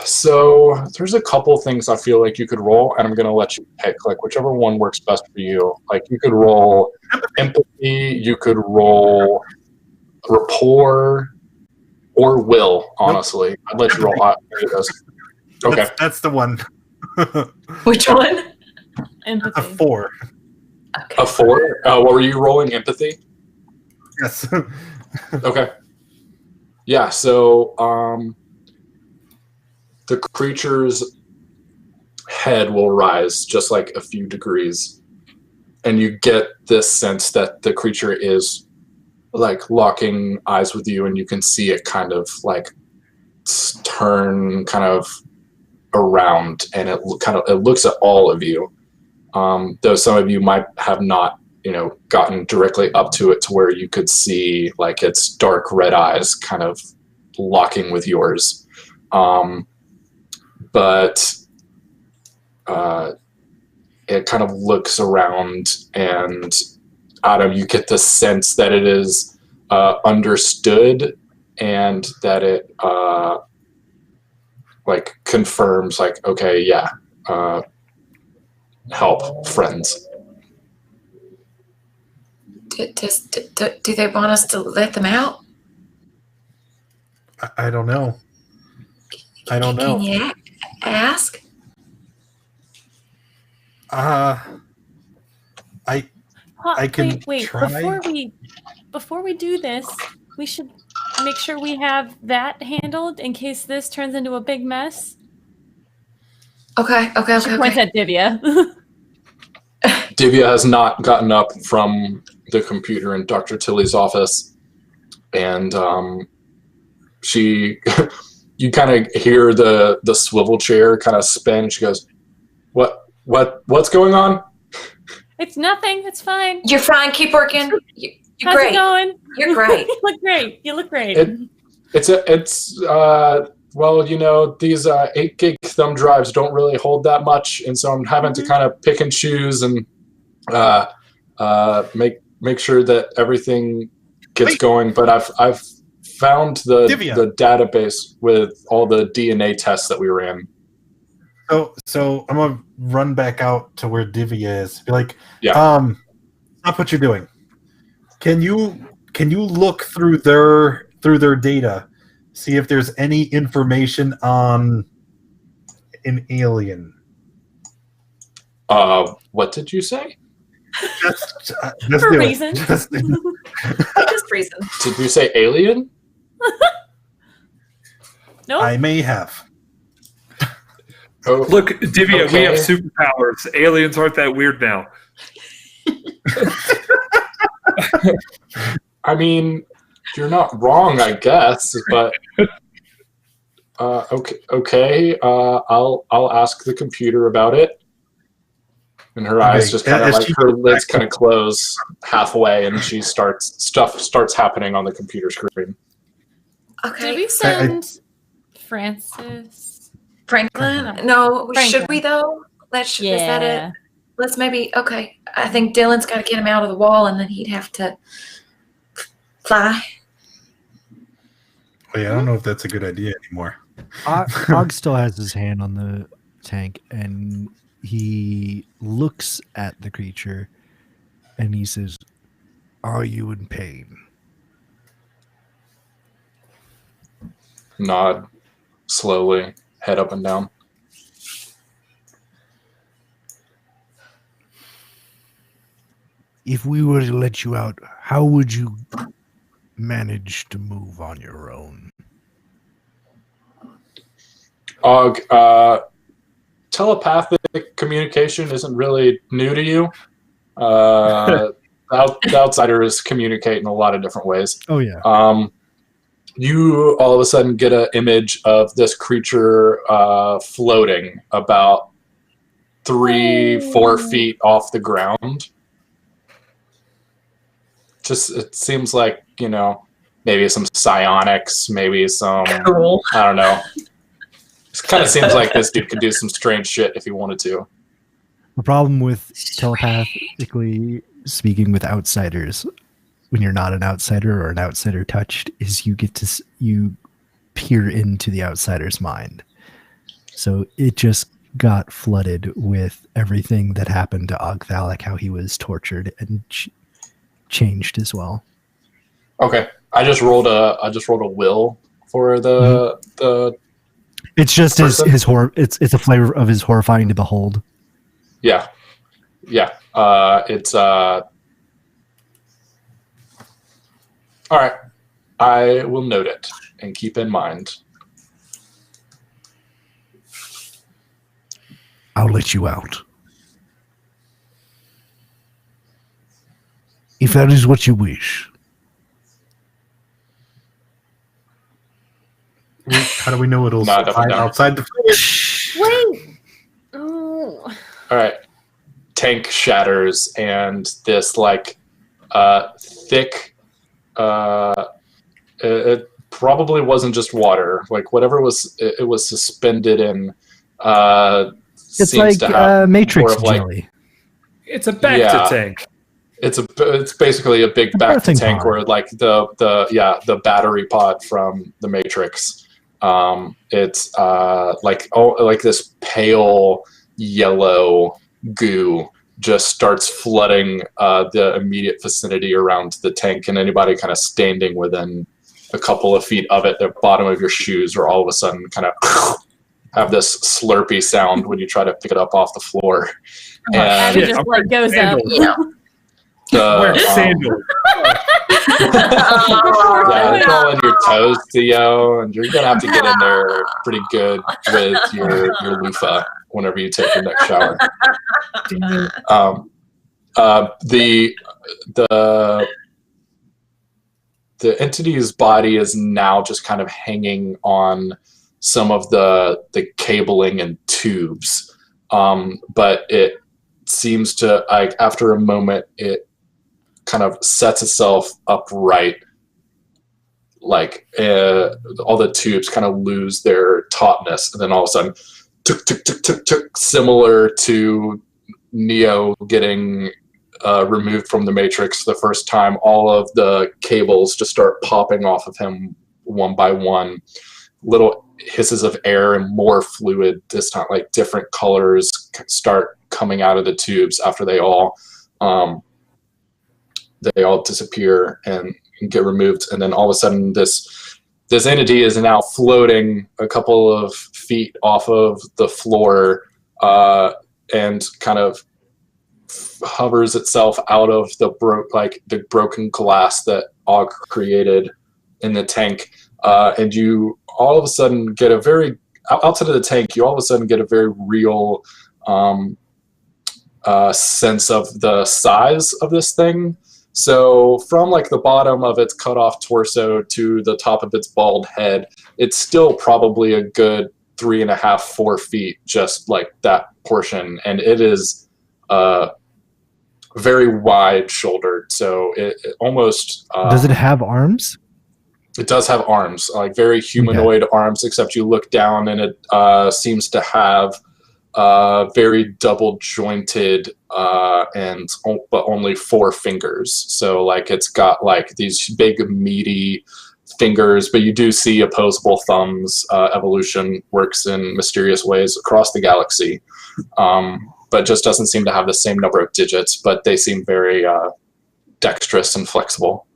So there's a couple things I feel like you could roll, and I'm gonna let you pick, like whichever one works best for you. Like you could roll empathy, you could roll rapport, or will. Honestly, I'd let you roll any of those. Okay, That's the one. Which one? Empathy. A 4. Okay. a 4. What were you rolling? Empathy. Yes. Okay. Yeah. So the creature's head will rise just like a few degrees, and you get this sense that the creature is like locking eyes with you, and you can see it kind of like turn kind of around, and it looks at all of you. Though some of you might have not, gotten directly up to it to where you could see like its dark red eyes kind of locking with yours. But it kind of looks around, and Adam, you get the sense that it is understood, and that it like confirms, like, okay, yeah, help, friends. Do they want us to let them out? I don't know. I don't know. Can you ask? I can wait. try. Before we do this, we should make sure we have that handled in case this turns into a big mess. Okay. She points at Divya. Divya has not gotten up from the computer in Dr. Tilly's office, and you kind of hear the swivel chair kind of spin. She goes, "What's going on?" It's nothing. It's fine. You're fine. Keep working. You're How's great. it going? You're great. You look great. Well, these 8 gig thumb drives don't really hold that much, and so I'm having to kind of pick and choose and make sure that everying gets going. But I've found the database with all the DNA tests that we ran. So I'm gonna run back out to where Divya is. Be like, yeah. Stop what you're doing. Can you look through their data, see if there's any information on an alien? What did you say? Just For reason. Just reason. Did you say alien? Nope. I may have. Oh, Look, Divya, okay. We have superpowers. Aliens aren't that weird now. I mean, you're not wrong, I guess, but okay. I'll ask the computer about it. And her eyes just kind of her lids kind of close halfway, and stuff starts happening on the computer screen. Okay. Did we send Franklin? No, Franklin. Should we though? Is that it? Let's maybe. Okay, I think Dylan's got to get him out of the wall, and then he'd have to fly. Oh, yeah, I don't know if that's a good idea anymore. Og still has his hand on the tank, and he looks at the creature, and he says, "Are you in pain?" nod slowly, head up and down. If we were to let you out, how would you manage to move on your own? Og, telepathic communication isn't really new to you. The outsiders communicate in a lot of different ways. Oh, yeah. You all of a sudden get an image of this creature floating about 3-4 feet off the ground. It seems like, maybe some psionics, maybe some, Cool. I don't know. It kind of seems like this dude could do some strange shit if he wanted to. The problem with telepathically speaking with outsiders, when you're not an outsider or an outsider touched, is you peer into the outsider's mind. So it just got flooded with everything that happened to Ogthalic, how he was tortured and changed as well. Okay, I just rolled a will for the. It's just his horror. It's a flavor of his horrifying to behold. Yeah. It's all right. I will note it and keep in mind. I'll let you out. If that is what you wish. How do we know it'll Nod up and survive down. outside the fire? Wait. Oh. All right. Tank shatters, and this thick. It probably wasn't just water. Like whatever it was suspended in. It's seems like to have Matrix more of, jelly. It's a Bacta tank. It's basically a big back to tank where like the battery pod from the Matrix. It's like this pale yellow goo just starts flooding the immediate vicinity around the tank, and anybody kind of standing within a couple of feet of it, the bottom of your shoes are all of a sudden kind of have this slurpy sound when you try to pick it up off the floor. Abby And just goes up. Yeah. Wear sandals. yeah, it's all in your toes, Theo, and you're gonna have to get in there pretty good with your loofah whenever you take your next shower. The entity's body is now just kind of hanging on some of the cabling and tubes, but it seems to, like, after a moment, it kind of sets itself upright, like all the tubes kind of lose their tautness, and then all of a sudden, tuk, tuk, tuk, tuk, tuk, similar to Neo getting removed from the Matrix the first time, all of the cables just start popping off of him one by one. Little hisses of air and more fluid this time, like different colors start coming out of the tubes after they all disappear and get removed. And then all of a sudden this entity is now floating a couple of feet off of the floor and kind of hovers itself out of the broken glass that Og created in the tank. And you all of a sudden get a very, outside of the tank, you all of a sudden get a very real sense of the size of this thing. So from like the bottom of its cut off torso to the top of its bald head, it's still probably a good 3.5-4 feet, just like that portion. And it is very wide shouldered. So it almost... Does it have arms? It does have arms, like very humanoid arms, except you look down and it seems to have very double jointed but only 4 fingers. So like it's got like these big meaty fingers, but you do see opposable thumbs. Evolution works in mysterious ways across the galaxy, but just doesn't seem to have the same number of digits, but they seem very dexterous and flexible.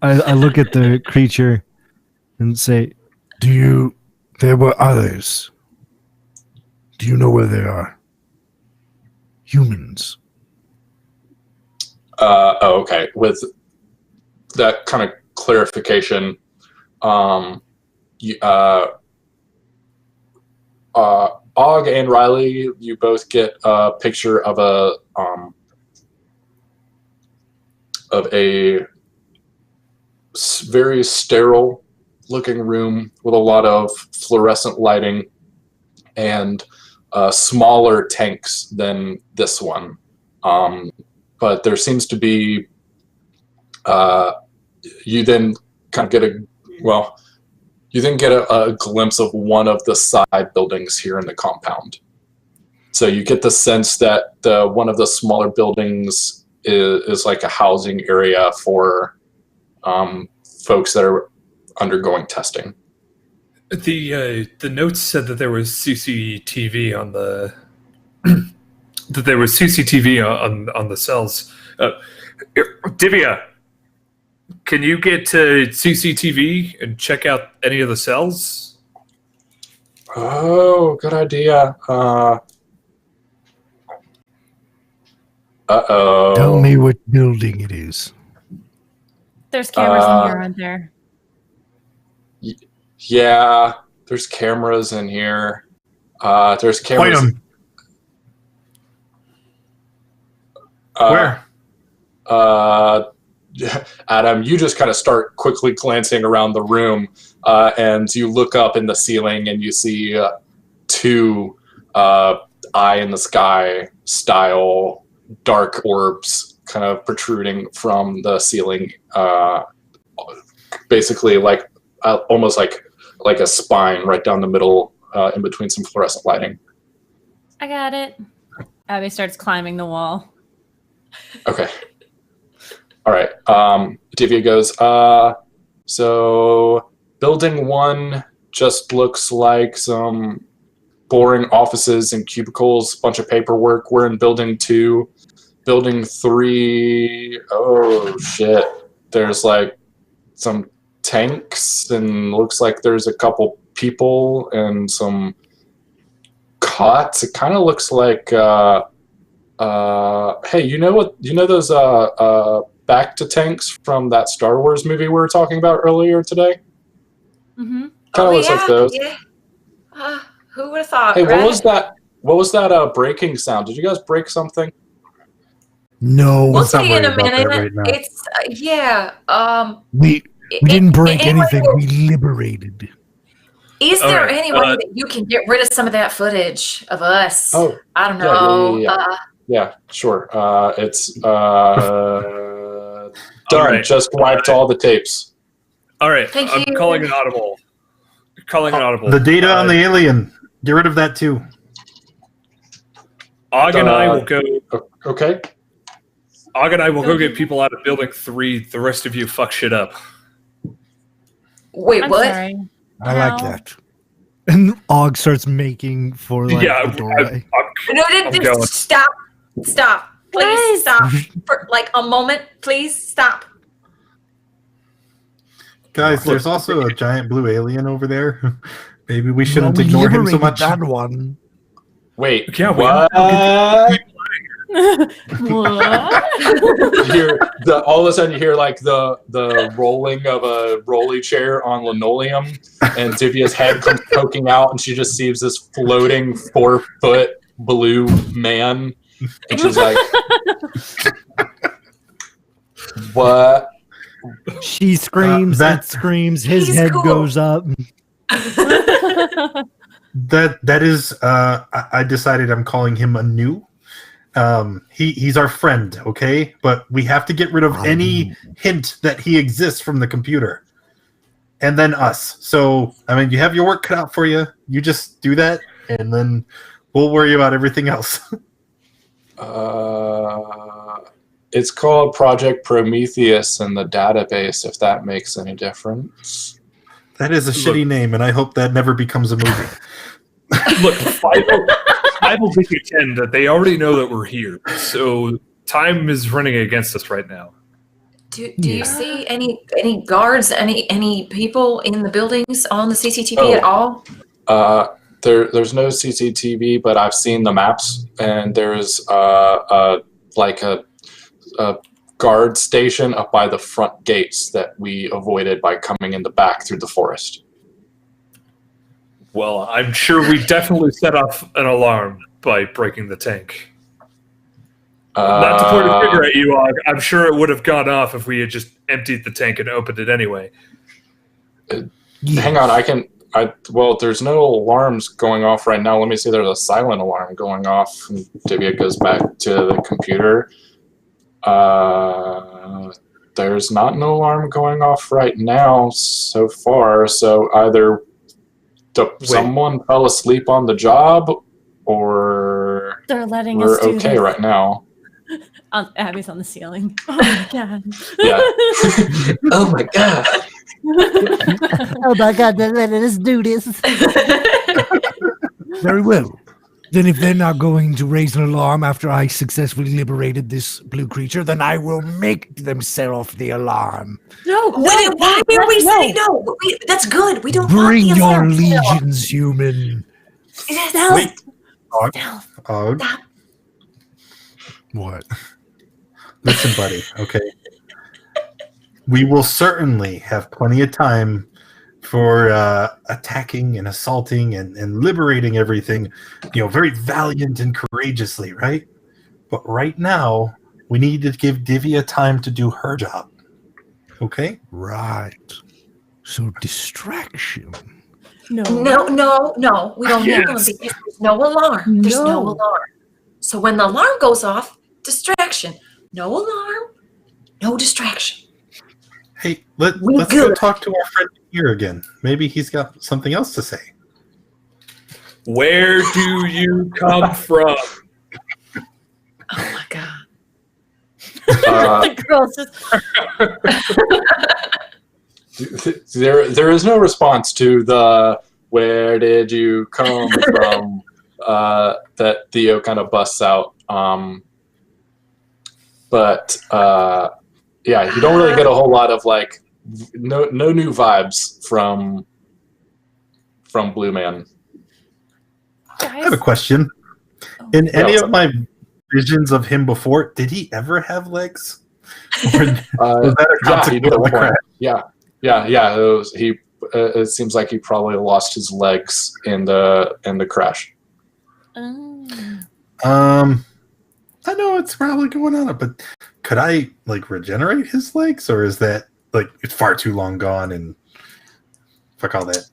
I look at the creature and say, there were others. Do you know where they are? Humans. Okay. With that kind of clarification, Og and Riley, you both get a picture of a very sterile looking room with a lot of fluorescent lighting and smaller tanks than this one. But there seems to be, you then kind of get a glimpse of one of the side buildings here in the compound. So you get the sense that one of the smaller buildings is like a housing area for folks that are undergoing testing. The notes said that there was CCTV on the on the cells. Divya, can you get to CCTV and check out any of the cells? Oh, good idea. Uh-oh. Tell me what building it is. There's cameras in here, aren't there? Yeah, there's cameras in here. There's cameras. Point 'em. Where? Adam, you just kind of start quickly glancing around the room, and you look up in the ceiling and you see two eye in the sky style dark orbs kind of protruding from the ceiling, basically like almost like a spine right down the middle, in between some fluorescent lighting. I got it. Abby starts climbing the wall. Okay. All right. Divya goes, so building 1 just looks like some boring offices and cubicles, bunch of paperwork. We're in building 2. Building 3, oh shit. There's like some tanks and looks like there's a couple people and some cots. It kind of looks like, hey, you know those back to tanks from that Star Wars movie we were talking about earlier today? Mm-hmm. Kind of looks like those. Yeah. Who would have thought? Hey, right? what was that breaking sound? Did you guys break something? No, We'll Let's not see in worry a about that minute. right now. It's yeah. we didn't break anyway, anything. We liberated. Is All there right, any way that you can get rid of some of that footage of us? Oh, I don't yeah, know. yeah. Yeah, sure. It's done. right. Just wiped all the tapes. All right, Thank I'm you. calling an audible. The data on the alien. Get rid of that too. Og and I will go. Okay. Og and I will go get people out of building 3. The rest of you fuck shit up. Wait, I'm what? sorry. I like How? that. And Og starts making for like the doorway. No, I'm going. stop. Please Please. stop for like a moment. Please stop. Guys, there's also a giant blue alien over there. Maybe we shouldn't We ignore him so liberated much. that one. Wait. Yeah, we what? What? You hear all of a sudden you hear like the rolling of a rolly chair on linoleum, and Divya's head comes poking out, and she just sees this floating 4-foot blue man, and she's like, "What?" She screams, that- that screams, his He's head cool. goes up. That is I decided I'm calling him a new. He's our friend, okay? But we have to get rid of any hint that he exists from the computer. And then us. So, I mean, you have your work cut out for you. You just do that, and then we'll worry about everything else. It's called Project Prometheus in the database, if that makes any difference. That is a shitty name, and I hope that never becomes a movie. Look, I will think you 10 that they already know that we're here. So time is running against us right now. Do you see any guards, any people in the buildings on the CCTV at all? There's no CCTV, but I've seen the maps, and there's like a guard station up by the front gates that we avoided by coming in the back through the forest. Well, I'm sure we definitely set off an alarm by breaking the tank. Not to point a finger at you, Og. I'm sure it would have gone off if we had just emptied the tank and opened it anyway. Hang on, well, there's no alarms going off right now. Let me see, there's a silent alarm going off. And Divya goes back to the computer. There's not an alarm going off right now so far, so either someone fell asleep on the job, or They're letting we're us do okay this. right now. Abby's on the ceiling. Oh my god. Yeah. Oh my god. Oh my god, they're letting us do this. Very well. Then if they're not going to raise an alarm after I successfully liberated this blue creature, then I will make them set off the alarm. No, Why are we saying no? That's good. We don't Bring want the your alarm. legions, human. Wait, Og, What? listen, buddy. Okay, we will certainly have plenty of time for attacking and assaulting and liberating everything, very valiant and courageously, right? But right now, we need to give Divya time to do her job. Okay? Right. So distraction. No. No. We don't need one because there's no alarm. There's no alarm. So when the alarm goes off, distraction. No alarm, no distraction. Hey, let's go talk to our friend here again. Maybe he's got something else to say. Where do you come from? Oh my god. The girls just There is no response to the "Where did you come from?" That Theo kind of busts out. But yeah, you don't really get a whole lot of no new vibes from Blue Man. I have a question. In any of my visions of him before, did he ever have legs? Or was that a consequence of the crash? Yeah. It seems like he probably lost his legs in the crash. I know it's probably going on, but could I regenerate his legs, or is that it's far too long gone and fuck all that?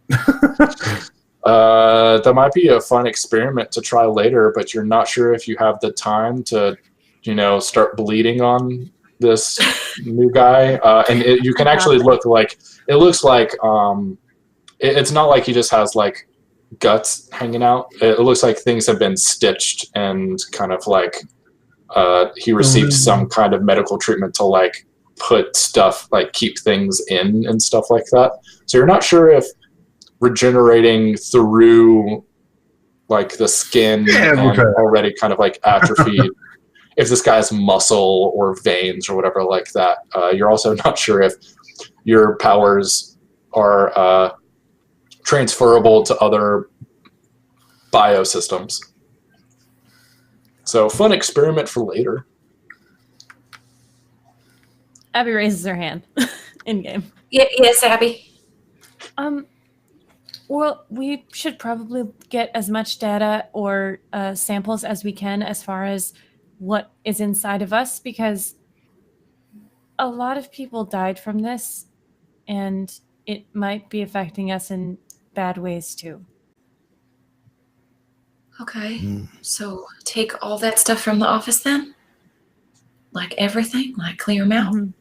That might be a fun experiment to try later, but you're not sure if you have the time to, start bleeding on this new guy. And you can actually look it looks like it's not like he just has guts hanging out. It looks like things have been stitched and kind of he received some kind of medical treatment to put stuff, keep things in and stuff like that. So you're not sure if regenerating through the skin and already kind of atrophied, if this guy has muscle or veins or whatever like that. You're also not sure if your powers are transferable to other biosystems. So fun experiment for later. Abby raises her hand in game. Yes, Abby. Well, we should probably get as much data or samples as we can as far as what is inside of us, because a lot of people died from this, and it might be affecting us in bad ways too. Okay. So take all that stuff from the office then? Everything? Clear them out? Mhm.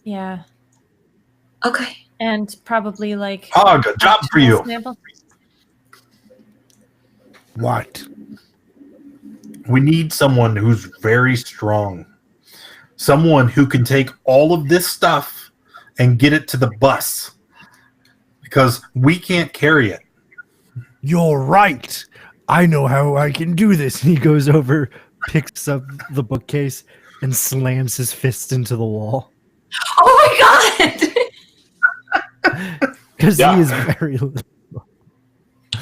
Yeah. Okay. And probably Og, a job for you. samples. What? We need someone who's very strong. Someone who can take all of this stuff and get it to the bus. Because we can't carry it. You're right. I know how I can do this. And he goes over, picks up the bookcase, and slams his fist into the wall. Oh my god! Because Yeah. he is very little.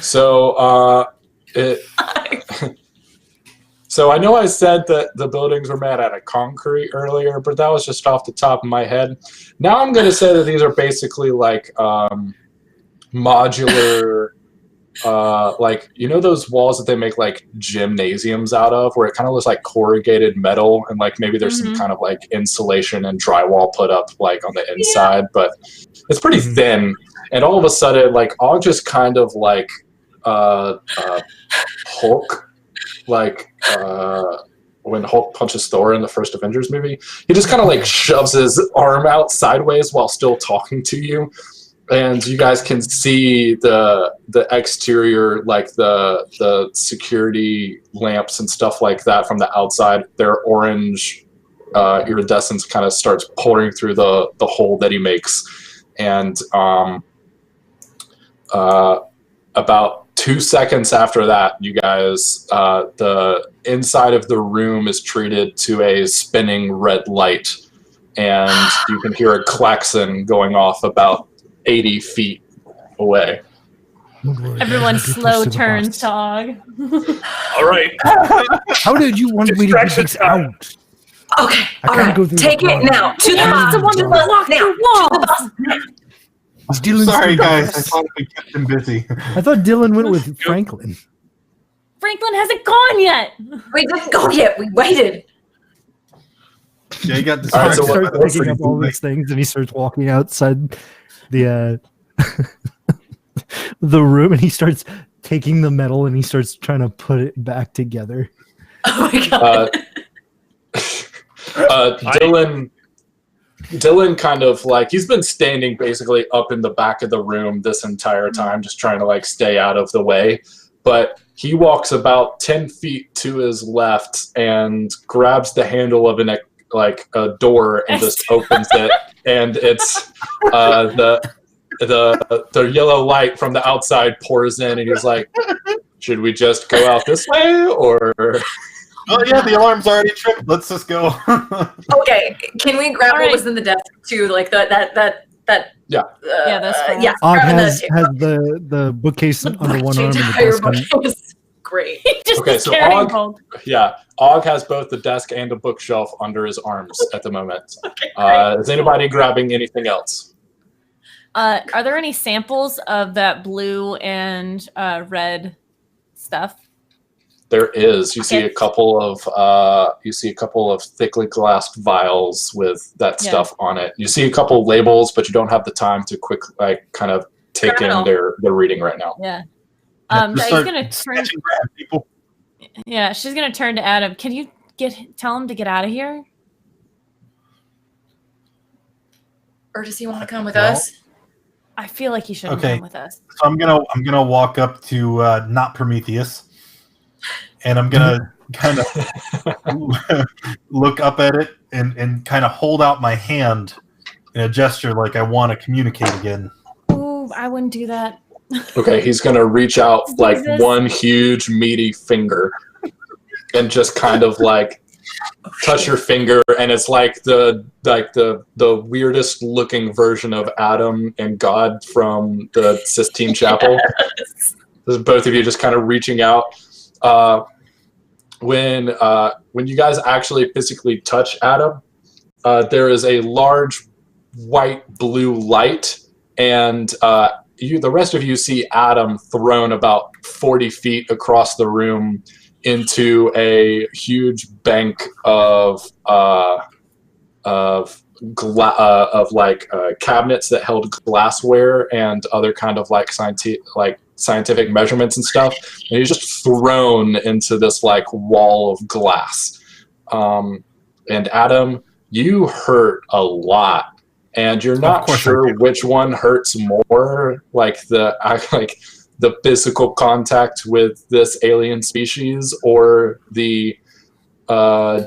So, so I know I said that the buildings were made out of concrete earlier, but that was just off the top of my head. Now I'm going to say that these are basically like modular, like, you know those walls that they make like gymnasiums out of, where it kind of looks like corrugated metal, and like maybe there's some kind of like insulation and drywall put up like on the inside, but it's pretty thin. And all of a sudden, like, Og just kind of like Hulk, like when Hulk punches Thor in the first Avengers movie, he just kind of like shoves his arm out sideways while still talking to you, and you guys can see the exterior, like the security lamps and stuff like that from the outside. Their orange iridescence kind of starts pouring through the hole that he makes, and about 2 seconds after that, you guys, the inside of the room is treated to a spinning red light, and you can hear a klaxon going off about 80 feet away. Everyone slow turns to Og. All right. How did you want me to get this out? Okay, I all can't right. go through Take the it bus. now. To the He's the bus. one To who the bus walked now. through To the walls. bus. Dylan's Sorry, still guys. with I us. thought we kept him busy. I thought Dylan went with Franklin. Franklin hasn't gone yet. We didn't go yet. We waited. Yeah, you got All right, Mark so starts what- picking up all these things, and he starts walking outside the the room, and he starts taking the metal, and he starts trying to put it back together. Oh my god. Dylan kind of like, he's been standing basically up in the back of the room this entire time, just trying to like stay out of the way. But he walks about 10 feet to his left and grabs the handle of a door and just opens it, and it's the yellow light from the outside pours in, and he's like, should we just go out this way, or Oh yeah, the alarm's already tripped. Let's just go. Okay, can we grab All what right. was in the desk too? Like that. Yeah. Yeah, that's fine. Yeah, Og grabbing has that the bookcase under one arm and the entire desk on. book is great. He just Okay, is so carrying Og- both. Yeah, Og has both the desk and a bookshelf under his arms at the moment. Is anybody grabbing anything else? Are there any samples of that blue and red stuff? There is. You see a Okay. couple of thickly glassed vials with that Yeah. stuff on it. You see a couple labels, but you don't have the time to kind of take Grab it all. in their reading right now. Yeah. Just She's start gonna turn. snatching grab people. Yeah, she's gonna turn to Adam. Can you tell him to get out of here? Or does he want to come with Well, us? I feel like he shouldn't Okay. come with us. So I'm gonna walk up to not Prometheus, and I'm gonna kind of look up at it and kind of hold out my hand in a gesture like I want to communicate again. Ooh, I wouldn't do that. Okay, he's gonna reach out like Jesus. one huge meaty finger and just kind of like touch your finger, and it's like the weirdest looking version of Adam and God from the Sistine Chapel. There's both of you just kind of reaching out. When you guys actually physically touch Adam, there is a large white blue light, and the rest of you see Adam thrown about 40 feet across the room into a huge bank of cabinets that held glassware and other kind of scientific measurements and stuff, and he's just thrown into this like wall of glass. And Adam, you hurt a lot, and you're not course I sure do. which one hurts more, like the physical contact with this alien species, or the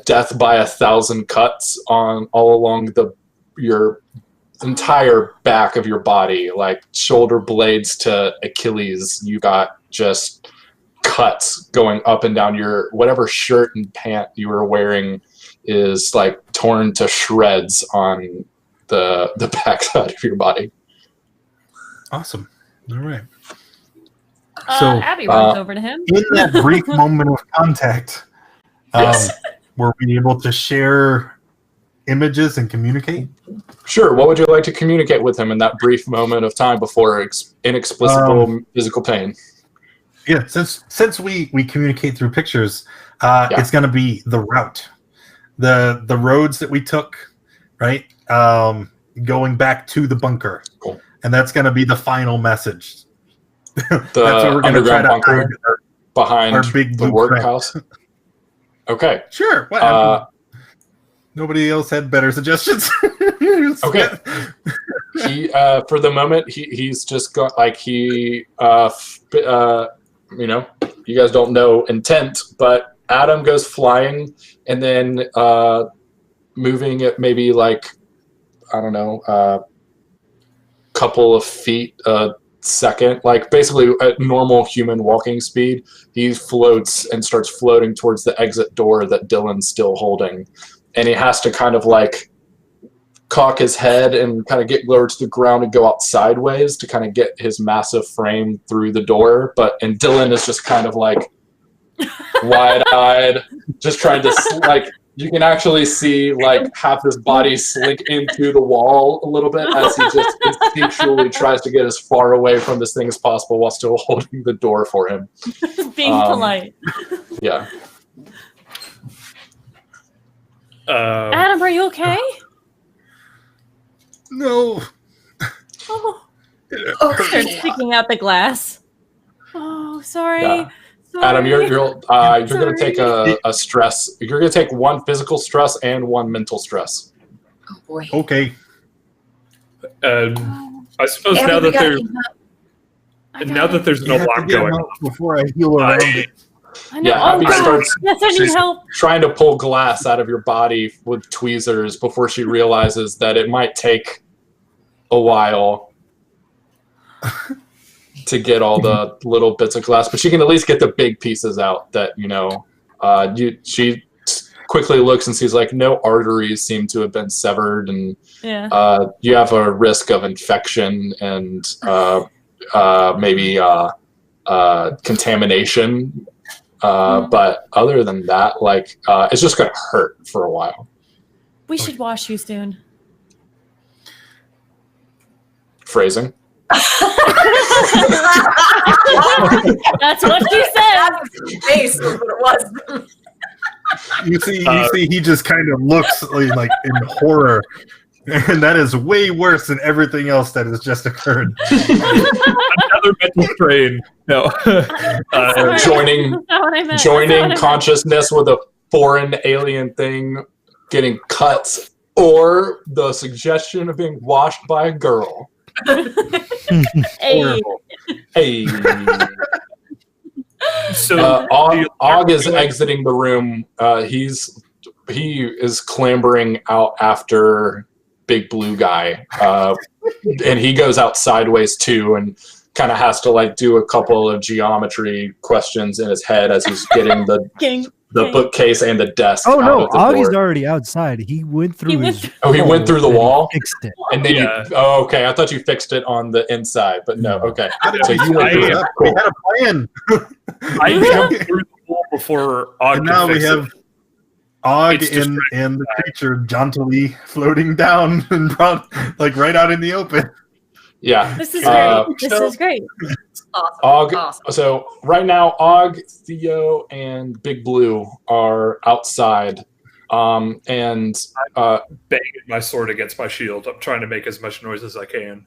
death by 1,000 cuts all along your entire back of your body, like shoulder blades to Achilles. You got just cuts going up and down your whatever shirt and pant you were wearing is like torn to shreds on the backside of your body. Awesome. All right. So Abby runs over to him. In that brief moment of contact, Yes. were we able to share images and communicate? Sure. What would you like to communicate with him in that brief moment of time before inexplicable physical pain? Yeah, since we communicate through pictures, Yeah. it's going to be the route, the roads that we took, right? Going back to the bunker, Cool. And that's going to be the final message. The That's what we're going to try underground to bunker hide behind our big the blue workhouse. Okay. Sure. What? Nobody else had better suggestions. Okay. He for the moment he's just got like you know, you guys don't know intent, but Adam goes flying and then moving at maybe like, I don't know, couple of feet a second, like basically at normal human walking speed, he floats and starts floating towards the exit door that Dylan's still holding. And he has to kind of like cock his head and kind of get lower to the ground and go out sideways to kind of get his massive frame through the door. And Dylan is just kind of like wide-eyed, just trying to like, you can actually see like half his body slink into the wall a little bit as he just instinctually tries to get as far away from this thing as possible while still holding the door for him. Being polite. Yeah. Adam, are you okay? No. Oh, starts picking out the glass. Oh, sorry. Yeah. Sorry. Adam, you're going to take Sorry. a stress. You're going to take one physical stress and one mental stress. Oh boy. Okay. I suppose Abby, now we that got there's you. now that there's no You have to lock get him going out on. before I heal around it. I know. Yeah, Oh, Abby God. starts. Yes, I need She's help. trying to pull glass out of your body with tweezers before she realizes that it might take a while to get all the little bits of glass, but she can at least get the big pieces out that, you know, she quickly looks and sees like no arteries seem to have been severed, and you have a risk of infection and maybe contamination. But other than that, like, it's just going to hurt for a while. We should wash you soon. Phrasing. That's what she said. Face was what it was. You see, he just kind of looks like in horror, and that is way worse than everything else that has just occurred. Another mental strain. No. Joining consciousness with a foreign alien thing, getting cuts, or the suggestion of being washed by a girl. Hey. Hey. So Og is exiting the room. He is clambering out after Big Blue Guy, and he goes out sideways too, and kind of has to like do a couple of geometry questions in his head as he's getting the bookcase and the desk. Oh out no, of the Augie's door. already outside. He went through his. Oh, he went through the and wall? Fixed it. And then Yeah. okay. I thought you fixed it on the inside, but no. Okay. So We you went through it. had Cool. a plan. I jumped through the wall before Og And could now we fix it. have Og It's just and the creature jauntily floating down and brought like right out in the open. Yeah. This is great. This is great. Awesome. Og. Awesome. So right now, Og, Theo, and Big Blue are outside, and banging my sword against my shield. I'm trying to make as much noise as I can.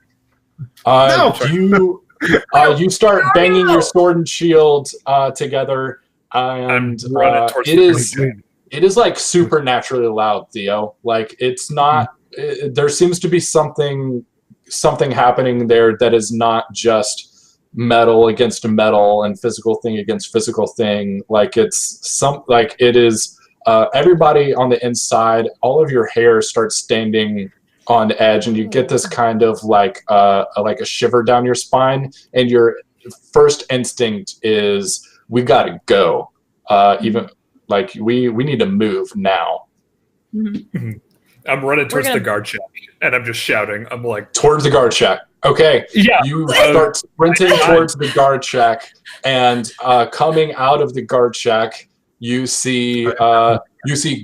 you start banging your sword and shield together, and I'm running towards it is like supernaturally loud, Theo. Like it's not. There seems to be something happening there that is not just metal against metal and physical thing against physical thing. Like it is. Everybody on the inside, all of your hair starts standing on edge, and you get this kind of like a shiver down your spine, and your first instinct is we gotta go. Even like we need to move now. I'm running towards gonna- the guard shack, and I'm just shouting. I'm like, Towards the guard shack. Okay. yeah. You start sprinting towards the guard shack, and coming out of the guard shack, you see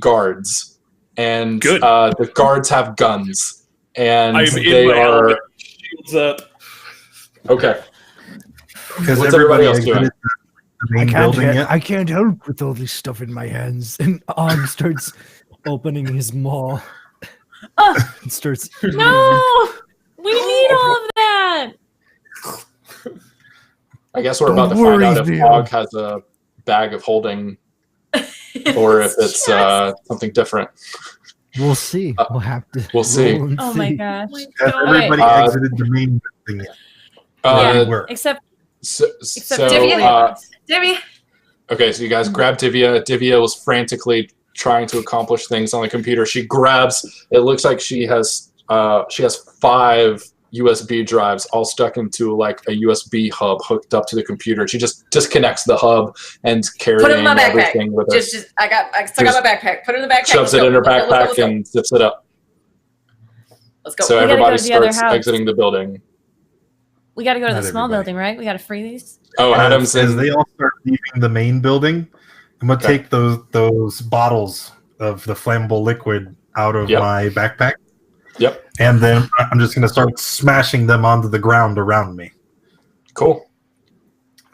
guards, and Good. the guards have guns, and I'm they in my are helmet, shields up. okay. Because What's everybody everybody else exited doing? the main building yet. I can't help with all this stuff in my hands. And Og starts opening his maw and starts. No, we need all of that. I guess we're Don't about to find worry, out if Theo. Og has a bag of holding, or if it's something different. We'll see. We'll have to. We'll see. roll and Oh my see. gosh. Has everybody Alright. exited the main building yet? Uh, we were. Except So, Divya. Divya. okay, so you guys grab Divya. Divya was frantically trying to accomplish things on the computer. She grabs. It looks like she has 5 USB drives all stuck into like a USB hub hooked up to the computer. She just disconnects the hub and carrying Put it in my backpack. everything with her. I still got my backpack. Put it in the backpack. Shoves Let's it go. in her Let's go, backpack let's go. and zips it up. Let's go. So We gotta go everybody to the other starts house. exiting the building. we got to go to Not the small everybody. building, right? We got to free these. Oh, Adam's As in. they all start leaving the main building, I'm gonna Okay. take those bottles of the flammable liquid out of Yep. my backpack. Yep. And then I'm just gonna start smashing them onto the ground around me. Cool.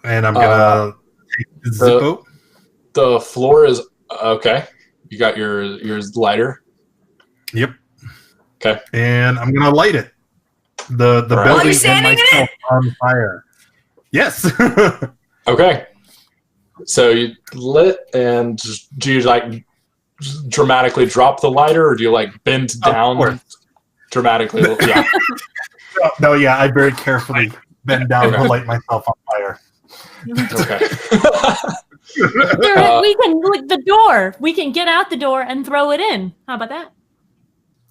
And I'm gonna take the Zippo. The floor is okay. You got your lighter. Yep. Okay. And I'm gonna light it. The All right. While building you're and standing in myself on fire. Yes. Okay. So you lit, and do you like dramatically drop the lighter, or do you like bend Of down course. dramatically? Yeah. No, yeah, I very carefully bend down to Okay. light myself on fire. Okay. We can look the door. We can get out the door and throw it in. How about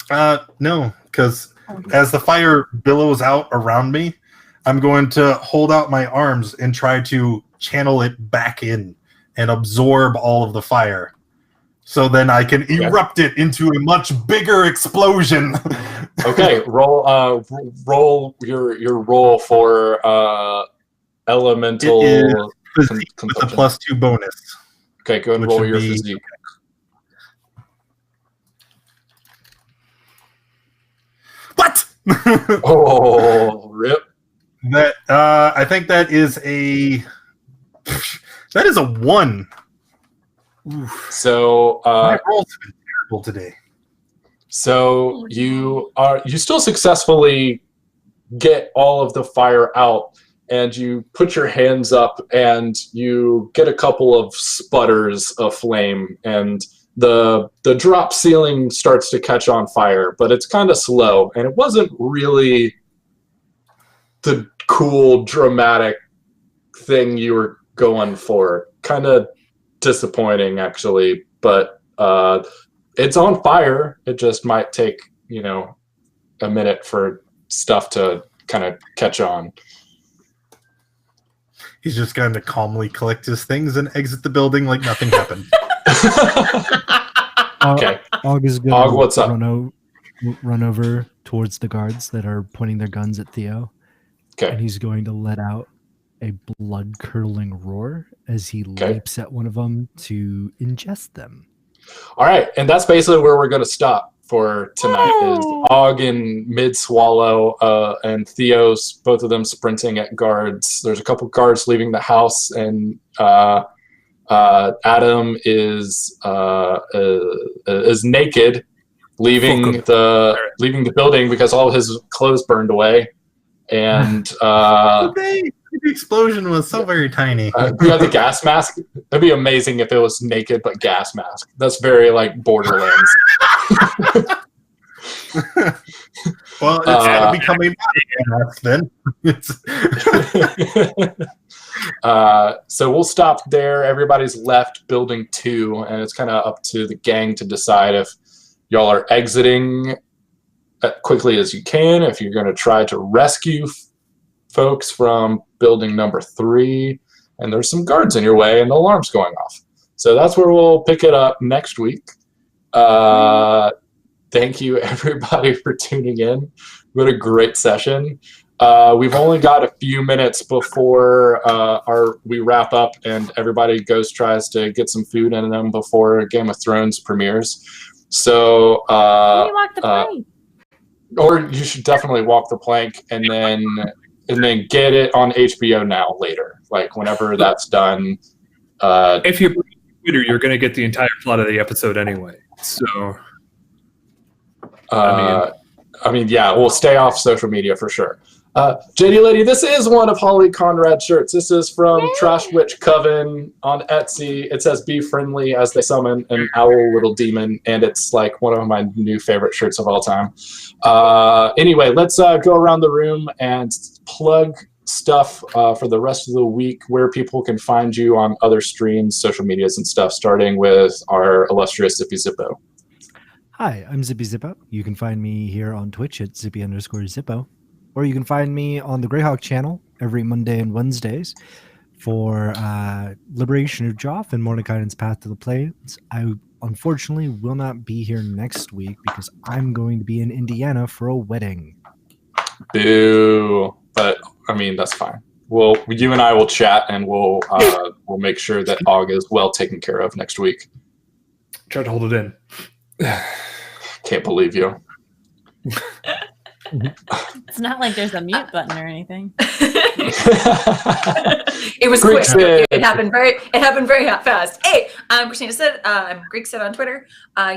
that? No, because as the fire billows out around me, I'm going to hold out my arms and try to channel it back in and absorb all of the fire. So then I can erupt it into a much bigger explosion. Okay. Roll your roll for elemental. It is Physique with a consumption. +2 bonus. Okay, go ahead and which roll would your be- physique. What? Oh, rip. That I think that is a 1. So My rolls have been terrible today. So you still successfully get all of the fire out, and you put your hands up, and you get a couple of sputters of flame, and the drop ceiling starts to catch on fire, but it's kind of slow, and it wasn't really the cool, dramatic thing you were going for. Kind of disappointing, actually, but it's on fire. It just might take, a minute for stuff to kind of catch on. He's just going to calmly collect his things and exit the building like nothing happened. Okay. Og is going Og, what's up? run over towards the guards that are pointing their guns at Theo. Okay. And he's going to let out a blood-curdling roar as he Okay. leaps at one of them to ingest them. All right, and that's basically where we're going to stop for tonight. Is Og in mid swallow, and Theo's, both of them sprinting at guards. There's a couple guards leaving the house, and Adam is naked, leaving the building because all of his clothes burned away, and The explosion was so very tiny. you have the gas mask. That'd be amazing if it was naked but gas mask. That's very like Borderlands. Well, it's going to become a mask then. So we'll stop there. Everybody's left building 2, and it's kind of up to the gang to decide if y'all are exiting as quickly as you can, if you're going to try to rescue folks from building number 3, and there's some guards in your way and the alarm's going off. So that's where we'll pick it up next week. thank you everybody for tuning in. We had a great session. We've only got a few minutes before we wrap up and everybody tries to get some food in them before Game of Thrones premieres. So, you walk the plank. or you should definitely walk the plank and then get it on HBO Now later, like whenever that's done. If you Twitter, you're going to get the entire plot of the episode anyway. So, I mean, yeah, we'll stay off social media for sure. JD Lady, this is one of Holly Conrad's shirts. This is from Trash Witch Coven on Etsy. It says "Be friendly" as they summon an owl little demon, and it's like one of my new favorite shirts of all time. Anyway, let's go around the room and plug stuff for the rest of the week, where people can find you on other streams, social medias, and stuff, starting with our illustrious Zippy Zippo. Hi, I'm Zippy Zippo. You can find me here on Twitch at Zippy_Zippo. Or you can find me on the Greyhawk channel every Monday and Wednesdays for Liberation of Joff and Mordekaisen's Path to the Plains. I unfortunately will not be here next week because I'm going to be in Indiana for a wedding. Boo. But, I mean, that's fine. You and I will chat, and we'll make sure that Og is well taken care of next week. try to hold it in. Can't believe you. It's not like there's a mute button or anything. It was Greek quick. Sid. It happened very fast. Hey, I'm Christina Sid. I'm Greek Sid on Twitter.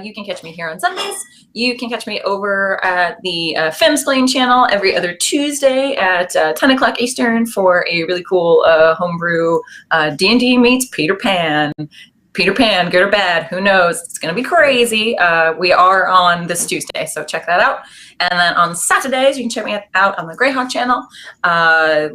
You can catch me here on Sundays. You can catch me over at the Femsplain channel every other Tuesday at 10 o'clock Eastern for a really cool homebrew D&D meets Peter Pan. Peter Pan, good or bad, who knows? It's going to be crazy. We are on this Tuesday, so check that out. And then on Saturdays, you can check me out on the Greyhawk channel.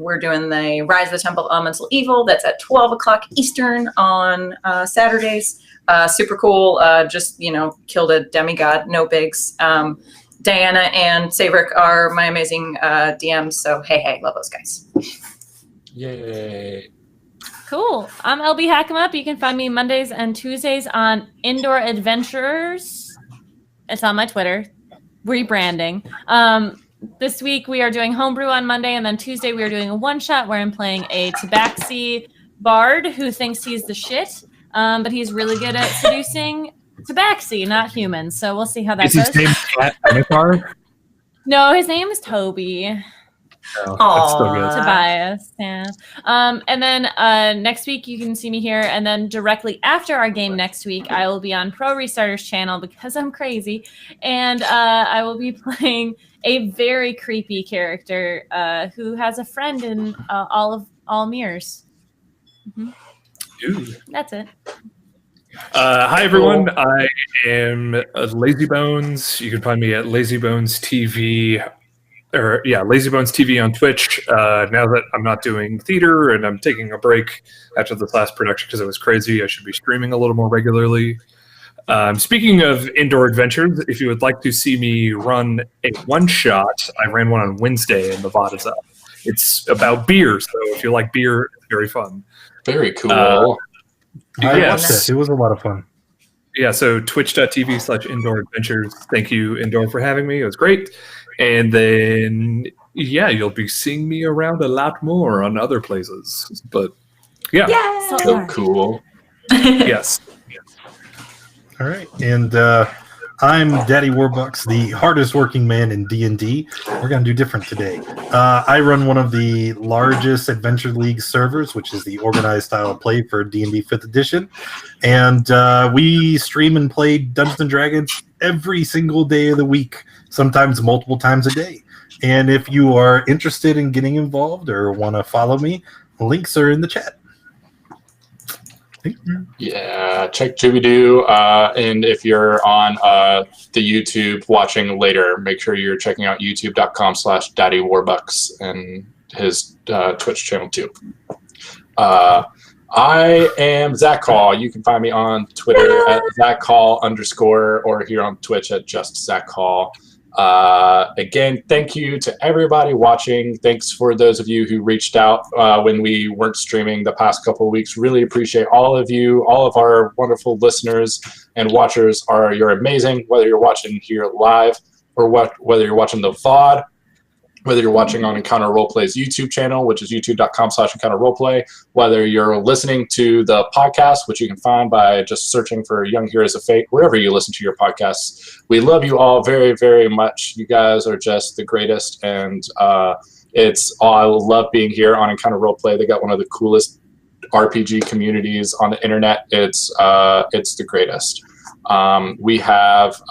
We're doing the Rise of the Temple of Elemental Evil. That's at 12 o'clock Eastern on Saturdays. Super cool. Just, killed a demigod, no bigs. Diana and Saverick are my amazing DMs, so hey, love those guys. Yay. Cool. I'm LB Hackemup. You can find me Mondays and Tuesdays on Indoor Adventurers. It's on my Twitter. Rebranding. This week we are doing homebrew on Monday, and then Tuesday we are doing a one-shot where I'm playing a Tabaxi bard who thinks he's the shit, but he's really good at seducing Tabaxi, not humans. So we'll see how that Is goes. his name Avatar? No, his name is Toby. No, that's still good. Tobias, yeah. And then next week you can see me here, and then directly after our game next week, I will be on Pro Restarter's channel because I'm crazy, and I will be playing a very creepy character who has a friend in all mirrors. Ooh. That's it. Hi everyone, I am Lazybones. You can find me at Lazybones TV. Lazybones TV on Twitch. Now that I'm not doing theater and I'm taking a break after this last production because it was crazy, I should be streaming a little more regularly. Speaking of indoor adventures, if you would like to see me run a one-shot, I ran one on Wednesday and the VOD is up. It's about beer, so if you like beer, it's very fun. Very cool. I watched it. It was a lot of fun. Yeah, so twitch.tv/indoor adventures. Thank you, Indoor, for having me. It was great. And then, you'll be seeing me around a lot more on other places. But, yeah. So cool. Yes. All right, and I'm Daddy Warbucks, the hardest working man in D&D. We're going to do different today. I run one of the largest Adventure League servers, which is the organized style of play for D&D 5th edition. And we stream and play Dungeons & Dragons every single day of the week, sometimes multiple times a day. And if you are interested in getting involved or want to follow me, links are in the chat. Yeah, check Jibidoo. And if you're on the YouTube watching later, make sure you're checking out youtube.com/Daddy Warbucks and his Twitch channel too. I am Zach Hall. You can find me on Twitter at ZachHall_ or here on Twitch at just Zach Hall. Again, thank you to everybody watching. Thanks for those of you who reached out when we weren't streaming the past couple of weeks. Really appreciate all of you. All of our wonderful listeners and watchers you're amazing, whether you're watching here live or whether you're watching the VOD, whether you're watching on Encounter Roleplay's YouTube channel, which is youtube.com/Encounter Roleplay, whether you're listening to the podcast, which you can find by just searching for Young Heroes of Fate, wherever you listen to your podcasts. We love you all very, very much. You guys are just the greatest, and I love being here on Encounter Roleplay. They got one of the coolest RPG communities on the internet. It's the greatest. We have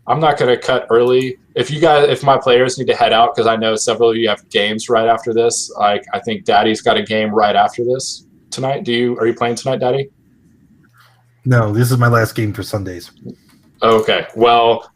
I'm not going to cut early. If my players need to head out, because I know several of you have games right after this. I think Daddy's got a game right after this tonight. Are you playing tonight, Daddy? No, this is my last game for Sundays. Okay. Well,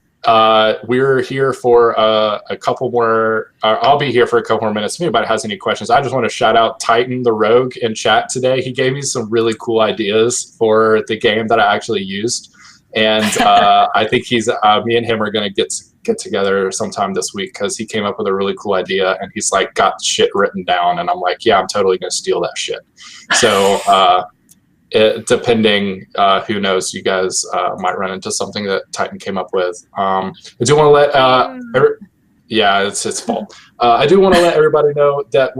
we're here for a couple more. I'll be here for a couple more minutes. If anybody has any questions, I just want to shout out Titan the Rogue in chat today. He gave me some really cool ideas for the game that I actually used. And I think me and him are going to get together sometime this week because he came up with a really cool idea and he's like got shit written down. And I'm like, yeah, I'm totally going to steal that shit. So depending, who knows, you guys might run into something that Titan came up with. I do want to let yeah, it's his fault. I do want to let everybody know that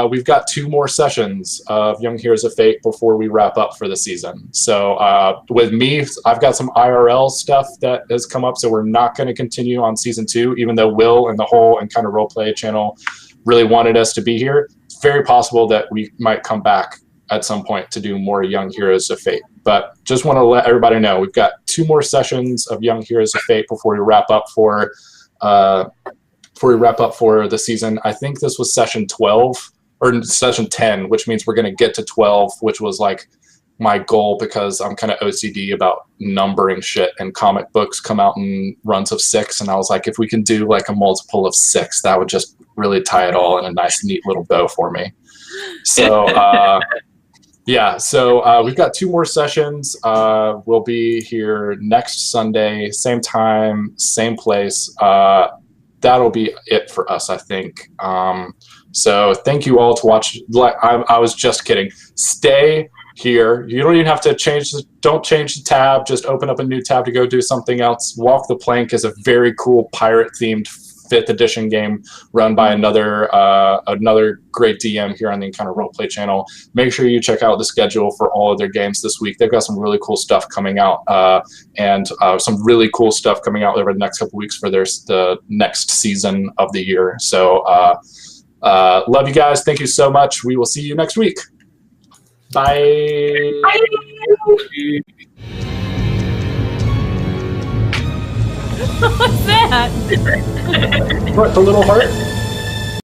we've got 2 more sessions of Young Heroes of Fate before we wrap up for the season. So with me, I've got some IRL stuff that has come up, so we're not going to continue on season 2, even though Will and the whole Encounter Roleplay channel really wanted us to be here. It's very possible that we might come back at some point to do more Young Heroes of Fate. But just want to let everybody know we've got 2 more sessions of Young Heroes of Fate before we wrap up for the season. I think this was session 12 or session 10, which means we're going to get to 12, which was like my goal because I'm kind of OCD about numbering shit, and comic books come out in runs of 6, and I was like, if we can do like a multiple of 6, that would just really tie it all in a nice neat little bow for me. So yeah, so we've got 2 more sessions. We'll be here next Sunday, same time, same place. That'll be it for us, I think. So thank you all to watch. I was just kidding. Stay here. You don't even have to don't change the tab. Just open up a new tab to go do something else. Walk the Plank is a very cool pirate-themed 5th edition game run by another great DM here on the Encounter Roleplay channel. Make sure you check out the schedule for all of their games this week. They've got some really cool stuff coming out, and some really cool stuff coming out over the next couple weeks for the next season of the year. So love you guys. Thank you so much. We will see you next week. Bye. Bye. What's that? What, the little heart?